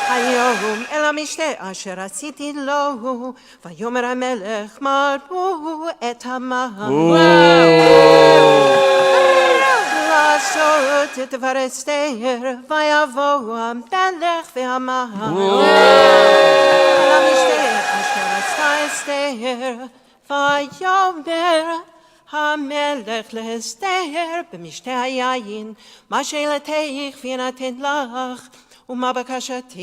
[SPEAKER 12] היום אל המשתה אשר עשיתי לו, ויאמר המלך מרו את המן. לעשות את דבר אסתר, ויבוא המלך והמן. אל המשתה אשר עשתה אסתר, ויאמר המלך לאסתר במשתה היין, מה שאלתך ויינתן לך, ומה בקשתך?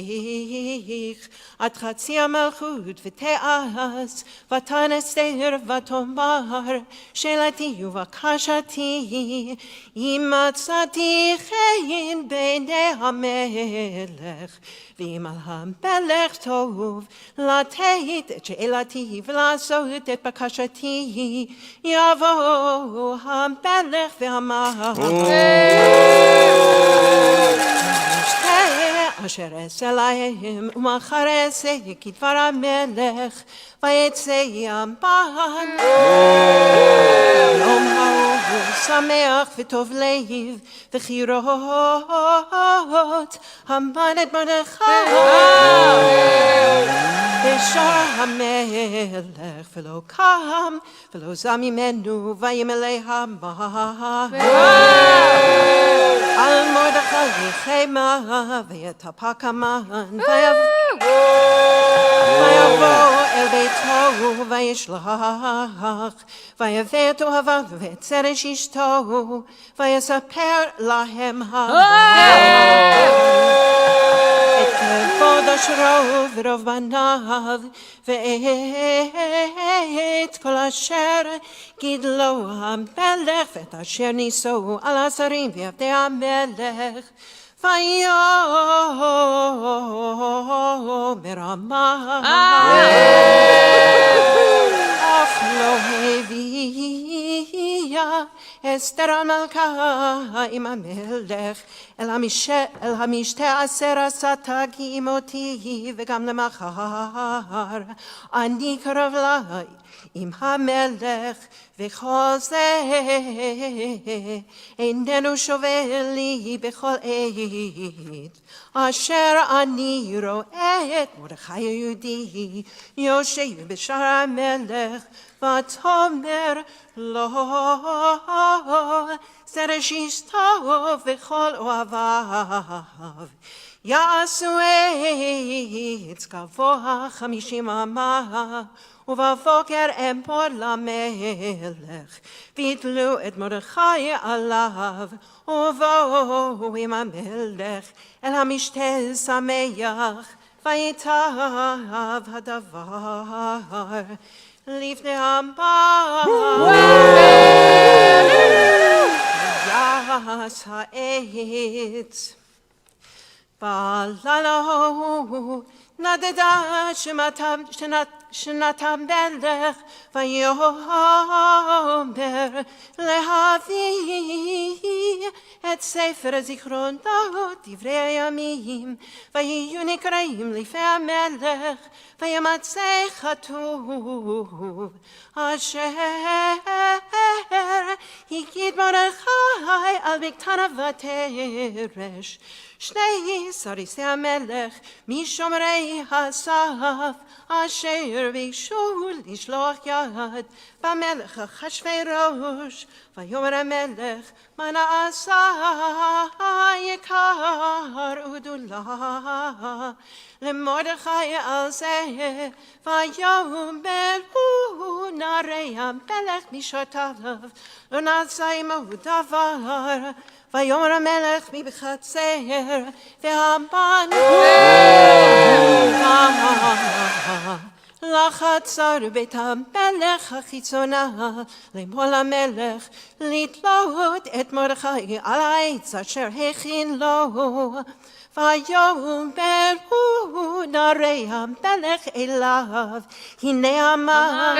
[SPEAKER 12] עד חצי המלכות ותעש, ותען אסתר ותאמר, שאלתי ובקשתי, אם מצאתי חן בעיני המלך, ואם על המלך טוב, לתת את שאלתי ולעשות את בקשתי, יבוא המלך והמלך. אשר אעשה להם, ומחר אעשה כדבר המלך, ויצא המן. יום ההוא שמח וטוב לב, וכי רואות המן את מרדכי. בשער המלך, ולא קם, ולא זע ממנו, וימלא המן. על מרדכי חמה, ויתהפך המן, ויבוא אל ביתו, וישלח, ויבא את אוהביו ואת צרש אשתו, ויספר להם המן את כבוד אשרו ורוב בניו, ואת כל אשר גידלו המלך, ואת אשר נישאו על השרים ועבדי המלך. ויאמר המן, אף לא הביאה אסתר המלכה עם המלך אל המשתה אשר עשה תגים אותי, וגם למחר אני קרוב לי עם המלך, וכל זה איננו שווה לי בכל עת, אשר אני רואה את מרדכי היהודי יושב בשער המלך, ותאמר לו, זרש איש טוב וכל אוהביו. יעשו עץ גבוה 50 אמה, ובבוקר אמפור למלך, ויתלו את מרדכי עליו, ובואו עם המלך אל המשתה שמח, ויטב הדבר לפני הבא. יעש העץ בלילה ההוא נדדה שנת המלך, ויאמר להביא את ספר זיכרונות דברי הימים, ויהיו נקראים לפני המלך, וימצא כתוב אשר הגיד מרדכי על בקתנה ותרש, שני סריסי המלך משומרי הסף, אשר ביקשו לשלוח יד במלך אחשוורוש. ויאמר המלך, מה נעשה יקר וגדולה למרדכי על זה? ויאמרו נערי המלך משרתיו, לא נעשה עמו דבר. ויאמר המלך מבחצר, והמן לחצר בית המלך החיצונה, לאמור למלך לתלות את מרדכי על העץ אשר הכין לו. ויאמרו נערי המלך אליו, הנה המן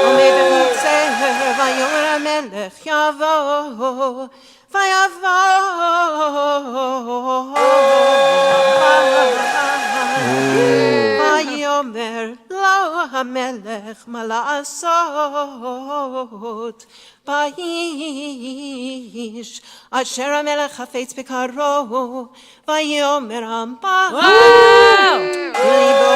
[SPEAKER 12] עומד בחצר. ויאמר המלך יבוא, ויאמר לו המלך, מה לעשות באיש אשר המלך חפץ בקרו? ויאמר המן ליבו,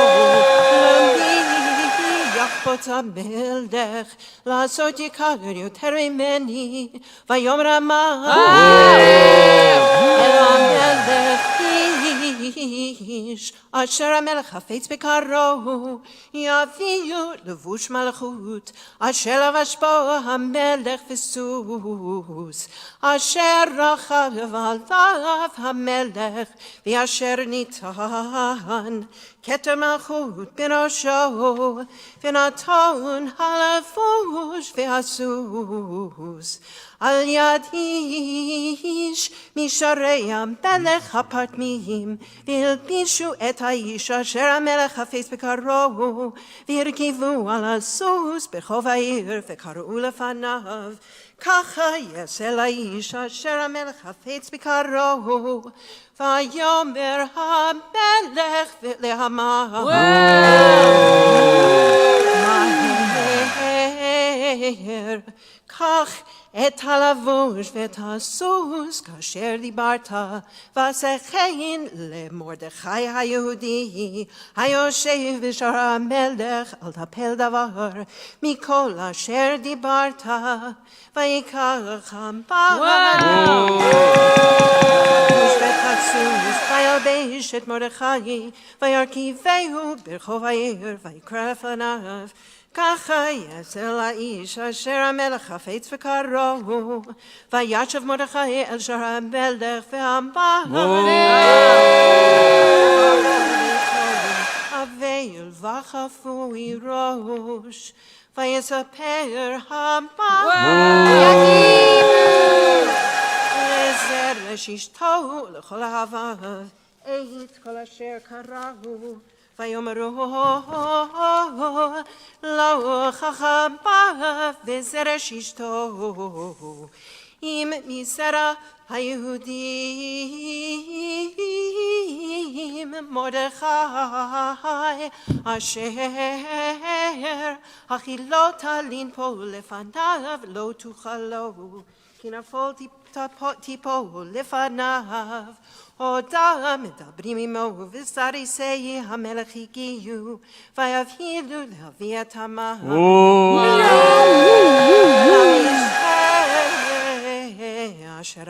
[SPEAKER 12] יחפוץ המלך לעשות יקר יותר ממני. ויאמר המן אל המלך, איש אשר המלך חפץ בקרו יביאו לבוש מלכות, אשר לבש בו המלך וסוס, אשר רכב עליו המלך, ואשר ניתן כתר מלכות בראשו, ונתון הלבוש והסוס על יד איש משרי המלך הפרטמיים, והלבישו את האיש אשר המלך חפץ בקרו, והרכיבו על הסוס ברחוב העיר, וקראו לפניו. ככה יעשה לאיש אשר המלך חפץ בקרו. ויאמר המלך להמן, מהר קח את הלבוש ואת הסוס כאשר דיברת, ועשה כן למרדכי היהודי היושב בשער המלך, אל תפל דבר מכל אשר דיברת. ויקח המן ואת הסוס, וילבש את מרדכי, וירכיבהו ברחוב העיר, ויקרא לפניו. ככה יעשה לאיש אשר המלך חפץ בקרו. וישב מרדכי אל שער המלך, והמן אבל וחפוי ראש. ויספר המן לזרש אשתו לכל אהביו את כל אשר קראו. ויאמרו לו חכמיו וזרש אשתו, אם מזרע היהודים מרדכי אשר הכילות לנפול לפניו לא תוכל לו, כי נפול תיפול לפניו. עודם מדברים עמו, וסריסי המלך הגיעו,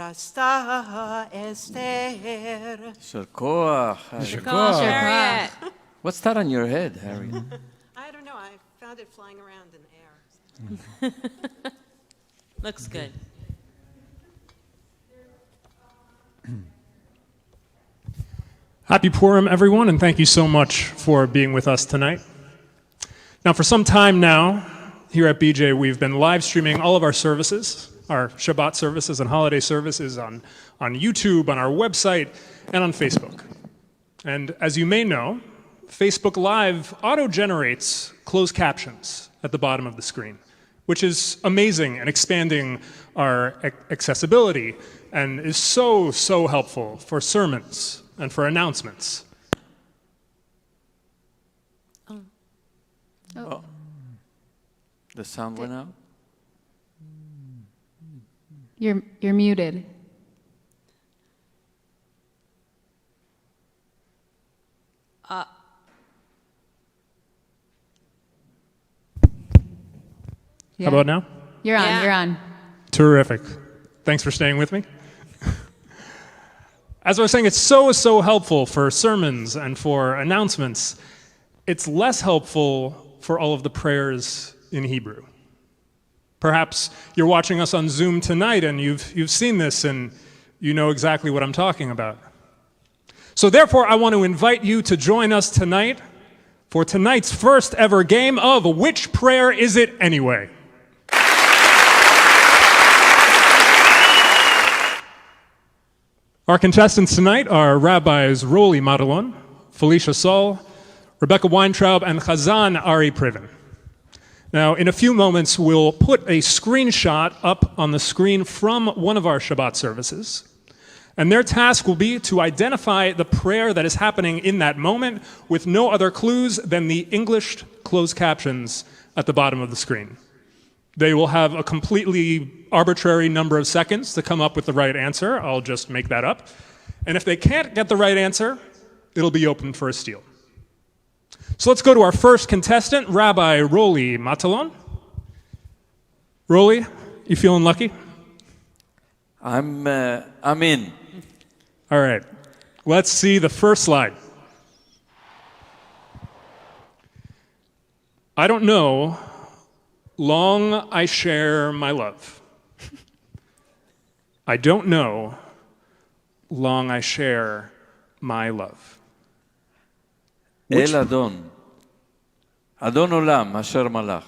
[SPEAKER 12] rasta Esther.
[SPEAKER 3] יישר כוח, Harry. What's that on your head, Harry?
[SPEAKER 12] I don't know. I found it flying around in the air.
[SPEAKER 4] Looks good.
[SPEAKER 11] Happy Purim, everyone, and thank you so much for being with us tonight. Now, for some time now, here at BJ, we've been live streaming all of our services, our Shabbat services and holiday services on YouTube, on our website, and on Facebook. And as you may know, Facebook Live auto-generates closed captions at the bottom of the screen, which is amazing and expanding our accessibility and is so, so helpful for sermons and for announcements.
[SPEAKER 3] Oh. The sound went out?
[SPEAKER 23] You're muted.
[SPEAKER 11] How about now?
[SPEAKER 23] You're on. You're on.
[SPEAKER 11] Terrific. Thanks for staying with me. As I was saying, it's so, so helpful for sermons and for announcements. It's less helpful for all of the prayers in Hebrew. Perhaps you're watching us on Zoom tonight and you've seen this and you know exactly what I'm talking about. So therefore, I want to invite you to join us tonight for tonight's first ever game of Which Prayer Is It Anyway? Our contestants tonight are Rabbis Roli Matalon, Felicia Saul, Rebecca Weintraub, and Chazan Ari Priven. Now, in a few moments, we'll put a screenshot up on the screen from one of our Shabbat services. And their task will be to identify the prayer that is happening in that moment with no other clues than the English closed captions at the bottom of the screen. They will have a completely arbitrary number of seconds to come up with the right answer. I'll just make that up. And if they can't get the right answer, it'll be open for a steal. So let's go to our first contestant, Rabbi Roli Matalon. Roli, you feeling lucky?
[SPEAKER 3] I'm in.
[SPEAKER 11] All right. Let's see the first slide. I don't know. Long I share my love. I don't know. Long I share my love.
[SPEAKER 3] El Adon. Adon Olam, Asher Malach.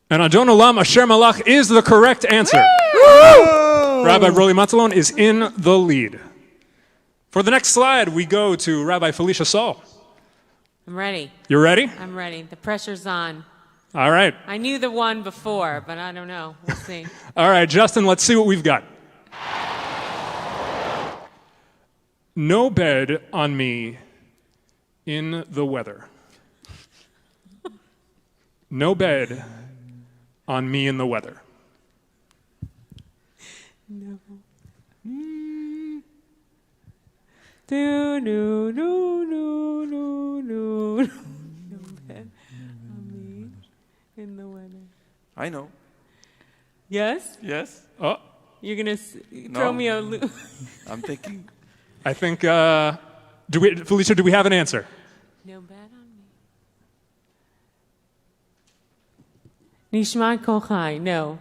[SPEAKER 11] And Adon Olam Asher Malach is the correct answer. Rabbi Roli Matalon is in the lead. For the next slide, we go to Rabbi Felicia Saul.
[SPEAKER 4] I'm ready.
[SPEAKER 11] You ready?
[SPEAKER 4] I'm ready. The pressure's on.
[SPEAKER 11] All right.
[SPEAKER 4] I knew the one before, but I don't know. We'll see.
[SPEAKER 11] All right, Justin, let's see what we've got. No bed on me in the weather. No bed on me in the weather.
[SPEAKER 4] No. No, no, no, no, no, no. No bed on me in the weather.
[SPEAKER 3] I know.
[SPEAKER 4] Yes?
[SPEAKER 3] Yes.
[SPEAKER 11] Oh.
[SPEAKER 4] You're going to throw me a loop.
[SPEAKER 3] I'm thinking.
[SPEAKER 11] I think, Felicia, do we have an answer?
[SPEAKER 4] No bed on me. Nishma Kochai, no.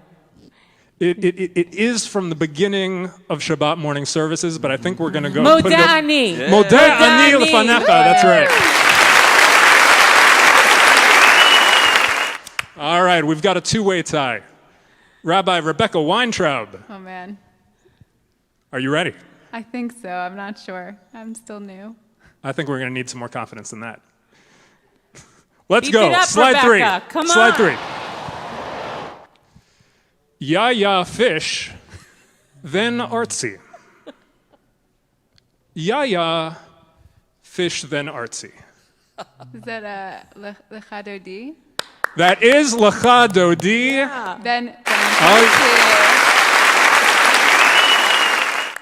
[SPEAKER 11] It is from the beginning of Shabbat morning services, but I think we're going to go
[SPEAKER 4] Modeh
[SPEAKER 11] put it up.
[SPEAKER 4] Ani.
[SPEAKER 11] Modeh Ani Lefanecha. That's right. All right, we've got a two-way tie. Rabbi Rebecca Weintraub.
[SPEAKER 23] Oh, man.
[SPEAKER 11] Are you ready?
[SPEAKER 23] I think so. I'm not sure. I'm still new.
[SPEAKER 11] I think we're going to need some more confidence than that. Let's
[SPEAKER 23] Beat
[SPEAKER 11] go.
[SPEAKER 23] it up,
[SPEAKER 11] Slide
[SPEAKER 23] Rebecca.
[SPEAKER 11] 3.
[SPEAKER 23] Come
[SPEAKER 11] Slide
[SPEAKER 23] on.
[SPEAKER 11] 3. Ya fish, then artsy. Ya fish, then artsy.
[SPEAKER 23] Is that Lechadodi?
[SPEAKER 11] That is Lecha Dodi.
[SPEAKER 23] Then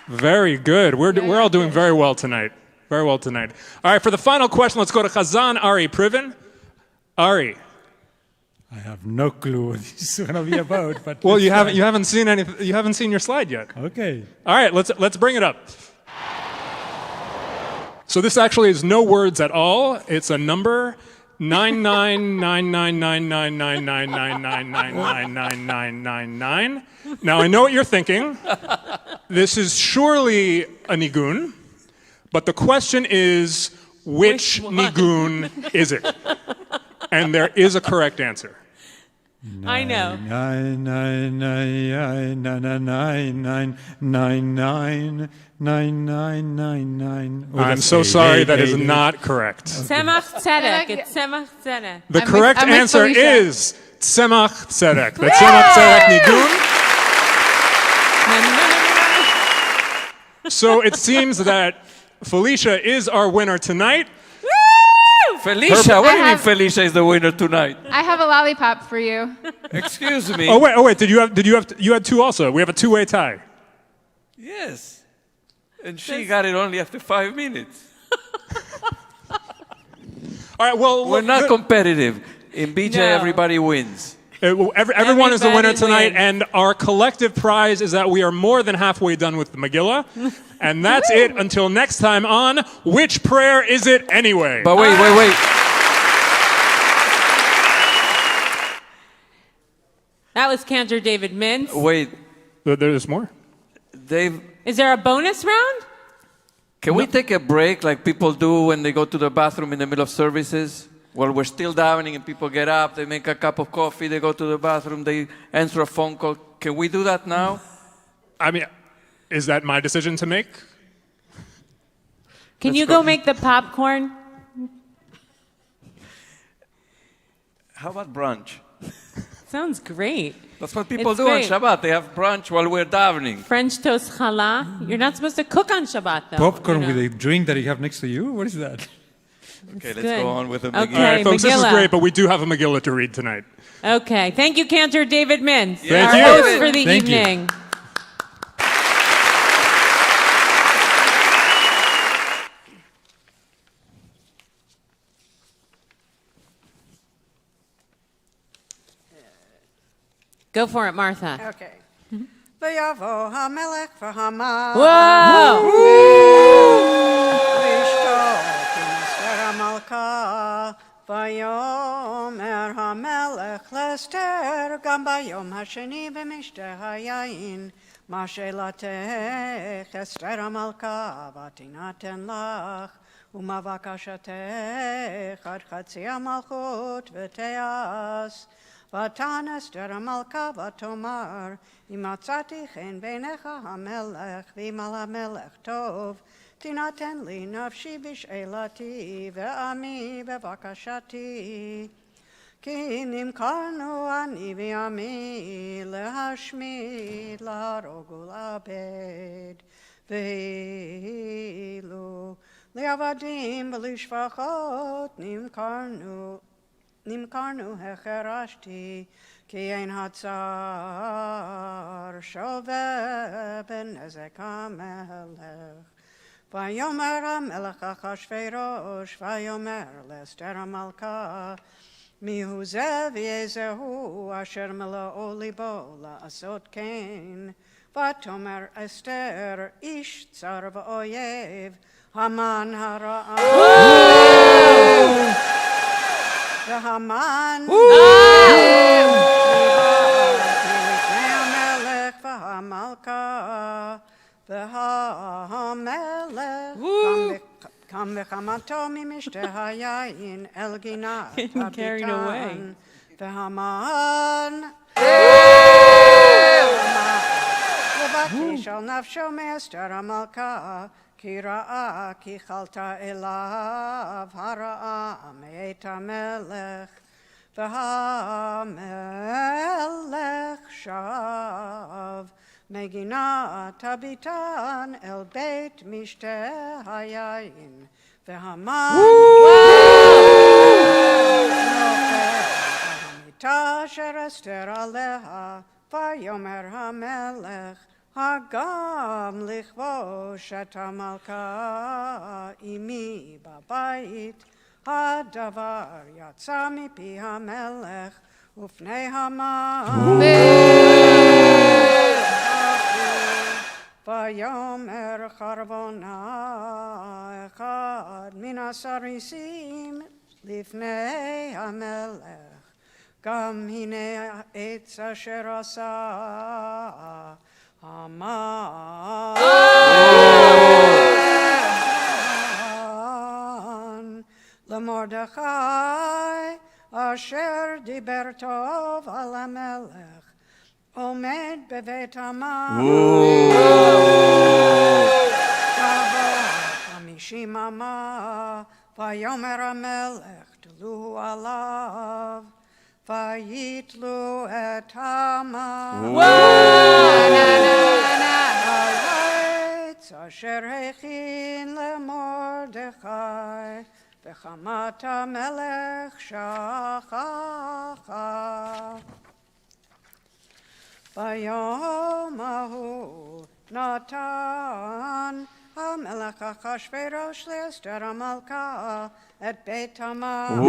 [SPEAKER 11] Very good. We're all doing very well tonight. Very well tonight. All right, for the final question, let's go to Chazan Ari Priven. Ari,
[SPEAKER 5] I have no clue what this is going to be about. But
[SPEAKER 11] Well,
[SPEAKER 5] let's
[SPEAKER 11] you
[SPEAKER 5] try.
[SPEAKER 11] haven't seen anything. You haven't seen your slide yet.
[SPEAKER 5] Okay.
[SPEAKER 11] All right, let's bring it up. So this actually is no words at all. It's a number 999999999999999. Now I know what you're thinking. This is surely a nigun, but the question is, which nigun is it? And there is a correct answer.
[SPEAKER 4] I know.
[SPEAKER 5] 99999999999.
[SPEAKER 11] I'm so sorry, that is not correct.
[SPEAKER 4] Tzemach tzedek. It's tzemach tzedek.
[SPEAKER 11] The correct answer is tzemach tzedek. The tzemach tzedek nigun. So it seems that Felicia is our winner tonight.
[SPEAKER 3] Felicia, what do you mean Felicia is the winner tonight?
[SPEAKER 23] I have a lollipop for you.
[SPEAKER 3] Excuse me.
[SPEAKER 11] Oh wait, you had two also. We have a two-way tie.
[SPEAKER 3] Yes. And she got it only after 5 minutes.
[SPEAKER 11] All right, well,
[SPEAKER 3] we're not competitive. In BJ, everybody wins.
[SPEAKER 11] Everyone is the winner
[SPEAKER 3] Everybody
[SPEAKER 11] tonight,
[SPEAKER 3] wins.
[SPEAKER 11] and our collective prize is that we are more than halfway done with the Megillah. And that's it until next time on Which Prayer Is It Anyway?
[SPEAKER 3] But wait.
[SPEAKER 4] That was Cantor David Mintz.
[SPEAKER 3] Wait.
[SPEAKER 11] There's more?
[SPEAKER 3] Dave,
[SPEAKER 4] Is there a bonus round?
[SPEAKER 3] can we take a break like people do when they go to the bathroom in the middle of services? Well, we're still davening and people get up, they make a cup of coffee, they go to the bathroom, they answer a phone call. Can we do that now?
[SPEAKER 11] I mean, is that my decision to make?
[SPEAKER 4] Can you go make the popcorn?
[SPEAKER 3] How about brunch?
[SPEAKER 4] Sounds great.
[SPEAKER 3] That's what people
[SPEAKER 4] It's
[SPEAKER 3] do on
[SPEAKER 4] great.
[SPEAKER 3] Shabbat. They have brunch while we're davening.
[SPEAKER 4] French toast challah. You're not supposed to cook on Shabbat, though.
[SPEAKER 5] Popcorn
[SPEAKER 4] you know.
[SPEAKER 5] with a drink that you have next to you? What is that?
[SPEAKER 3] Okay, let's
[SPEAKER 4] good.
[SPEAKER 3] go on with the
[SPEAKER 4] Okay,
[SPEAKER 3] Megillah.
[SPEAKER 11] All right, folks, this is
[SPEAKER 4] Megillah.
[SPEAKER 11] great, but we do have a Megillah to read tonight.
[SPEAKER 4] Okay. Thank you, Cantor David Mintz.
[SPEAKER 11] Thank
[SPEAKER 4] our
[SPEAKER 11] you.
[SPEAKER 4] host for the
[SPEAKER 11] Thank you.
[SPEAKER 4] evening. Go for it, Martha.
[SPEAKER 12] Okay. ויבוא המלך והמן.
[SPEAKER 4] Whoa!
[SPEAKER 12] לשתות עם אסתר המלכה. ויאמר המלך לאסתר גם ביום השני במשתה היין. מה שאלתך אסתר המלכה ותינתן לך. ומה בקשתך עד חצי המלכות ותעש. ותען אסתר המלכה ותאמר, אם מצאתי חן בעיניך המלך, ואם על המלך טוב, תינתן לי נפשי בשאלתי, ועמי בבקשתי. כי נמכרנו אני ועמי, להשמיד, להרוג ולאבד. ואילו לעבדים ולשפחות נמכרנו החרשתי, כי אין הצער שווה בנזק המלך. ויאמר המלך אחשוורוש, ויאמר לאסתר המלכה, מי הוא זה ויזהו אשר מלאו ליבו לעשות כן? ותאמר אסתר, איש צר ואויב, המן הרע. והמן לפני המלך והמלכה, והמלך קם וחמתו ממשתה היין אל גינת הביתן, והמן לבקש על נפשו מאסתר המלכה, כי ראה כי חלתה אליו הרעה מאת המלך, והמלך שב מגינת הביתן אל בית משתה היין, והמן נופל המיטה אשר אסתר עליה, ויאמר המלך, הגם לכבוש את המלכה אמי בבית, הדבר יצא מפי המלך,
[SPEAKER 16] ופני המן. ויאמר חרבונה אחד מן הסריסים לפני המלך, גם הנה העץ אשר עשה המן למרדכי, אשר דיבר טוב על המלך, עומד בבית המן. כעבור 50 אמה, ויאמר המלך, תלו עליו, ויתלו את המן על העץ אשר הכין למרדכי, וחמת המלך שכחה. ביום ההוא נתן המלך אחשוורוש לאסתר המלכה את בית המן.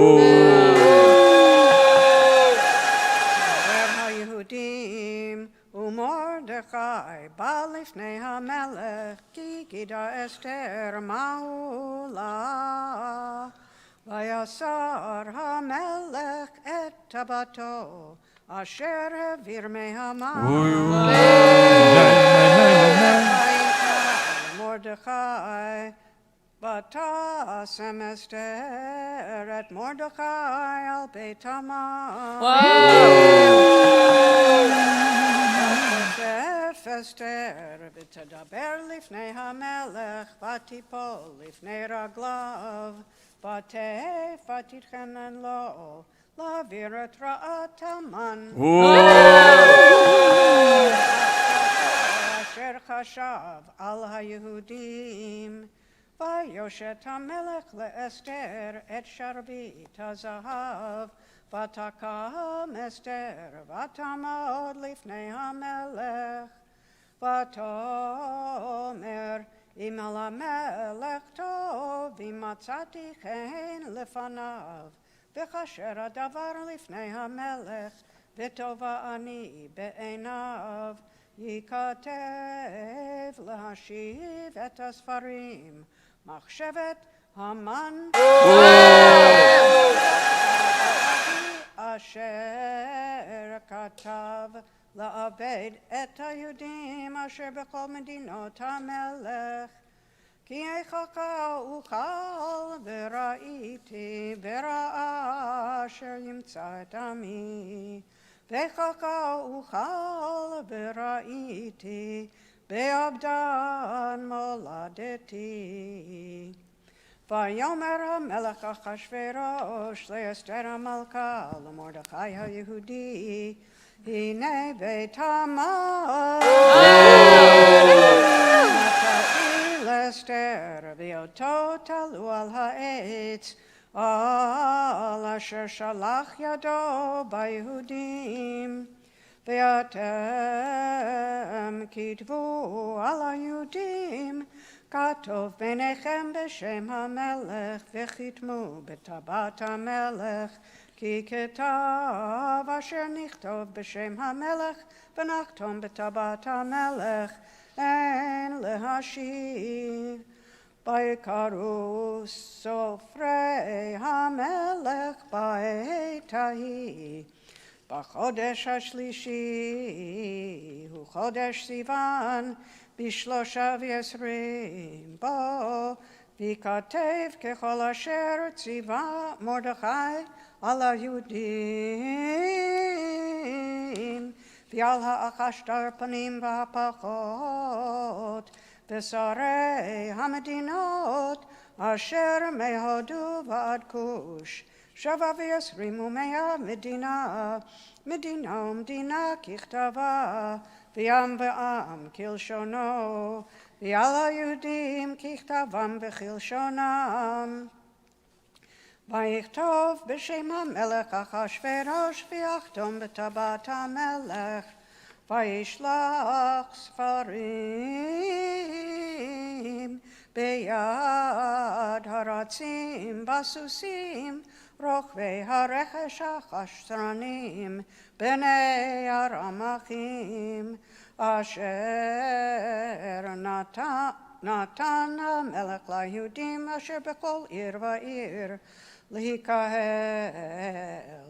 [SPEAKER 16] צורר היהודים ומרדכי בא לפני המלך, כי גידה אסתר מהו לה. ויסר המלך את טבתו אשר העביר מהמן. מרדכי, ותשם אסתר את מרדכי על בית המן. ותוסף אסתר ותדבר לפני המלך, ותיפול לפני רגליו, ותתחנן לו להעביר את רעת המן. אשר חשב על היהודים. ויושט המלך לאסתר את שרביט הזהב, ותקם אסתר ותעמוד לפני המלך, ותאמר, אם על המלך טוב, אם מצאתי חן לפניו, וכאשר הדבר לפני המלך, וטובה אני בעיניו, ייכתב להשיב את הספרים, מחשבת המן אשר כתב לאבד את היהודים אשר בכל מדינות המלך. כי איככה אוכל וראיתי ברעה אשר ימצא את עמי, ואיככה אוכל וראיתי באבדן מולדתי. ויאמר המלך אחשוורוש לאסתר המלכה למרדכי היהודי, הנה בית המן נתתי לאסתר, ואותו תלו על העץ, על אשר שלח ידו ביהודים. ואתם כתבו על היהודים, כתוב ביניכם בשם המלך, וחיתמו בטבעת המלך, כי כתב אשר נכתוב בשם המלך, ונחתום בטבעת המלך, אין להשיב. ויקראו סופרי המלך בעת ההיא. בחודש השלישי הוא חודש סיוון, ב23 בו, ויכתב ככל אשר ציווה מרדכי על היהודים, ועל האחשתר פנים והפחות, ושרי המדינות אשר מהודו ועד כוש, 27 מדינה, מדינה ומדינה ככתבה, ועם ועם כלשונו, ועל היהודים ככתבם וכלשונם. ויכתוב בשם המלך אחשוורוש, ויחתום בטבעת המלך, וישלח ספרים ביד הרצים בסוסים רוכבי הרכש החשרנים, בני הרמחים, אשר נתן המלך ליהודים אשר בכל עיר ועיר, להיקהל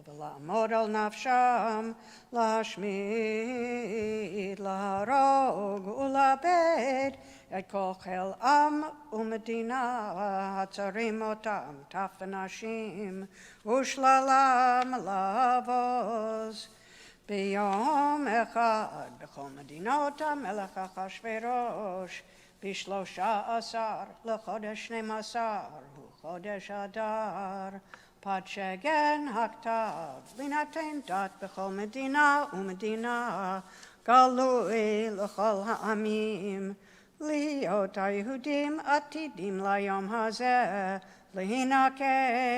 [SPEAKER 16] ולעמוד על נפשם, להשמיד, להרוג ולאבד את כל חיל עם ומדינה, הצרים אותם, טף ונשים, ושללם לבוז. ביום אחד בכל מדינות המלך אחשוורוש, ב13 לחודש 12 הוא חודש אדר, פד שגן הכתב, להינתן דת בכל מדינה ומדינה, גלוי לכל העמים, להיות היהודים עתידים ליום הזה, להינקה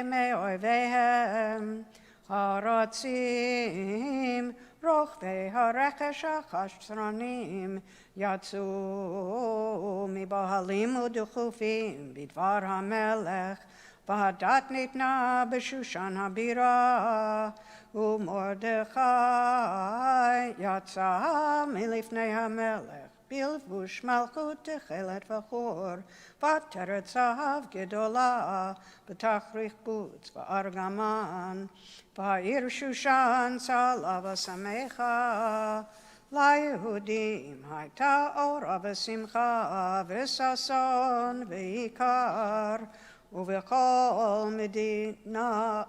[SPEAKER 16] מאויביהם, הרוצים רוכבי הרכש החשרנים, יצאו מבהלים ודחופים בדבר המלך, והדת ניתנה בשושן הבירה, ומרדכי יצא מלפני המלך בלבוש מלכות תכלת וחור, ועטרת זהב גדולה, בתכריך בוץ וארגמן, והעיר שושן צהלה ושמחה. ליהודים הייתה אורה ושמחה וששון ועיקר, ובכל מדינה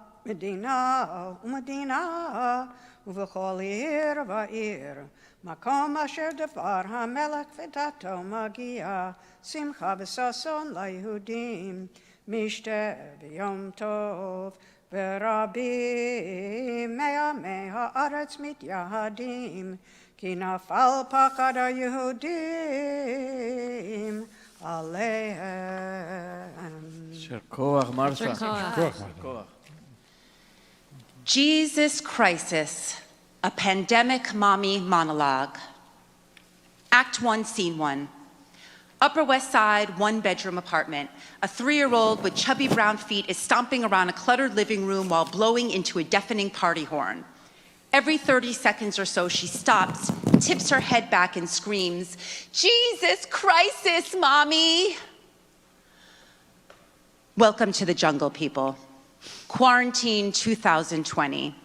[SPEAKER 16] ומדינה, ובכל עיר ועיר, מקום אשר דבר המלך ודתו מגיע, שמחה וששון ליהודים, משתה ביום טוב, ורבים מעמי הארץ מתייהדים, כי נפל פחד היהודים עליהם.
[SPEAKER 3] יישר כוח, מרתה.
[SPEAKER 17] יישר כוח. Jesus Crisis, a Pandemic Mommy Monologue. Act 1, Scene 1. Upper West Side, one-bedroom apartment. A 3-year-old with chubby brown feet is stomping around a cluttered living room while blowing into a deafening party horn. Every 30 seconds or so, she stops, tips her head back and screams, "Jesus Crisis, Mommy!" Welcome to the jungle, people. Quarantine 2020,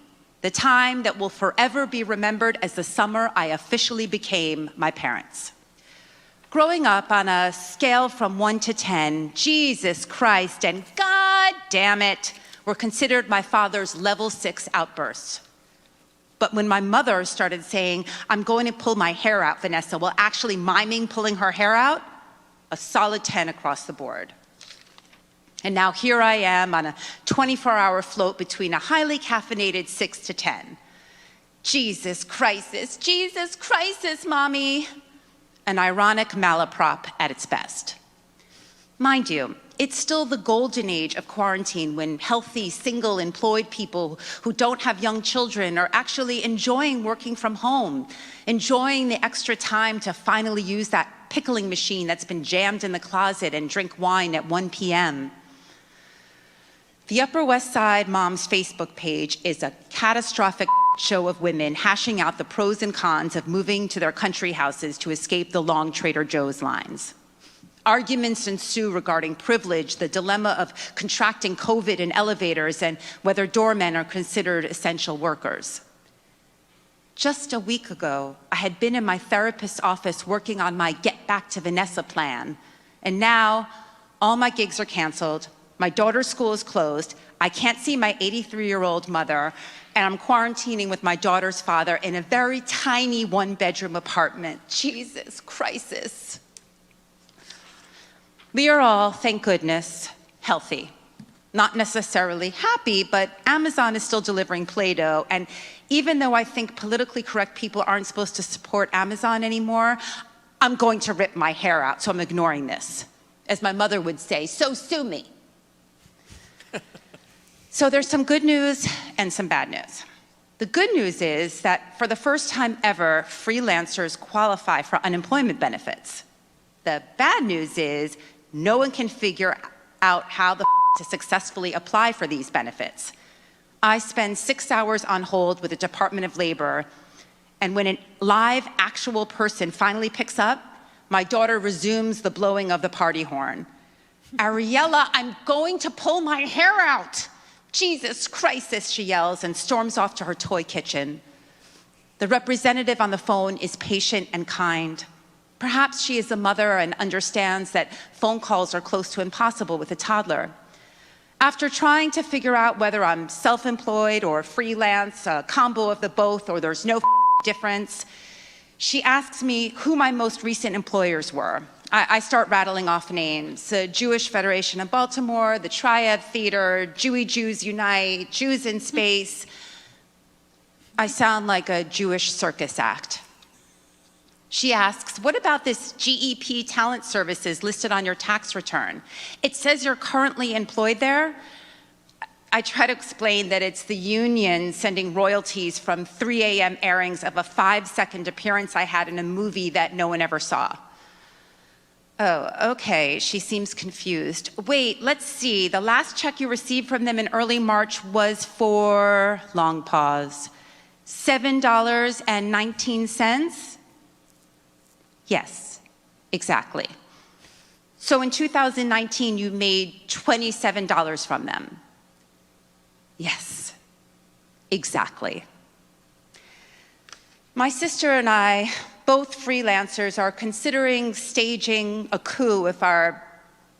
[SPEAKER 17] the time that will forever be remembered as the summer I officially became my parents. Growing up on a scale from 1 to 10, Jesus Christ and God damn it were considered my father's level 6 outbursts. But when my mother started saying, "I'm going to pull my hair out, Vanessa," while actually miming pulling her hair out, a solid 10 across the board. And now here I am on a 24-hour float between a highly caffeinated 6 to 10. Jesus crisis, Mommy. An ironic malaprop at its best. Mind you, it's still the golden age of quarantine when healthy, single, employed people who don't have young children are actually enjoying working from home, enjoying the extra time to finally use that pickling machine that's been jammed in the closet and drink wine at 1 p.m. The Upper West Side Moms Facebook page is a catastrophic show of women hashing out the pros and cons of moving to their country houses to escape the long Trader Joe's lines. Arguments ensue regarding privilege, the dilemma of contracting COVID in elevators, and whether doormen are considered essential workers. Just a week ago, I had been in my therapist's office working on my Get Back to Vanessa plan, and now all my gigs are canceled, my daughter's school is closed, I can't see my 83-year-old mother, and I'm quarantining with my daughter's father in a very tiny one-bedroom apartment. Jesus crisis. We are all, thank goodness, healthy. Not necessarily happy, but Amazon is still delivering Play-Doh, and even though I think politically correct people aren't supposed to support Amazon anymore, I'm going to rip my hair out, so I'm ignoring this. As my mother would say, so sue me. So there's some good news and some bad news. The good news is that for the first time ever, freelancers qualify for unemployment benefits. The bad news is no one can figure out how to successfully apply for these benefits. I spend 6 hours on hold with the Department of Labor, and when a live, actual person finally picks up, my daughter resumes the blowing of the party horn. Ariella, I'm going to pull my hair out. Jesus Christ, she yells and storms off to her toy kitchen. The representative on the phone is patient and kind. Perhaps she is a mother and understands that phone calls are close to impossible with a toddler. After trying to figure out whether I'm self-employed or freelance, a combo of the both, or there's no difference, she asks me who my most recent employers were. I start rattling off names: the Jewish Federation of Baltimore, the Triad Theater, Jews Unite, Jews in Space. I sound like a Jewish circus act. She asks, what about this GEP Talent Services listed on your tax return? It says you're currently employed there. I try to explain that it's the union sending royalties from 3 a.m. airings of a 5-second appearance I had in a movie that no one ever saw. Oh, okay, she seems confused. Wait, let's see, the last check you received from them in early March was for, long pause, $7.19? Yes, exactly. So in 2019, you made $27 from them? Yes, exactly. My sister and I, both freelancers, are considering staging a coup if our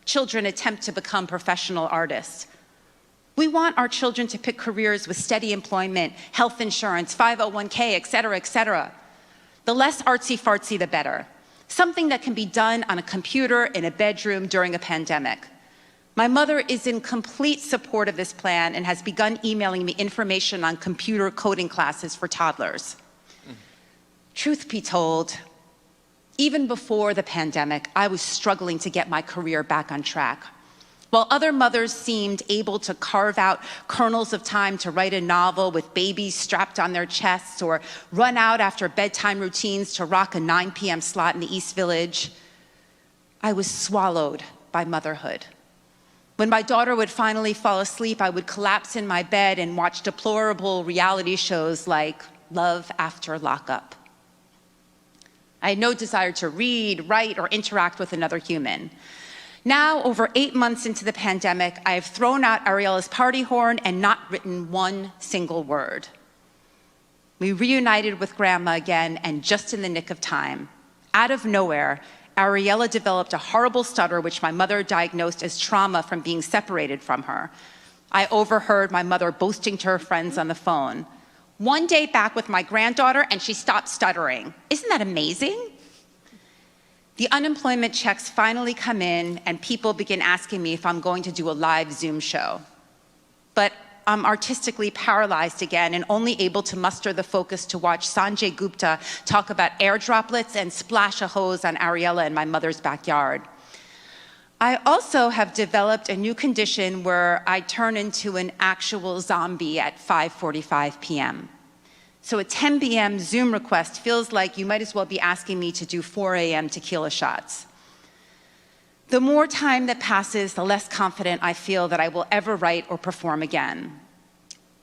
[SPEAKER 17] children attempt to become professional artists. We want our children to pick careers with steady employment, health insurance, 501k, et cetera, et cetera. The less artsy-fartsy, the better. Something that can be done on a computer in a bedroom during a pandemic. My mother is in complete support of this plan and has begun emailing me information on computer coding classes for toddlers. Truth be told, even before the pandemic, I was struggling to get my career back on track. While other mothers seemed able to carve out kernels of time to write a novel with babies strapped on their chests, or run out after bedtime routines to rock a 9 p.m. slot in the East Village, I was swallowed by motherhood. When my daughter would finally fall asleep, I would collapse in my bed and watch deplorable reality shows like Love After Lockup. I had no desire to read, write, or interact with another human. Now, over 8 months into the pandemic, I have thrown out Ariella's party horn and not written one single word. We reunited with Grandma again, and just in the nick of time. Out of nowhere, Ariella developed a horrible stutter, which my mother diagnosed as trauma from being separated from her. I overheard my mother boasting to her friends on the phone. One day back with my granddaughter, and she stopped stuttering. Isn't that amazing? The unemployment checks finally come in, and people begin asking me if I'm going to do a live Zoom show. But I'm artistically paralyzed again and only able to muster the focus to watch Sanjay Gupta talk about air droplets and splash a hose on Ariella in my mother's backyard. I also have developed a new condition where I turn into an actual zombie at 5:45 p.m. So a 10 p.m. Zoom request feels like you might as well be asking me to do 4 a.m. tequila shots. The more time that passes, the less confident I feel that I will ever write or perform again.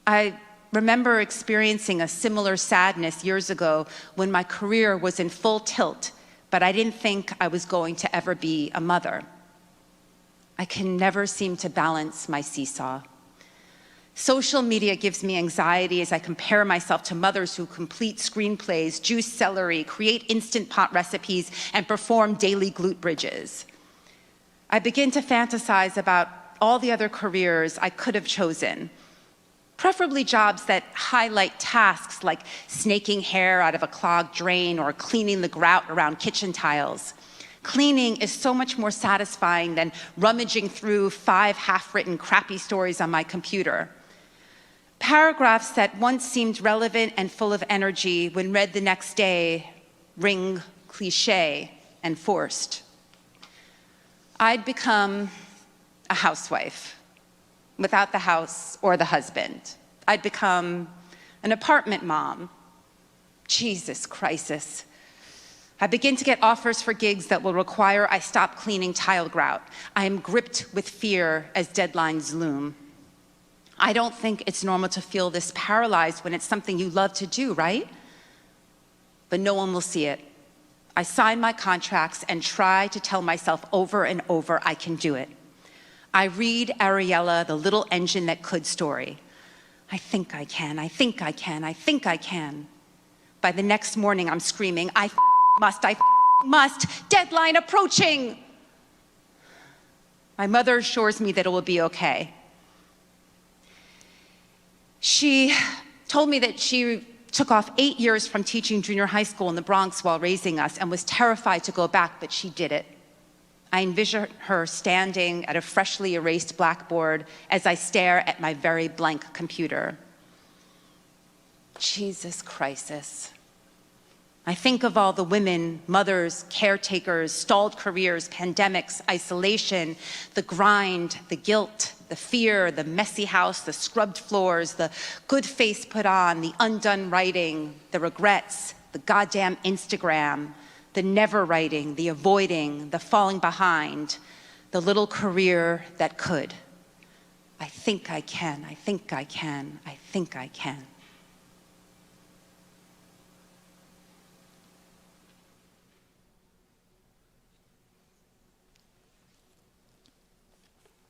[SPEAKER 17] I remember experiencing a similar sadness years ago when my career was in full tilt, but I didn't think I was going to ever be a mother. I can never seem to balance my seesaw. Social media gives me anxiety as I compare myself to mothers who complete screenplays, juice celery, create Instant Pot recipes, and perform daily glute bridges. I begin to fantasize about all the other careers I could have chosen, preferably jobs that highlight tasks like snaking hair out of a clogged drain or cleaning the grout around kitchen tiles. Cleaning is so much more satisfying than rummaging through 5 half-written crappy stories on my computer. Paragraphs that once seemed relevant and full of energy, when read the next day, ring cliché and forced. I'd become a housewife, without the house or the husband. I'd become an apartment mom. Jesus Christ. I begin to get offers for gigs that will require I stop cleaning tile grout. I am gripped with fear as deadlines loom. I don't think it's normal to feel this paralyzed when it's something you love to do, right? But no one will see it. I sign my contracts and try to tell myself over and over I can do it. I read Ariella, the little engine that could story. I think I can, I think I can, I think I can. By the next morning, I'm screaming, I must, deadline approaching. My mother assures me that it will be okay. She told me that she took off 8 years from teaching junior high school in the Bronx while raising us and was terrified to go back, but she did it. I envision her standing at a freshly erased blackboard as I stare at my very blank computer. Jesus Christ. I think of all the women, mothers, caretakers, stalled careers, pandemics, isolation, the grind, the guilt, the fear, the messy house, the scrubbed floors, the good face put on, the undone writing, the regrets, the goddamn Instagram, the never writing, the avoiding, the falling behind, the little career that could. I think I can, I think I can, I think I can.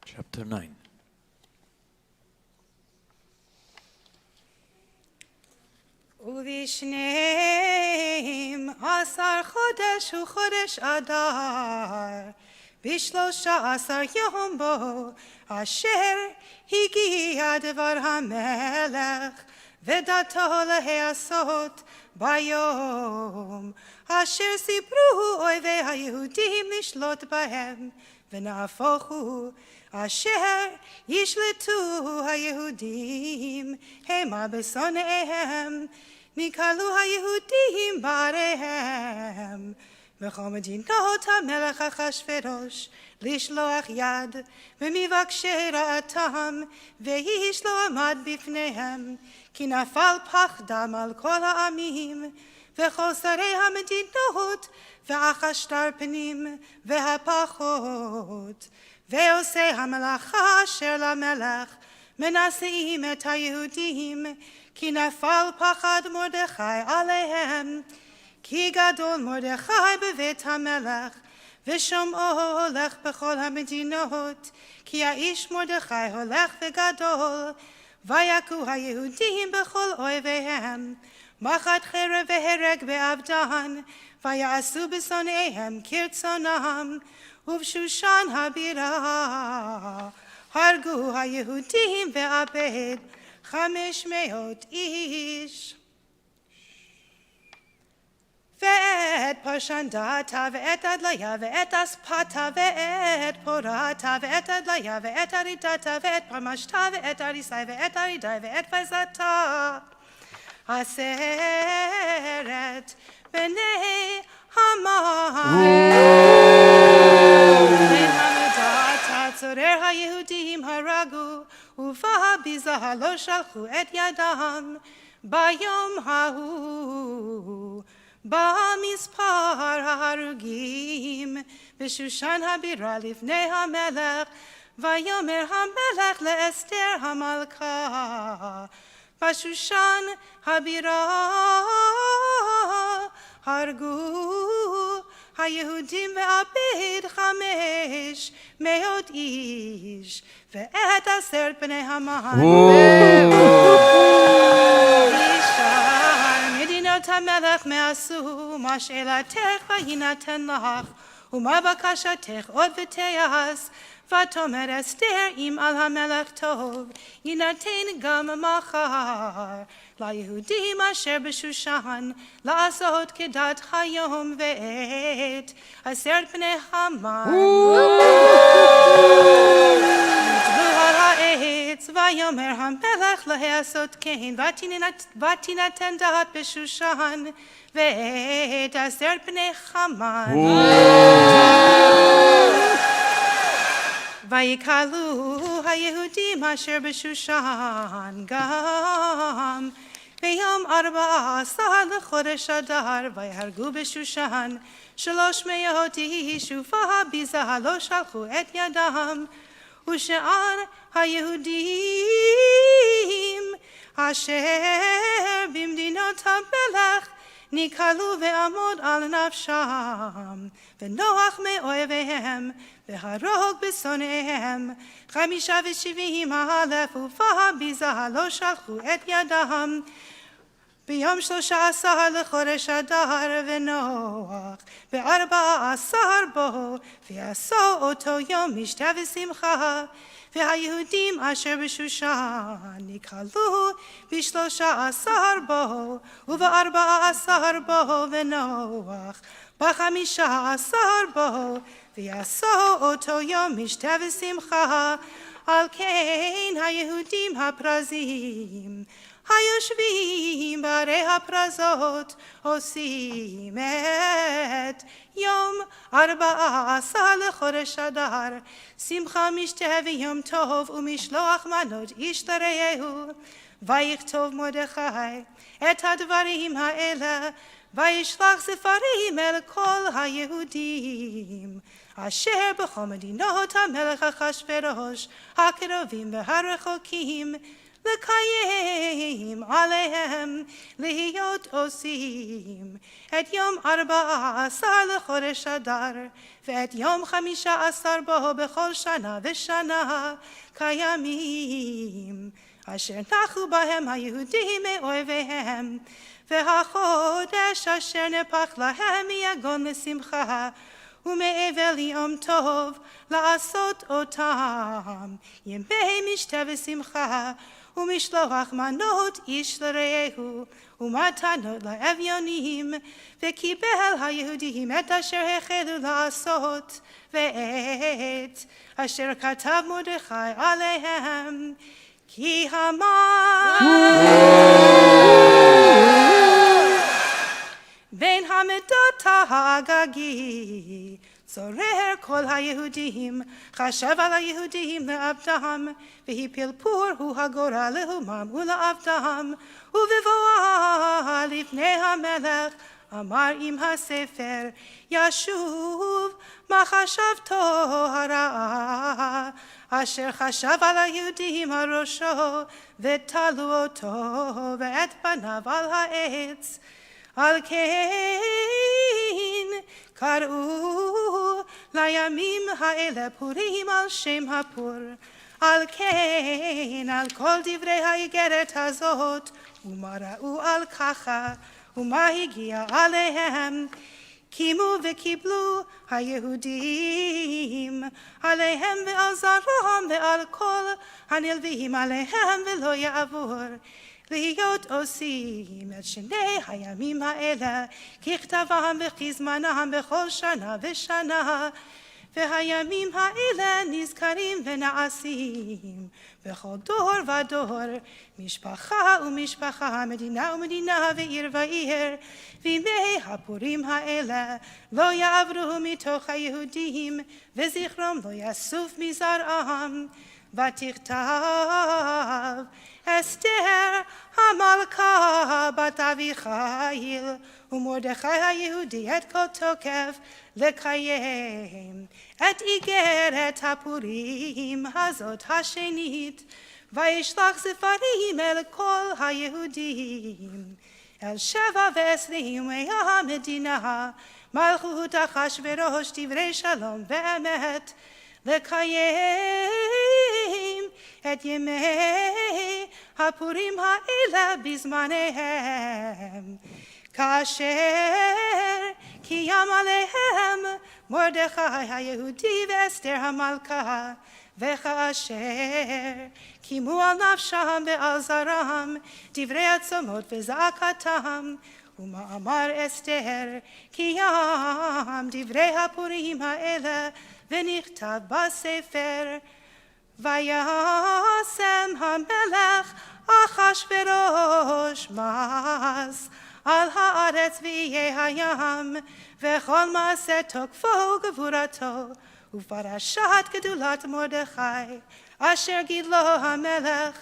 [SPEAKER 3] Chapter 9.
[SPEAKER 7] ובשנים 10 חודש וחודש אדר, ב13 יום בו אשר הגיע דבר המלך ודתו להיעשות ביום אשר סיפרו אויבי היהודים לשלוט בהם ונהפוך הוא אשר ישלטו היהודים המה בשונאיהם נקהלו היהודים בעריהם וכל מדינות המלך אחשוורוש לשלוח יד במבקשי רעתם ואיש לא עמד בפניהם כי נפל פחדם על כל העמים וכל שרי המדינות ואחשתר פנים והפחות ועושי המלאכה אשר למלך מנשאים את היהודים כי נפל פחד מרדכי עליהם כי גדול מרדכי בבית המלך ושומעו הולך בכל המדינות כי האיש מרדכי הולך וגדול ויכו היהודים בכל אויביהם מחט חרב והרג בעבדן ויעשו בשונאיהם כרצונם ובשושן הבירה הרגו היהודים ועבד 500 איש ואת פרשנדתה ואת הדליה ואת אספתה ואת פורתה ואת הדליה ואת ארידתה ואת פרמשתה ואת אריסי ואת ארידי ואת פייזתה 10 בני המן ונמדת צורר היהודים הרגו ובביזה לא שלחו את ידם ביום ההוא במספר ההרוגים בשושן הבירה לפני המלך ויאמר המלך לאסתר המלכה בשושן הבירה הרגו היהודים ועבד 500 איש ואת 10 בני המן וישר מדינות המלך מעשו מה שאלתך ויינתן לך ומה בקשתך עוד ותעש ותאמר אסתר אם על המלך טוב יינתן גם מחר ליהודים אשר בשושן לעשות כדת היום ועת 10 בני המן נטלו על העץ ויאמר המלך להעשות כן ותינתן דת בשושן ועת 10 בני המן ויקהלו היהודים אשר בשושן גם ביום 14 לחודש אדר ויהרגו בשושן 300 איש ובביזה לא שלחו את ידם ושאר היהודים אשר במדינות המלך נקהלו ועמוד על נפשם, ונוח מאויביהם, והרוג בשונאיהם. 75,000 ובביזה לא שלחו את ידם. ביום 13 לחודש אדר ונוח, ב14 בו, ועשו אותו יום משתה ושמחה. והיהודים אשר בשושן נקהלו ב13 בו, וב14 בו ונוח, ב15 בו, ועשו אותו יום משתה ושמחה. על כן היהודים הפרזים היושבים בערי הפרזות עושים את יום 14 לחודש אדר שמחה משתה ויום טוב ומשלוח מנות איש לרעהו. ויכתוב מרדכי את הדברים האלה וישלח ספרים אל כל היהודים אשר בכל מדינות המלך אחשוורוש הקרובים והרחוקים, לקיים עליהם להיות עושים את יום 14 לחודש אדר ואת יום 15 בו בכל שנה ושנה כימים אשר נחו בהם היהודים מאויביהם, והחודש אשר נפח להם מיגון לשמחה ומאבל ליום טוב לעשות אותם ימי משתה ושמחה ומשלוח מנות איש לרעהו ומתנות לאביונים. וקיבל היהודים את אשר החלו לעשות ואת אשר כתב מרדכי עליהם, כי המן בין המדות האגגי צורר כל היהודים, חשב על היהודים לאבדם, והפיל פור הוא הגורל להומם ולאבדם. ובבואה לפני המלך אמר עם הספר, ישוב מחשבתו הרעה אשר חשב על היהודים על ראשו, ותלו אותו ואת פניו על העץ. על כן קראו לימים האלה פורים על שם הפור. על כן על כל דברי האיגרת הזאת ומה ראו על ככה ומה הגיע עליהם, קימו וקיבלו היהודים עליהם ועל זרעם ועל כל הנלווים עליהם ולא יעבור להיות עושים את שני הימים האלה ככתבם וכזמנם בכל שנה ושנה. והימים האלה נזכרים ונעשים בכל דור ודור, משפחה ומשפחה, מדינה ומדינה ועיר ועיר. וימי הפורים האלה לא יעברו מתוך היהודים וזכרם לא יסוף מזרעם. ותכתב אסתר המלכה בת אביחיל ומרדכי היהודי את כל תוקף לקיים את איגרת הפורים הזאת השנית. וישלח ספרים אל כל היהודים אל 27 המדינה מלכות אחשוורוש דברי שלום ואמת, לקיים את ימי הפורים האלה בזמניהם, כאשר קיים עליהם מרדכי היהודי ואסתר המלכה, וכאשר קימו על נפשם ועל זרעם דברי הצומות וזעקתם. ומאמר אסתר קיים דברי הפורים האלה ונכתב בספר. וישם המלך אחשוורוש מס על הארץ ואיי הים וכל מעשה תוקפו וגבורתו ופרשת גדולת מרדכי אשר גידלו המלך,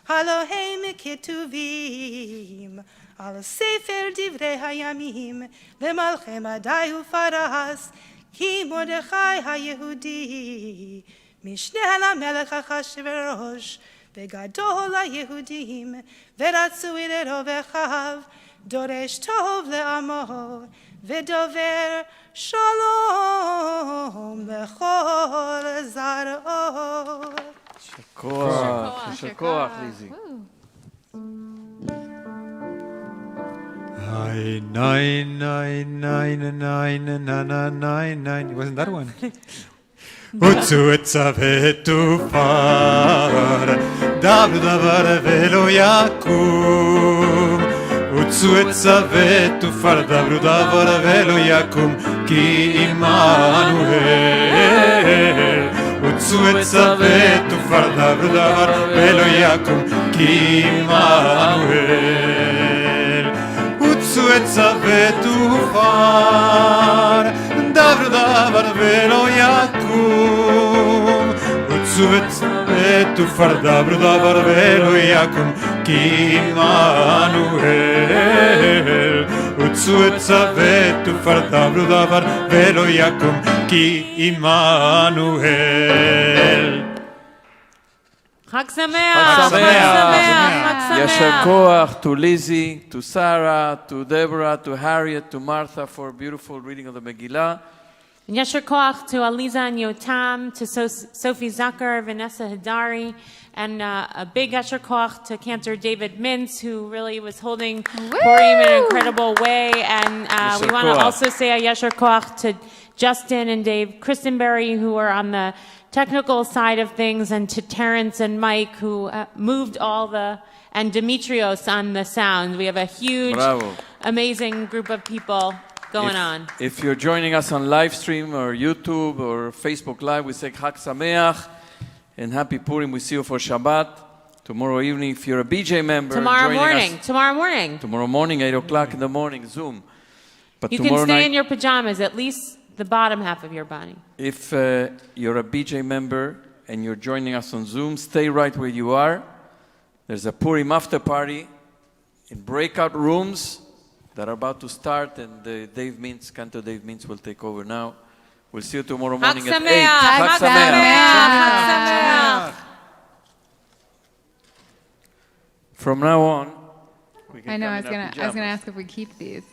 [SPEAKER 7] הלא הם כתובים על ספר דברי הימים למלכי מדי ופרס, כי מרדכי היהודי משנה למלך אחשוורוש, וגדול היהודים, ורצוי לרובחיו, דורש טוב לעמו, ודובר שלום לכל זרעו.
[SPEAKER 3] יישר כוח, ליזי.
[SPEAKER 5] Nine, nine, nine, nine, nine, nine, nine, nine. It wasn't that one. Utsu etzavetu far, davru davar velo yakum. Utsu etzavetu far, davru davar velo yakum, ki Immanuel. Utsu etzavetu far, davru davar velo yakum, ki Immanuel. Utsu etzavetu far, davru davar velo yakum. Utsu etzavetu far, davru davar velo yakum, ki Immanuel. Utsu etzavetu far, davru davar velo yakum, ki Immanuel.
[SPEAKER 4] Chag Sameach!
[SPEAKER 3] Yasher Koach to Lizzie, to Sarah, to Deborah, to Harriet, to Martha for a beautiful reading of the Megillah.
[SPEAKER 4] And Yasher Koach to Aliza and Yotam, to Sophie Zucker, Vanessa Hidari, and a big Yasher Koach to Cantor David Mintz, who really was holding Purim in an incredible way. And we want to also say a Yasher Koach to Justin and Dave Christenberry, who are on the technical side of things, and to Terrence and Mike, who moved and Demetrios on the sound. We have a huge, amazing group of people going on.
[SPEAKER 3] If you're joining us on live stream or YouTube or Facebook Live, we say Chag Sameach and Happy Purim. We see you for Shabbat. Tomorrow evening, if you're a BJ member,
[SPEAKER 4] Tomorrow morning,
[SPEAKER 3] 8 o'clock in the morning, Zoom. But
[SPEAKER 4] you can stay in your pajamas, at least the bottom half of your body.
[SPEAKER 3] If you're a BJ member and you're joining us on Zoom, stay right where you are. There's a Purim after party in breakout rooms that are about to start, and Cantor Dave Mintz will take over now. We'll see you tomorrow morning at 8.
[SPEAKER 4] Chag Sameach!
[SPEAKER 3] From now on, we can
[SPEAKER 23] I know,
[SPEAKER 3] come
[SPEAKER 23] I
[SPEAKER 3] in
[SPEAKER 23] was
[SPEAKER 3] our
[SPEAKER 23] gonna
[SPEAKER 3] pajamas.
[SPEAKER 23] ask if we keep these.